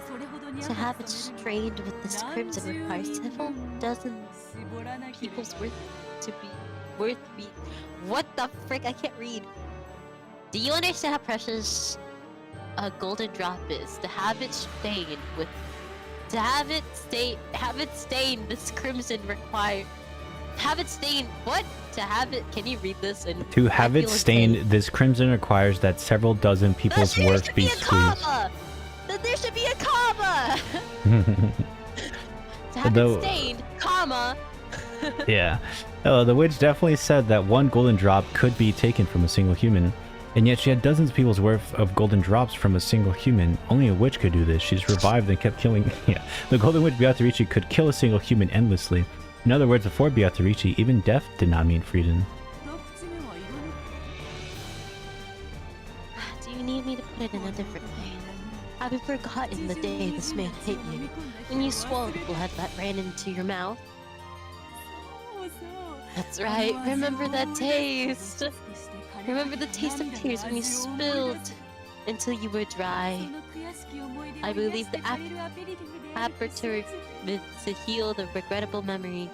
それほどに To have it strained with this crimson requires several dozen people's worth to be worth be. What the frick? I can't read. Do you understand how precious a golden drop is? To have it stained with, have it stained this crimson require. Have it stained. What? To have it. Can you read this? And To I have it feel stained, insane. this crimson requires that several dozen people's There worth should be a squeezed. comma. There should be a comma. To have Although- it stained, comma. Yeah. The witch definitely said that one golden drop could be taken from a single human, and yet she had dozens of people's worth of golden drops from a single human. Only a witch could do this. She's revived and kept killing. Yeah, the golden witch Beatrice could kill a single human endlessly. In other words, before Beatrice, even death did not mean freedom. 一口目はいらな Do you need me to put it in a different way? Have you forgotten the day this man hit you? When you swallowed the blood that ran into your mouth? そうそう That's right, remember that taste! Remember the taste of tears when you spilled until you were dry. I believe the aperture to heal the regrettable memory.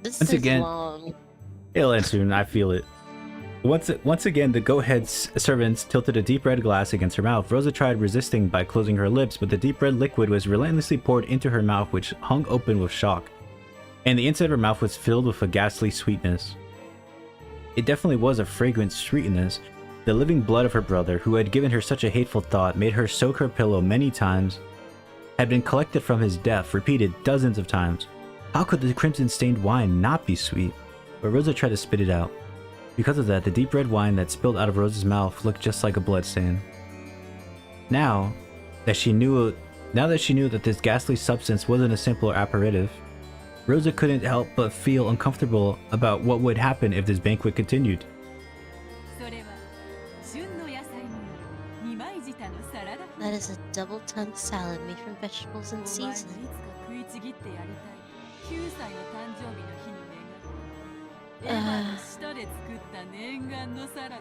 This Once is again- long. It'll end soon, I feel it. Once again, the goat-head's servants tilted a deep red glass against her mouth. Rosa tried resisting by closing her lips, but the deep red liquid was relentlessly poured into her mouth, which hung open with shock. And the inside of her mouth was filled with a ghastly sweetness. It definitely was a fragrant sweetness. The living blood of her brother, who had given her such a hateful thought, made her soak her pillow many times, had been collected from his death, repeated dozens of times. How could the crimson-stained wine not be sweet? But Rosa tried to spit it out. Because of that, the deep red wine that spilled out of Rosa's mouth looked just like a bloodstain. Now that she knew that this ghastly substance wasn't a simple apparative, Rosa couldn't help but feel uncomfortable about what would happen if this banquet continued. それは旬の野菜による二枚舌のサラダ That is a double-tongued salad made from vegetables and お前がいつ seasoning. か食いちぎってやりたい9歳の誕生日の日に願うエヴァの舌で作った念願のサラダよ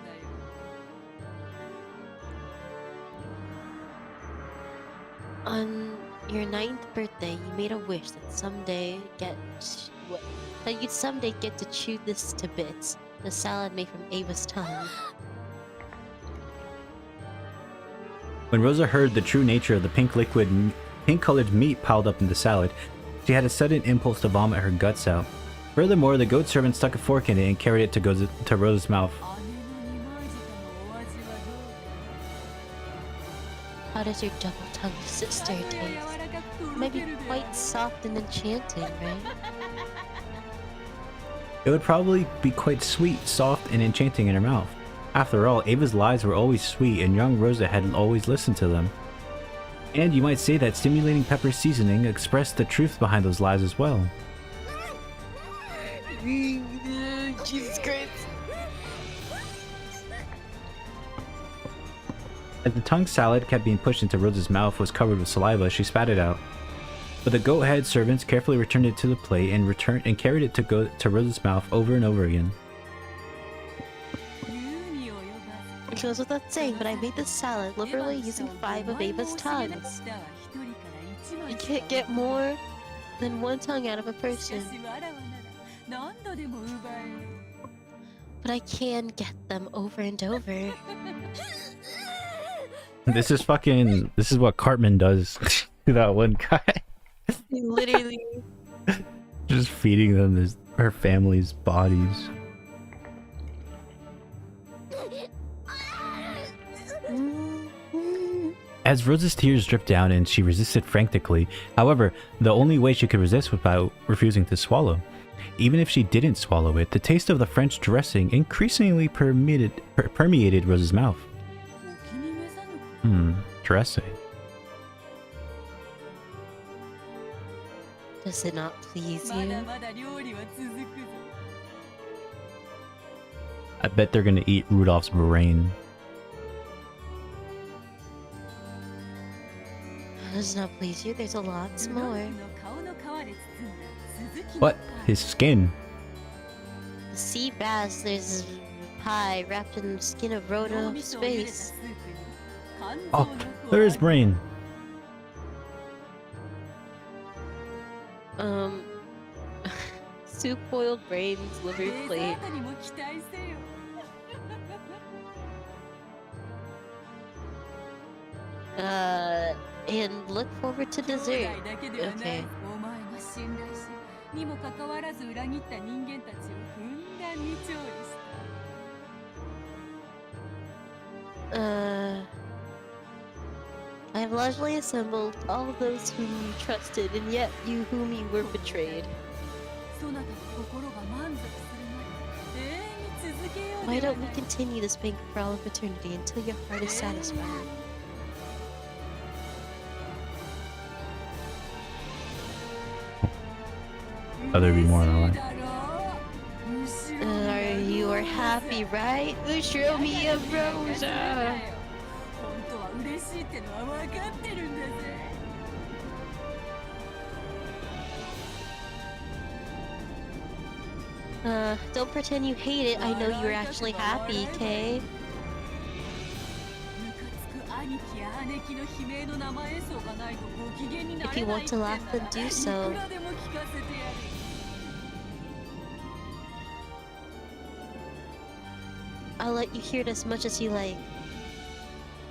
On your 9th birthday, you made a wish that you'd someday get to chew this to bits. The salad made from Ava's tongue. When Rosa heard the true nature of the pink-colored meat piled up in the salad, she had a sudden impulse to vomit her guts out. Furthermore, the goat servant stuck a fork in it and carried it to Rosa's mouth. 姉の二枚舌のお味はどう How does your double-tongued sister やや taste? 柔らかくとろ Might け be るで quite soft and enchanting, right? It would probably be quite sweet, soft, and enchanting in her mouth. After all, Ava's lies were always sweet, and young Rosa had always listened to them. And you might say that stimulating pepper seasoning expressed the truth behind those lies as well. Jesus Christ. As the tongue salad kept being pushed into Rosa's mouth was covered with saliva, she spat it out. But the goat-head servants carefully returned it to the plate and carried it to Rosa's mouth over and over again. 言うに及ばず It goes without saying, but I made this salad liberally using 5 of Ava's tongues. You can't get more than one tongue out of a しか person, しわらわなら何度でも奪える but I can get them over and over. This is what Cartman does to that one guy. Literally. Just feeding them her family's bodies. As Rosa's tears dripped down and she resisted frantically, however, the only way she could resist was by refusing to swallow. Even if she didn't swallow it, the taste of the French dressing increasingly permeated Rosa's mouth. お気に召さぬか Dressing. Does it not please まだ you? まだ料理は続くぞ I bet they're gonna eat Rudolph's brain. does not please you. There's a lot more. What? His skin. Sea bass, there's pie wrapped in the skin of Rhoda space. Oh, there is brain. Soup boiled brains, liver plate. And look forward to dessert. Okay. にもかかわらず裏切った人間たちをふんだんに調理した。I've largely assembled all of those whom you trusted, and yet you whom you were betrayed. そなたの心が満足するまで永遠に続けよう Why では don't な we い。 continue this banquet for all of eternity until your heart is satisfied? Oh, there'd be more than one. You are happy, right? Show me a Rosa! 本当は嬉しいってのは分かってるんだぜ。Don't pretend you hate it. I know you're actually happy, Kay. ムカつく兄貴や姉貴の悲鳴の生演奏がないとご機嫌にな If れ you ない want って to んだ laugh, then do い so. くらでも聞かせてやる。I'll let you hear it as much as you like.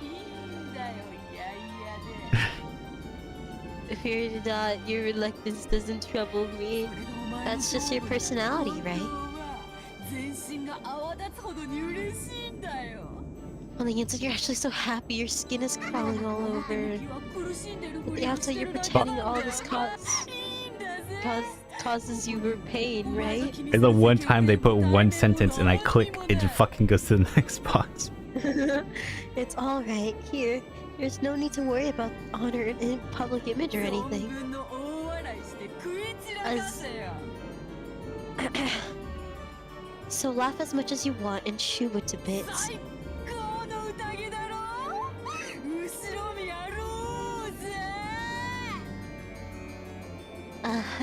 いいんだよ、いやいやで。 If you're not, your reluctance doesn't trouble me. That's just your personality, right? 全身が泡立つほどに嬉しいんだよ。 On the inside, you're actually so happy. Your skin is crawling all over. But the outside, you're pretending all this causes you pain, right? And the one time they put one sentence and I click, it just fucking goes to the next box. It's all right. Here, there's no need to worry about honor in public image or anything. So laugh as much as you want and chew it to bits.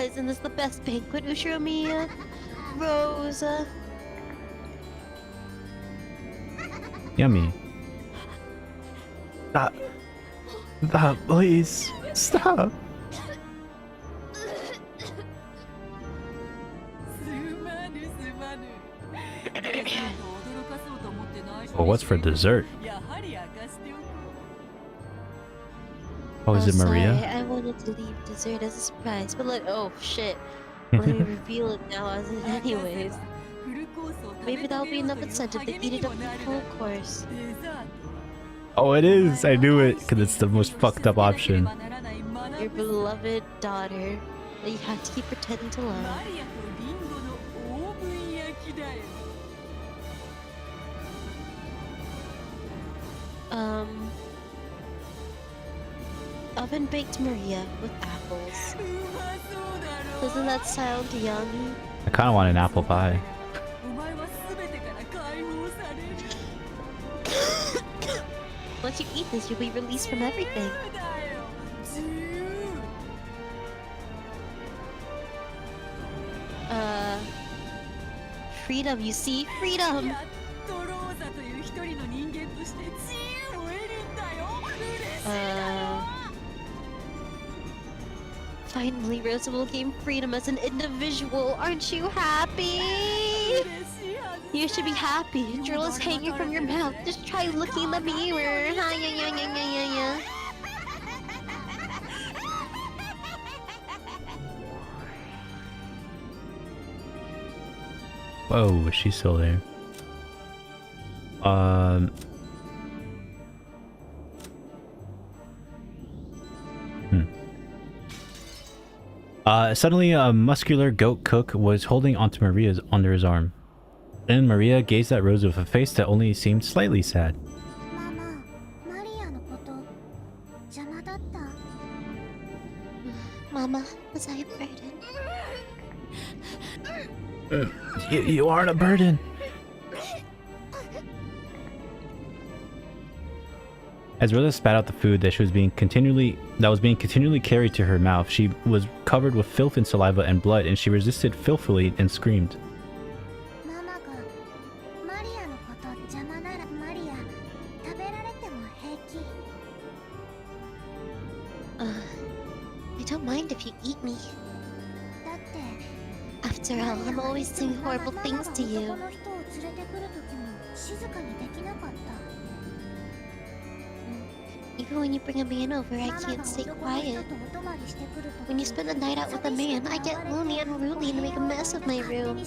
Isn't this the best banquet, Ushiromiya? Rosa. Yummy. Stop. Stop, please. Stop. Well, what's for dessert? Oh, is it Maria? Sorry, I wanted to leave dessert as a surprise, but look, oh shit. Let me reveal it now as it anyways. Maybe that'll be enough incentive to eat it up the full course. Oh, it is. I knew it because it's the most fucked up option. Your beloved daughter that you have to keep pretending to love. Oven baked Maria with apples. Doesn't that sound yummy? I kind of want an apple pie. Once you eat this, you'll be released from everything. Freedom, you see? Freedom! Finally, Rosa will gain freedom as an individual. Aren't you happy? You should be happy. Drool is hanging from your mouth. Just try looking in the mirror. Whoa, she's still there. Suddenly a muscular goat cook was holding onto Maria's under his arm. Then Maria gazed at Rose with a face that only seemed slightly sad. Mama, was I a burden? You aren't a burden. As Rosa spat out the food that was being continually carried to her mouth, she was covered with filth and saliva and blood, and she resisted filthily and screamed. I don't mind if you eat me. After all, I'm always doing horrible things to you. Even when you bring a man over, I can't stay quiet. When you spend the night out with a man, I get lonely and unruly and make a mess of my room.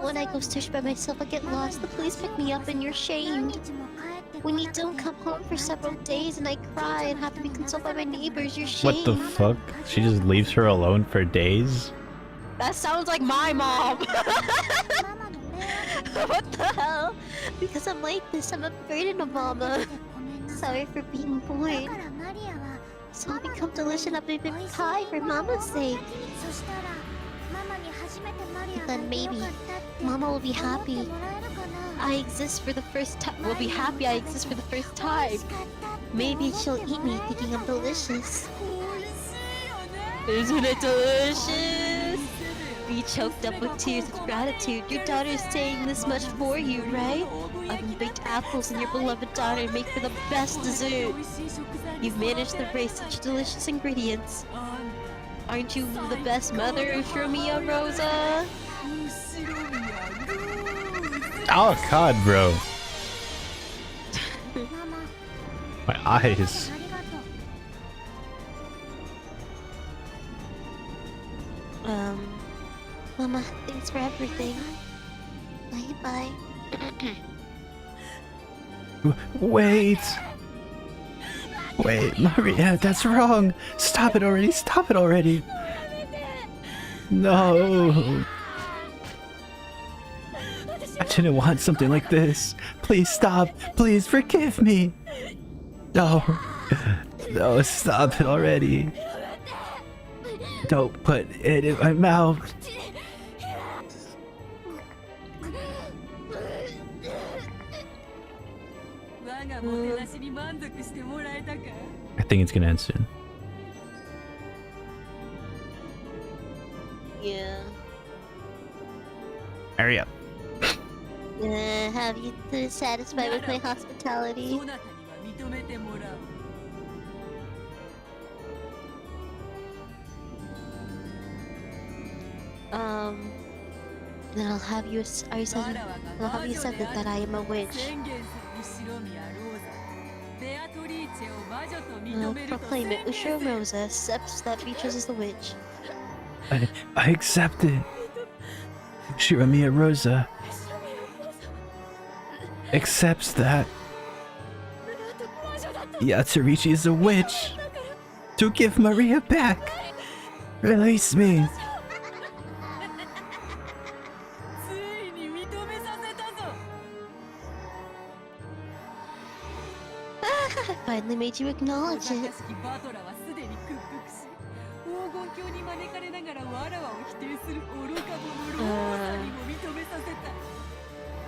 When I go search by myself, I get lost. The police pick me up and you're shamed. When you don't come home for several days and I cry and have to be consoled by my neighbors, you're shamed. What the fuck? She just leaves her alone for days? That sounds like my mom! What the hell? Because I'm like this, I'm afraid of Mama. Sorry for being born. So I'll become delicious and I'll be pie for Mama's sake. Then maybe Mama will be happy. I exist for the first time. Will be happy I exist for the first time. Maybe she'll eat me thinking I'm delicious. Isn't it delicious? Be choked up with tears of gratitude. Your daughter's saying this much for you, right? Oven baked apples and your beloved daughter make for the best dessert. You've managed to raise such delicious ingredients. Aren't you the best mother, Ushromiya Rosa? Oh god, bro. My eyes. Mama, thanks for everything. Bye-bye. Wait! Wait, Maria, that's wrong! Stop it already, stop it already! No! I didn't want something like this. Please stop. Please forgive me. No. No, stop it already. Don't put it in my mouth. I think it's gonna end soon. Yeah. Hurry up. Have you been satisfied with my hospitality? Then I'll have you accept that I am a witch. Proclaim it. Ushiro Rosa accepts that Beatrice is the witch. I accept it. Shiromiya Rosa accepts that Yatsurichi is a witch. To give Maria back. Release me. I finally made you acknowledge it.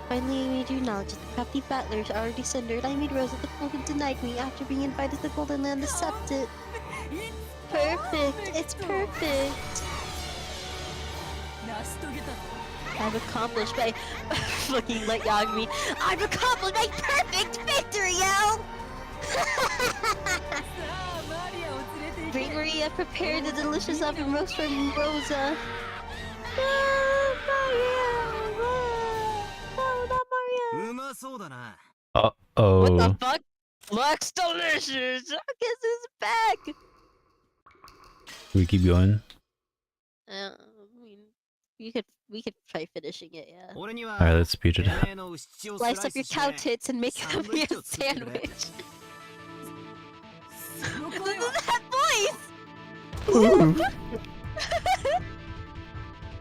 Finally, I made you acknowledge it. The crafty battlers already surrendered. I made Rosa the fool who denied me after being invited to the Golden Land accept it. Perfect. It's perfect. I've accomplished my fucking like Yagami. I've accomplished my perfect victory, yo! Bring Maria, prepare the delicious oven roast for Rosa. Uh-oh. What the fuck? Looks delicious! I guess it's back! We keep going. I mean, we could try finishing it, yeah. Alright, let's speed it up. Slice up your cow tits and make them a sandwich. That voice!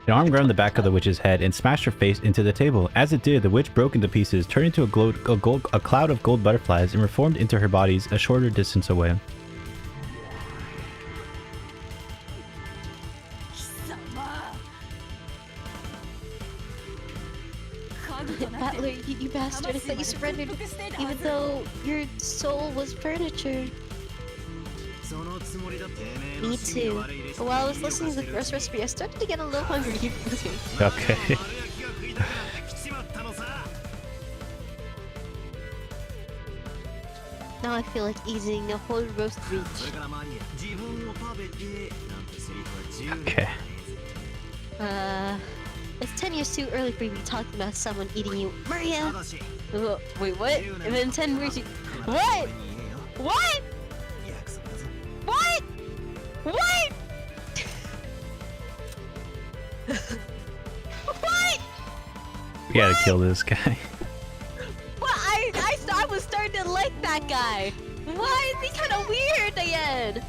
An arm grabbed the back of the witch's head and smashed her face into the table. As it did, the witch broke into pieces, turned into a cloud of gold butterflies, and reformed into her bodies a shorter distance away. Battler, you bastard, I thought you surrendered, even though your soul was furniture. Me too. But while I was listening to the first recipe, I started to get a little hungry. Okay. Now I feel like eating a whole roast beef. Okay. It's 10 years too early for you to be talking about someone eating you. Maria! Wait, what? And then 10 years you... What? What? What? What? What? We gotta kill this guy. Well, I was starting to like that guy. Why is he kind of weird again?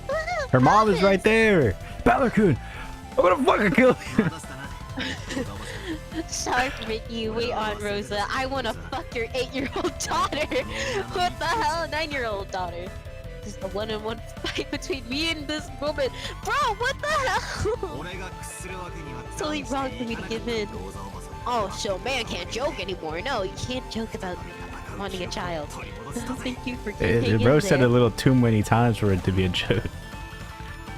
Her mom is right there. Battler-kun, I'm gonna fucking kill you. Sorry for making you wait on Rosa. I want to fuck your 8-year-old daughter. What the hell, 9-year-old daughter? This is the one-on-one fight between me and this woman. Bro, what the hell? It's totally wrong for me to give in. Oh, so man can't joke anymore. No, you can't joke about wanting a child. Thank you for hanging in Rose said there. a little too many times for it to be a joke.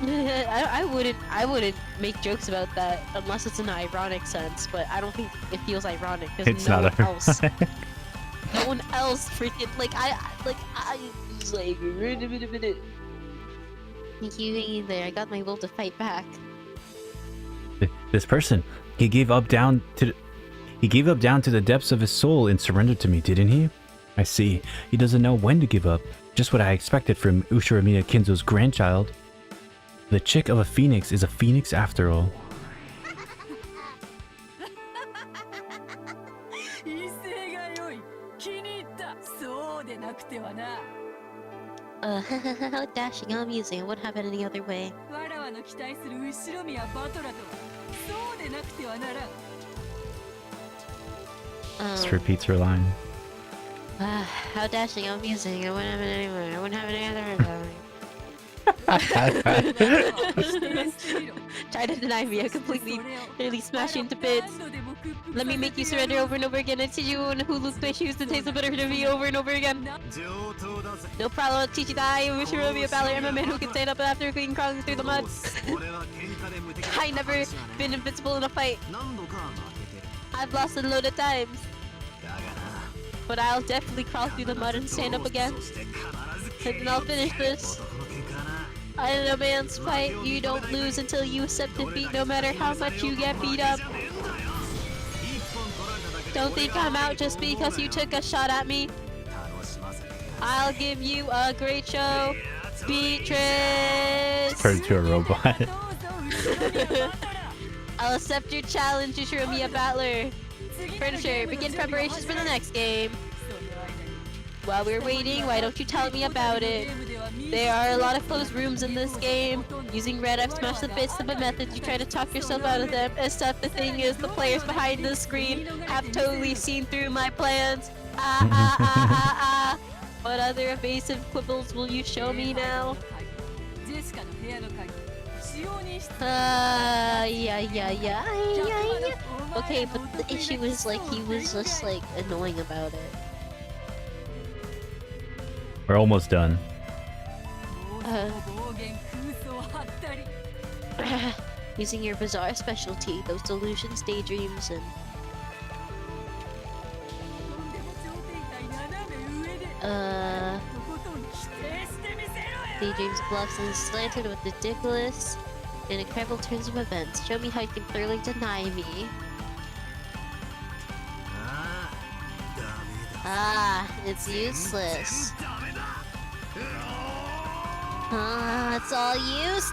I wouldn't make jokes about that unless it's in an ironic sense, but I don't think it feels ironic because It's no not one else, no one else freaking like was like wait a minute. Thank you hanging there. I got my will to fight back. This person, he gave up down to the depths of his soul and surrendered to me, didn't he? I see. He doesn't know when to give up. Just what I expected from Ushiromiya Kinzo's grandchild. The chick of a phoenix is a phoenix after all. How dashing, how amusing. It wouldn't happen any other way. Just repeats her line. How dashing, how amusing. It wouldn't happen anywhere. I wouldn't have any other way. Try to deny me. I completely, nearly smash you into bits. Let me make you surrender over and over again. I teach you who looks my shoes and tastes better to me over and over again. No problem. I'll teach you that I wish you would be a battler. I'm a man who can stand up after being crawling through the mud. I never been invincible in a fight. I've lost a load of times. But I'll definitely crawl through the mud and stand up again. And then I'll finish this. In a man's fight, you don't lose until you accept defeat, no matter how much you get beat up. Don't think I'm out just because you took a shot at me. I'll give you a great show, Beatrice! Turned to a robot. I'll accept your challenge to show me a battler. Furniture, begin preparations for the next game. While we're waiting, why don't you tell me about it? There are a lot of closed rooms in this game. Using red, I've smashed the bits of the methods. You try to talk yourself out of them. And stuff, the thing is, the players behind the screen have totally seen through my plans. What other evasive quibbles will you show me now? Yeah. Okay, but the issue is, like, he was just, like, annoying about it. We're almost done. Using your bizarre specialty, those delusions, daydreams, and... Daydreams, bluffs, and slanted with ridiculous and incredible turns of events. Show me how you can thoroughly deny me. It's useless. It's all useless!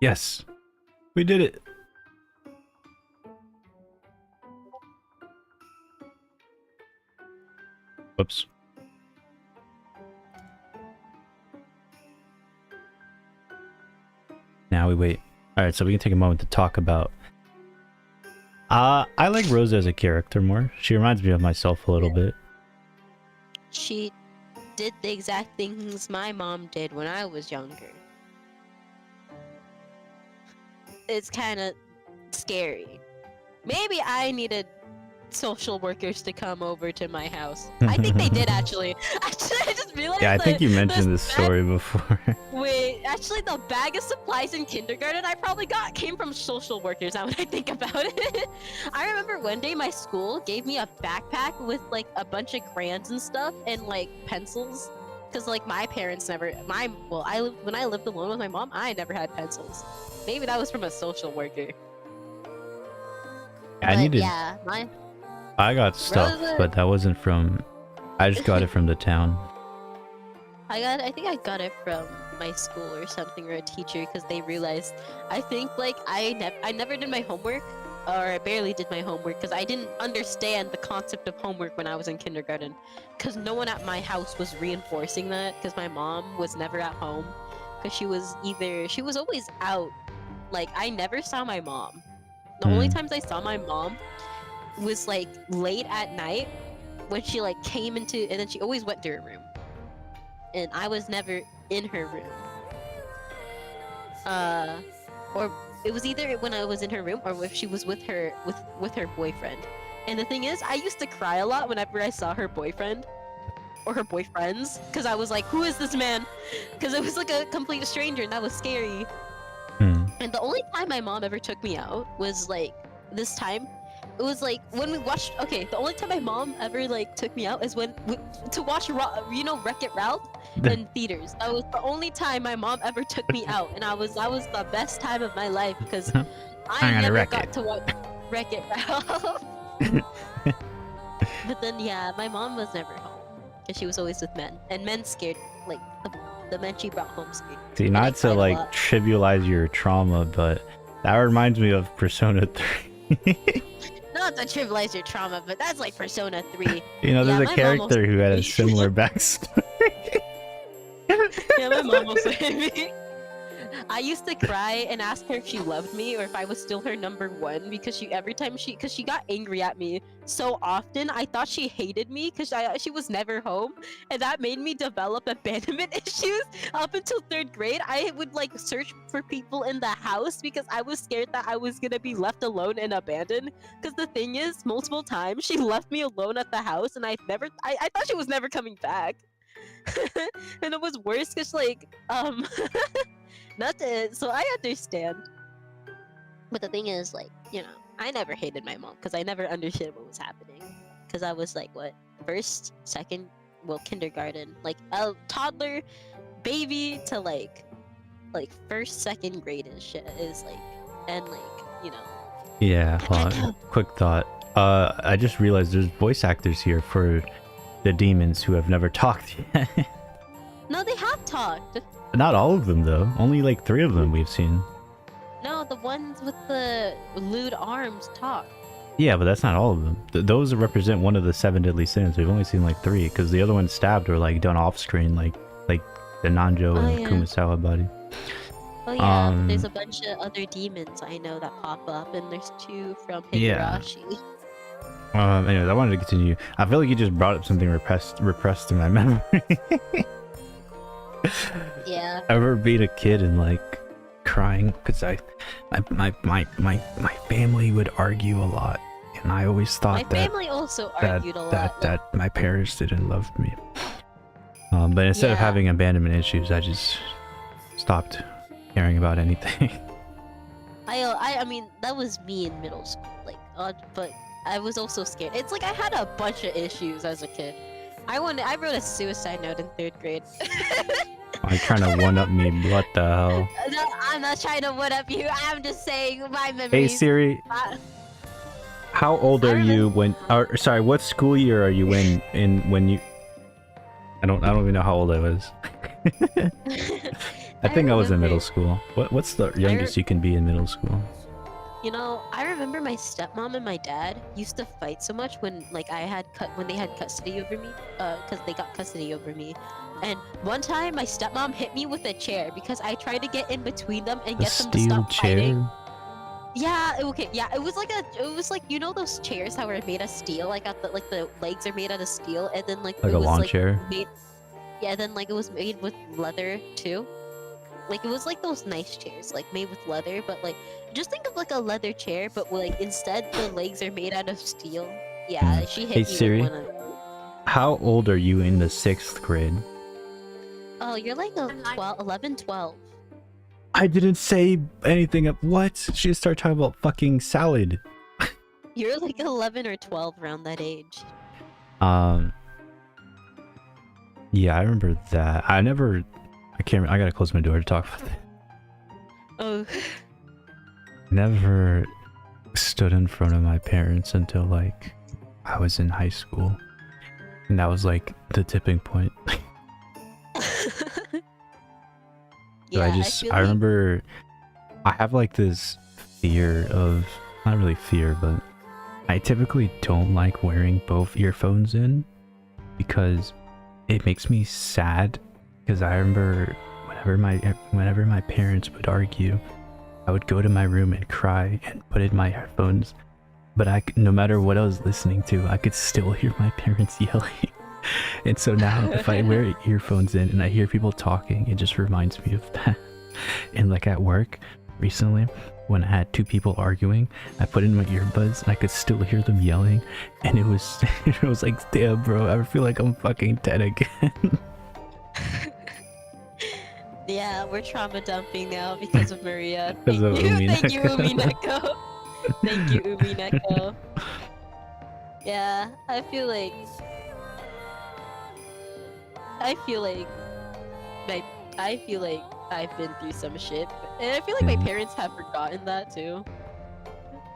Yes, we did it. Whoops. Now we wait. Alright, so we can take a moment to talk about... I like Rosa as a character more. She reminds me of myself a little bit. She did the exact things my mom did when I was younger. It's kind of scary. Maybe I needed social workers to come over to my house. I think they did actually. Actually, I just realized. Yeah, I think you mentioned this bag- story before. Wait, actually, the bag of supplies in kindergarten I probably got came from social workers. Now when I think about it, I remember one day my school gave me a backpack with like a bunch of crayons and stuff and like pencils. Cause like my parents never, when I lived alone with my mom, I never had pencils. Maybe that was from a social worker. I But needed. yeah, I got stuff, Brother- but that wasn't from. I just got it from the town. I think I got it from my school or something, or a teacher, because they realized, I think like I never did my homework, or I barely did my homework because I didn't understand the concept of homework when I was in kindergarten, because no one at my house was reinforcing that, because my mom was never at home, because she was always out. Like I never saw my mom. The only times I saw my mom was like late at night when she like came into, and then she always went to her room, and I was never in her room. Or it was either when I was in her room or if she was with her boyfriend. And the thing is, I used to cry a lot whenever I saw her boyfriend or her boyfriends, because I was like, who is this man? Because it was like a complete stranger, and that was scary. And the only time my mom ever took me out was like this time. It was like when we watched. Okay, the only time my mom ever like took me out is to watch Wreck-It Ralph in theaters. That was the only time my mom ever took me out, and that was the best time of my life because I never got to watch Wreck-It Ralph. But then yeah, my mom was never home because she was always with men, and men scared like the men she brought home scared. See, not to like trivialize your trauma, but that reminds me of Persona 3. Not to trivialize your trauma, but that's like Persona 3. You know, there's Yeah, a my mom character who had a also- similar backstory. Yeah, my mom also hit me. I used to cry and ask her if she loved me or if I was still her number one, because she got angry at me so often. I thought she hated me because she was never home, and that made me develop abandonment issues up until 3rd grade. I would like search for people in the house because I was scared that I was gonna be left alone and abandoned. Because the thing is, multiple times she left me alone at the house, and I thought she was never coming back. And it was worse because like so I understand. But the thing is, like, I never hated my mom because I never understood what was happening. Because I was like, what, first, second, kindergarten, like a toddler, baby to like first, second grade and shit is like, and like, Yeah, hold on. Quick thought. I just realized there's voice actors here for the demons who have never talked yet. No, they have talked. Not all of them though. Only like 3 of them we've seen. No, the ones with the lewd arms talk. Yeah, but that's not all of them. Those represent one of the 7 deadly sins. We've only seen like 3 because the other ones stabbed or like done off screen, like the Nanjo and yeah. Kumasawa body. Oh yeah, but there's a bunch of other demons I know that pop up, and there's 2 from Higurashi. Anyways, I wanted to continue. I feel like you just brought up something repressed in my memory. Yeah. I remember being a kid and like crying because my family would argue a lot, and I always thought My family also argued a lot. that my parents didn't love me. But instead of Yeah. having abandonment issues, I just stopped caring about anything. I mean, that was me in middle school, but I was also scared. It's like I had a bunch of issues as a kid. I wrote a suicide note in 3rd grade. I'm trying to one up me. What the hell? No, I'm not trying to one up you. I'm just saying my memories. Hey Siri, how old are you when? Or sorry, what school year are you in when you? I don't even know how old I was. I think I was in middle school. What's the youngest you can be in middle school? I remember my stepmom and my dad used to fight so much when they had custody over me, because they got custody over me. And one time my stepmom hit me with a chair because I tried to get in between them and A get them to steel stop chair? fighting. Yeah, okay, yeah, it was like those chairs that were made of steel, the legs are made out of steel, and then Like a lawn chair? Yeah, then like it was made with leather too. Like it was like those nice chairs, like made with leather, but like just think of like a leather chair, but like instead the legs are made out of steel. Yeah, she Hey hit me with Siri, one of those. how old are you in the 6th grade? Oh, you're like a 12, 11, 12. I didn't say anything of what? She just started talking about fucking salad. You're like 11 or 12 around that age. Yeah, I remember that. I gotta close my door to talk about that. Oh. Never stood in front of my parents until like I was in high school. And that was like the tipping point. Yeah, I remember I have like this fear of, not really fear, but I typically don't like wearing both earphones in because it makes me sad. Because I remember whenever my parents would argue, I would go to my room and cry and put in my headphones. But no matter what I was listening to, I could still hear my parents yelling. And so now if I wear earphones in and I hear people talking, it just reminds me of that. And like at work recently, when I had two people arguing, I put in my earbuds and I could still hear them yelling. And it was like, damn bro, I feel like I'm fucking 10 again. Yeah, we're trauma dumping now because of Maria. Because of Thank you, Umineko. Umineko. Thank you, Umineko. Yeah, I feel like I've been through some shit, and I feel like my parents have forgotten that too.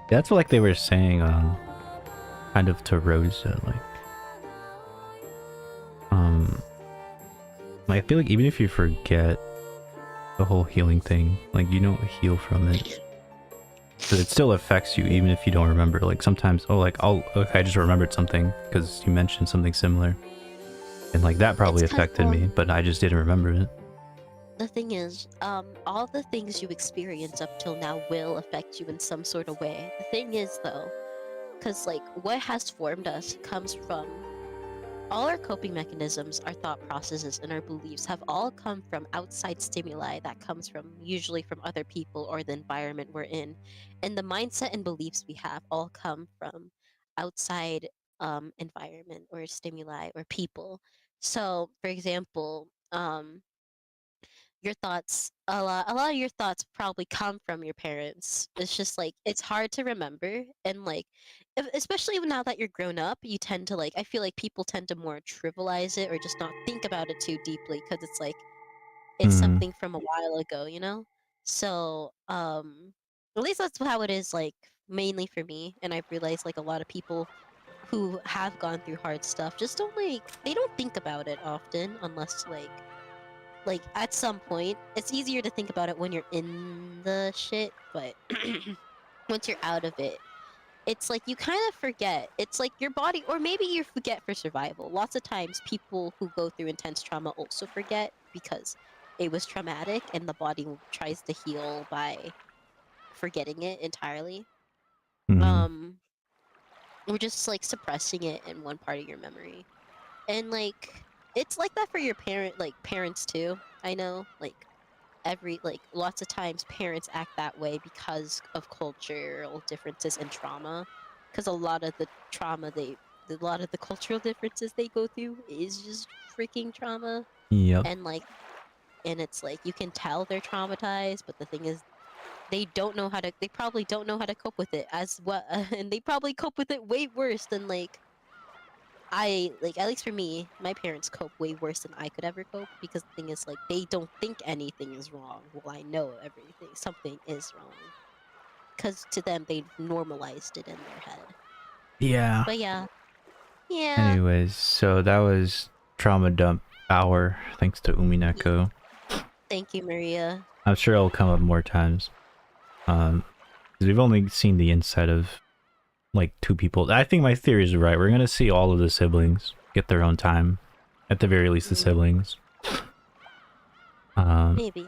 That's what like they were saying kind of to Rosa, like I feel like even if you forget the whole healing thing, like you don't heal from it. But it still affects you even if you don't remember. Like sometimes, I just remembered something because you mentioned something similar. And like that probably affected me, but I just didn't remember it. The thing is, all the things you experience up till now will affect you in some sort of way. The thing is though, because like what has formed us comes from all our coping mechanisms, our thought processes, and our beliefs have all come from outside stimuli that comes from usually from other people or the environment we're in. And the mindset and beliefs we have all come from outside environment or stimuli or people. So, for example, your thoughts a lot of your thoughts probably come from your parents. It's just like it's hard to remember, and like especially now that you're grown up, you tend to like I feel like people tend to more trivialize it or just not think about it too deeply because it's like it's something from a while ago, you know. So at least that's how it is, like mainly for me. And I've realized like a lot of people who have gone through hard stuff just don't like they don't think about it often unless like at some point it's easier to think about it when you're in the shit, but once you're out of it, it's like you kind of forget. It's like your body, or maybe you forget for survival. Lots of times people who go through intense trauma also forget because it was traumatic and the body tries to heal by forgetting it entirely. um or just like suppressing it in one part of your memory. And like it's like that for your parents too. I know like lots of times parents act that way because of cultural differences and trauma, because a lot of the a lot of the cultural differences they go through is just freaking trauma. Yep. And like and it's like you can tell they're traumatized, but the thing is they probably don't know how to cope with it as well. And they probably cope with it way worse than like at least for me, my parents cope way worse than I could ever cope, because the thing is like they don't think anything is wrong. Well, I know something is wrong, because to them they've normalized it in their head. Yeah. But yeah. Anyways, so that was Trauma Dump Hour, thanks to Umineko. Thank you, Maria. I'm sure it'll come up more times. Because we've only seen the inside of like two people. I think my theory is right. We're gonna see all of the siblings get their own time. At the very least, the siblings. Maybe.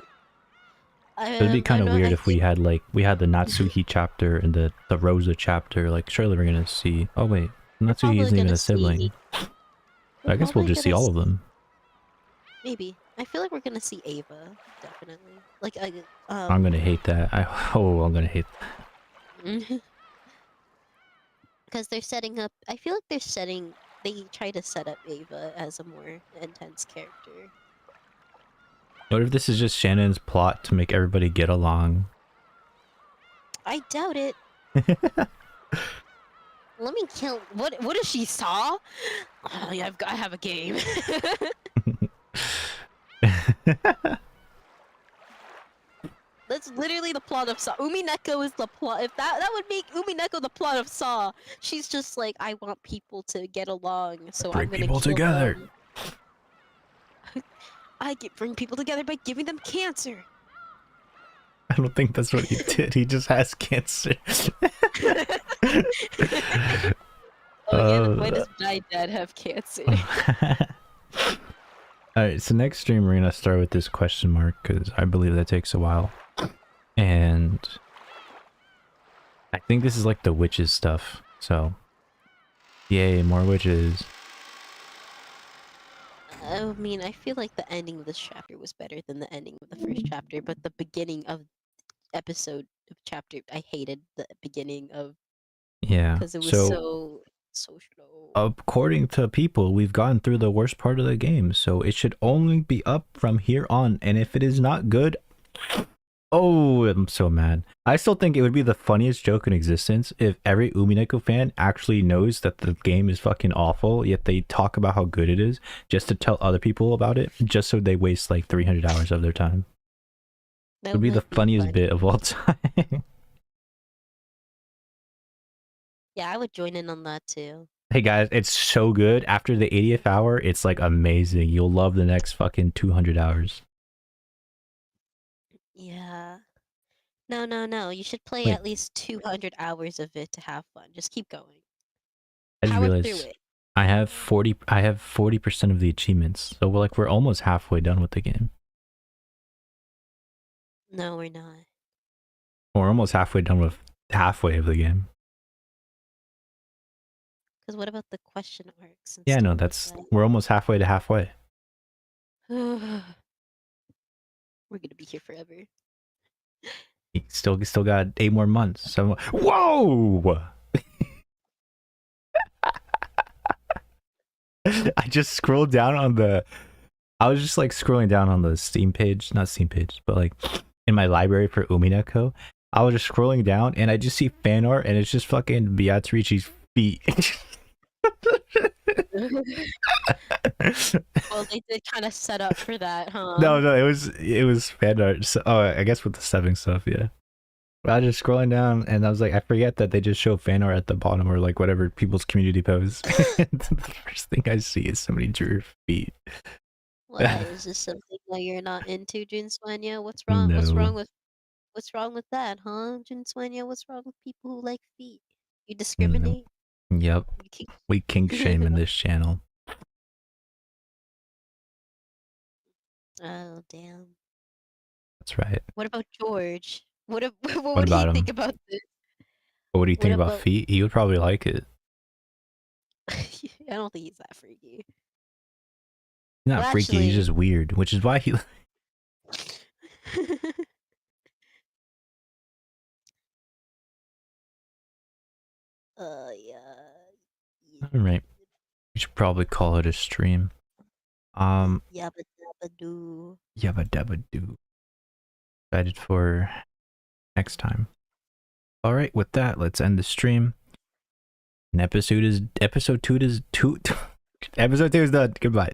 It'd be kind of weird if we had the Natsuhi chapter and the Rosa chapter. Like, surely we're gonna see. Oh wait, Natsuhi isn't even a sibling. I guess we'll just see all of them. Maybe. I feel like we're gonna see Ava, definitely. Like, I'm gonna hate that. I'm gonna hate because they're setting up. I feel like they're setting. They try to set up Ava as a more intense character. What if this is just Shannon's plot to make everybody get along? I doubt it. Let me kill. What if she saw? Oh, yeah, I have a game. That's literally the plot of Saw. Umineko is the plot. If that would make Umineko the plot of Saw. She's just like, I want people to get along, so Bring I'm gonna people kill together. them. Bring people together by giving them cancer. I don't think that's what he did. He just has cancer. Oh yeah, then why does my dad have cancer? Alright, so next stream we're gonna start with this question mark, because I believe that takes a while. And I think this is like the witches stuff, so yay, more witches. I mean, I feel like the ending of this chapter was better than the ending of the first chapter, but the beginning of chapter, I hated the beginning of, Yeah, because it was so so slow. according to people, we've gotten through the worst part of the game, so it should only be up from here on, and if it is not good, oh, I'm so mad. I still think it would be the funniest joke in existence if every Umineko fan actually knows that the game is fucking awful, yet they talk about how good it is just to tell other people about it, just so they waste like 300 hours of their time. It would be the funniest bit of all time. Yeah, I would join in on that too. Hey guys, it's so good. After the 80th hour, it's like amazing. You'll love the next fucking 200 hours. Yeah. No. You should play Wait. at least 200 hours of it to have fun. Just keep going. I just Power through realized it. I have 40% of the achievements. So we're almost halfway done with the game. No, we're not. We're almost halfway done with halfway of the game. Because what about the question arcs? And Yeah, no, stuff we're almost halfway to halfway. we're gonna be here forever. Still got 8 more months. So whoa! I just scrolled down on the. I was just like scrolling down on the Steam page, not Steam page, but like in my library for Umineko. I was just scrolling down and I just see fan art and it's just fucking Beatrice's feet. Well, they did kind of set up for that, huh? No, it was fan art. So, oh, I guess with the subbing stuff, yeah. But I was just scrolling down and I was like, I forget that they just show fan art at the bottom or like whatever people's community posts. The first thing I see is somebody drew her feet. Why is this something that you're not into, Jinswanya? What's wrong? No. What's wrong with that, huh, Jinswanya? What's wrong with people who like feet? You discriminate? No. Yep. We kink shame in this channel. Oh damn. That's right. What about George? What What would about he him? think about this? What do you think about about- feet? He would probably like it. I don't think he's that freaky. He's not Well, freaky, he's actually- just weird, which is why he. Yeah. Alright. We should probably call it a stream. Yabba dabba doo. Yabba dabba doo. Excited for next time. Alright, with that, let's end the stream. And episode 2 is done. Goodbye.